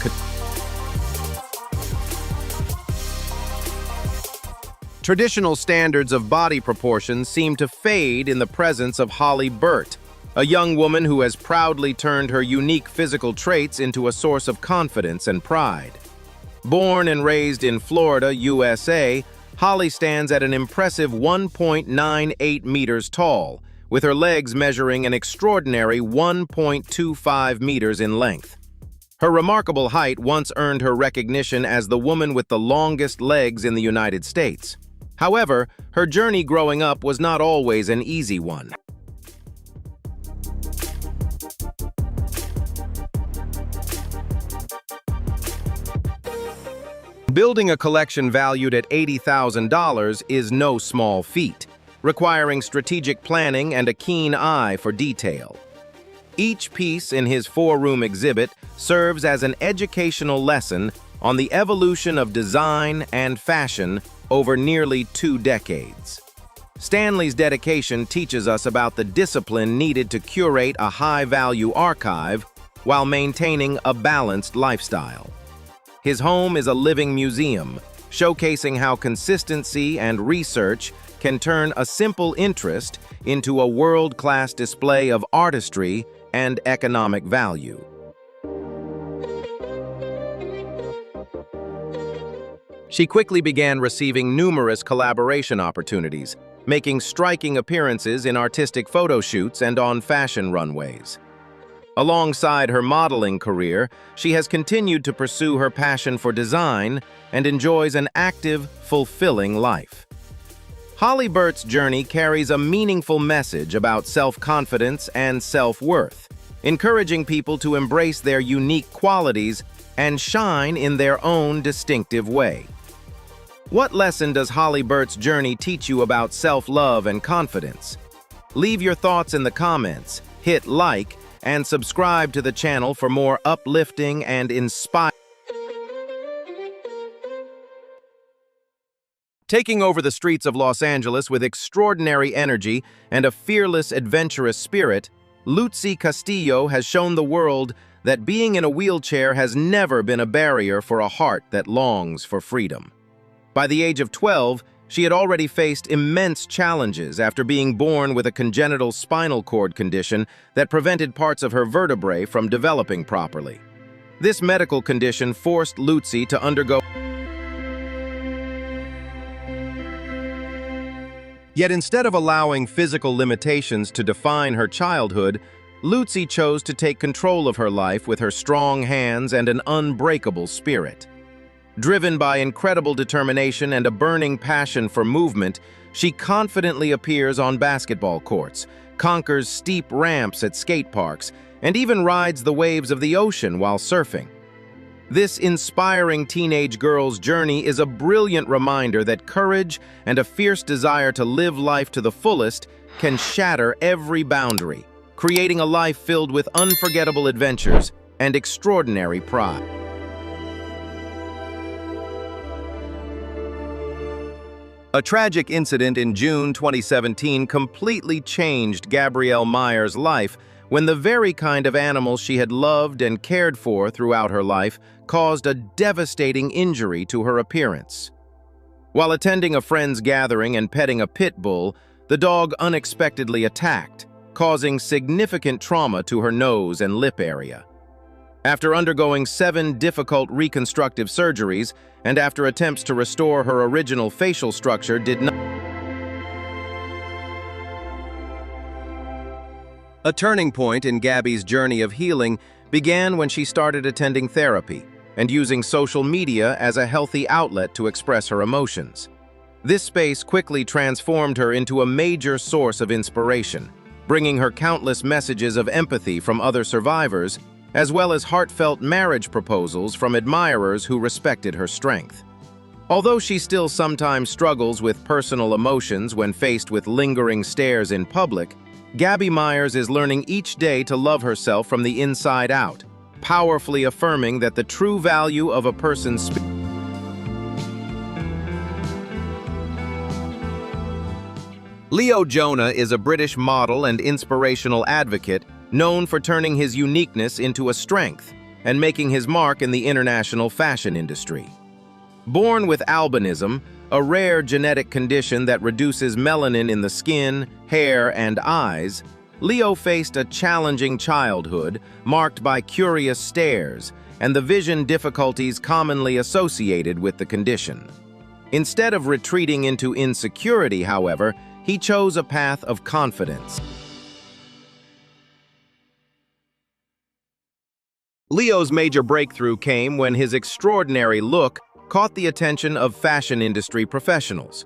traditional standards of body proportions seem to fade in the presence of Holly Burt, a young woman who has proudly turned her unique physical traits into a source of confidence and pride. Born and raised in Florida, USA, Holly stands at an impressive 1.98 meters tall, with her legs measuring an extraordinary 1.25 meters in length. Her remarkable height once earned her recognition as the woman with the longest legs in the United States. However, her journey growing up was not always an easy one. Building a collection valued at $80,000 is no small feat, requiring strategic planning and a keen eye for detail. Each piece in his 4-room exhibit serves as an educational lesson on the evolution of design and fashion over nearly 2 decades. Stanley's dedication teaches us about the discipline needed to curate a high-value archive while maintaining a balanced lifestyle. His home is a living museum, showcasing how consistency and research can turn a simple interest into a world-class display of artistry and economic value. She quickly began receiving numerous collaboration opportunities, making striking appearances in artistic photo shoots and on fashion runways. Alongside her modeling career, she has continued to pursue her passion for design and enjoys an active, fulfilling life. Holly Burt's journey carries a meaningful message about self-confidence and self-worth, encouraging people to embrace their unique qualities and shine in their own distinctive way. What lesson does Holly Burt's journey teach you about self-love and confidence? Leave your thoughts in the comments, hit like, and subscribe to the channel for more uplifting and inspiring. Taking over the streets of Los Angeles with extraordinary energy and a fearless, adventurous spirit, Lutzy Castillo has shown the world that being in a wheelchair has never been a barrier for a heart that longs for freedom. By the age of 12, she had already faced immense challenges after being born with a congenital spinal cord condition that prevented parts of her vertebrae from developing properly. This medical condition forced Lutzi to undergo. Yet instead of allowing physical limitations to define her childhood, Lutzi chose to take control of her life with her strong hands and an unbreakable spirit. Driven by incredible determination and a burning passion for movement, she confidently appears on basketball courts, conquers steep ramps at skate parks, and even rides the waves of the ocean while surfing. This inspiring teenage girl's journey is a brilliant reminder that courage and a fierce desire to live life to the fullest can shatter every boundary, creating a life filled with unforgettable adventures and extraordinary pride. A tragic incident in June 2017 completely changed Gabrielle Meyer's life when the very kind of animals she had loved and cared for throughout her life caused a devastating injury to her appearance. While attending a friend's gathering and petting a pit bull, the dog unexpectedly attacked, causing significant trauma to her nose and lip area. After undergoing 7 difficult reconstructive surgeries and after attempts to restore her original facial structure did not. A turning point in Gabby's journey of healing began when she started attending therapy and using social media as a healthy outlet to express her emotions. This space quickly transformed her into a major source of inspiration, bringing her countless messages of empathy from other survivors, as well as heartfelt marriage proposals from admirers who respected her strength. Although she still sometimes struggles with personal emotions when faced with lingering stares in public, Gabby Myers is learning each day to love herself from the inside out, powerfully affirming that the true value of a person's spirit. Leo Jonah is a British model and inspirational advocate known for turning his uniqueness into a strength and making his mark in the international fashion industry. Born with albinism, a rare genetic condition that reduces melanin in the skin, hair, and eyes, Leo faced a challenging childhood marked by curious stares and the vision difficulties commonly associated with the condition. Instead of retreating into insecurity, however, he chose a path of confidence. Leo's major breakthrough came when his extraordinary look caught the attention of fashion industry professionals.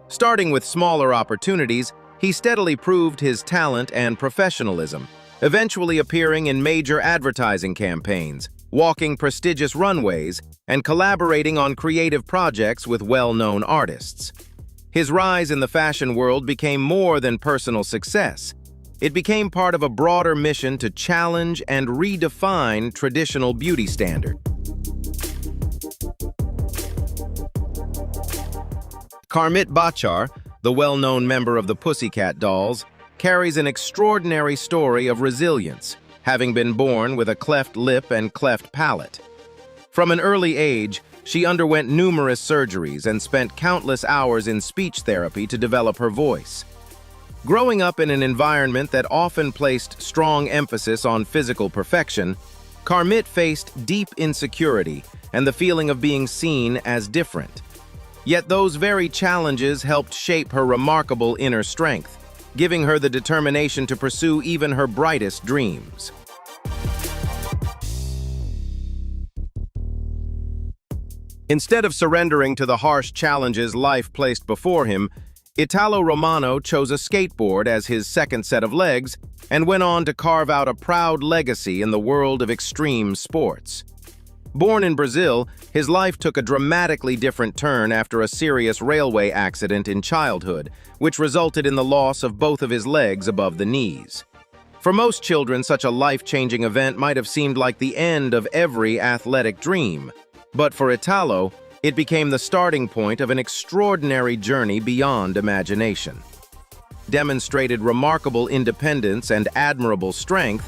Starting with smaller opportunities, he steadily proved his talent and professionalism, eventually appearing in major advertising campaigns, walking prestigious runways, and collaborating on creative projects with well-known artists. His rise in the fashion world became more than personal success. It became part of a broader mission to challenge and redefine traditional beauty standards. Karmit Bachar, the well-known member of the Pussycat Dolls, carries an extraordinary story of resilience, having been born with a cleft lip and cleft palate. From an early age, she underwent numerous surgeries and spent countless hours in speech therapy to develop her voice. Growing up in an environment that often placed strong emphasis on physical perfection, Karmit faced deep insecurity and the feeling of being seen as different. Yet those very challenges helped shape her remarkable inner strength, giving her the determination to pursue even her brightest dreams. Instead of surrendering to the harsh challenges life placed before him, Italo Romano chose a skateboard as his second set of legs and went on to carve out a proud legacy in the world of extreme sports. Born in Brazil, his life took a dramatically different turn after a serious railway accident in childhood, which resulted in the loss of both of his legs above the knees. For most children, such a life-changing event might have seemed like the end of every athletic dream. But for Italo, it became the starting point of an extraordinary journey beyond imagination. Demonstrated remarkable independence and admirable strength,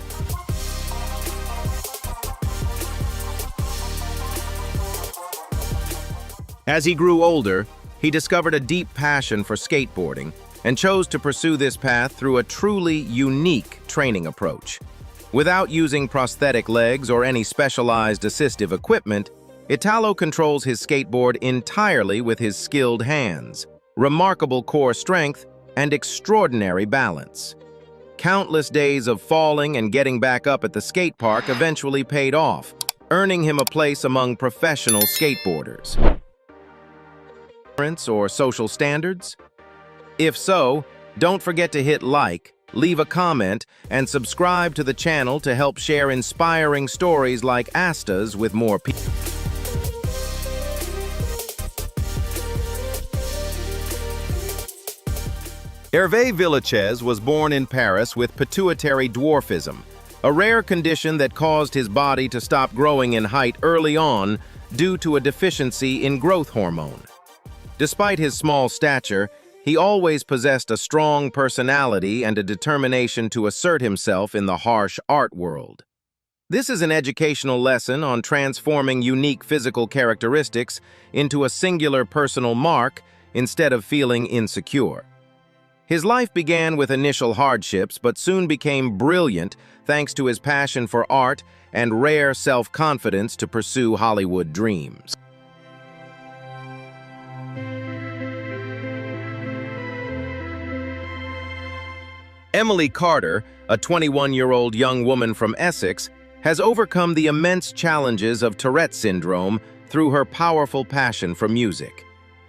as he grew older, he discovered a deep passion for skateboarding and chose to pursue this path through a truly unique training approach. Without using prosthetic legs or any specialized assistive equipment, Italo controls his skateboard entirely with his skilled hands, remarkable core strength, and extraordinary balance. Countless days of falling and getting back up at the skate park eventually paid off, earning him a place among professional skateboarders. Or social standards? If so, don't forget to hit like, leave a comment, and subscribe to the channel to help share inspiring stories like Asta's with more people. Hervé Villachez was born in Paris with pituitary dwarfism, a rare condition that caused his body to stop growing in height early on due to a deficiency in growth hormone. Despite his small stature, he always possessed a strong personality and a determination to assert himself in the harsh art world. This is an educational lesson on transforming unique physical characteristics into a singular personal mark instead of feeling insecure. His life began with initial hardships but soon became brilliant thanks to his passion for art and rare self-confidence to pursue Hollywood dreams. Emily Carter, a 21-year-old young woman from Essex, has overcome the immense challenges of Tourette syndrome through her powerful passion for music.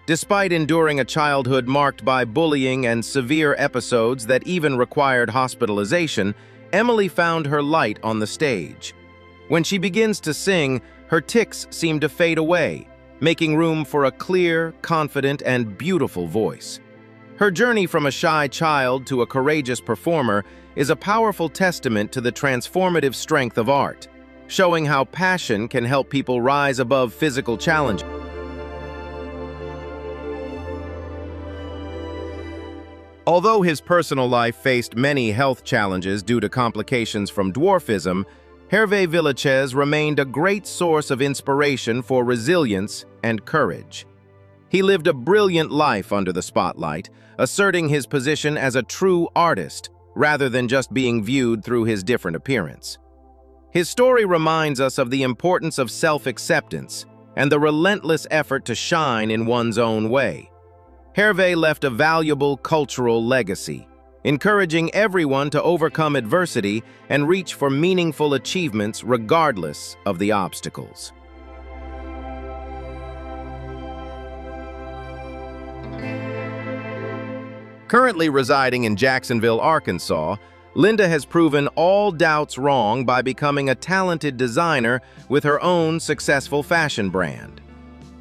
Despite enduring a childhood marked by bullying and severe episodes that even required hospitalization, Emily found her light on the stage. When she begins to sing, her tics seem to fade away, making room for a clear, confident, and beautiful voice. Her journey from a shy child to a courageous performer is a powerful testament to the transformative strength of art, showing how passion can help people rise above physical challenges. Although his personal life faced many health challenges due to complications from dwarfism, Hervé Villachez remained a great source of inspiration for resilience and courage. He lived a brilliant life under the spotlight, asserting his position as a true artist rather than just being viewed through his different appearance. His story reminds us of the importance of self-acceptance and the relentless effort to shine in one's own way. Hervé left a valuable cultural legacy, encouraging everyone to overcome adversity and reach for meaningful achievements regardless of the obstacles. Currently residing in Jacksonville, Arkansas, Linda has proven all doubts wrong by becoming a talented designer with her own successful fashion brand.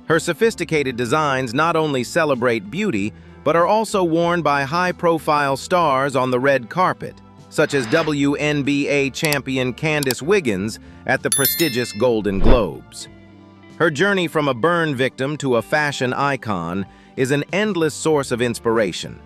Her sophisticated designs not only celebrate beauty, but are also worn by high-profile stars on the red carpet, such as WNBA champion Candace Wiggins at the prestigious Golden Globes. Her journey from a burn victim to a fashion icon is an endless source of inspiration,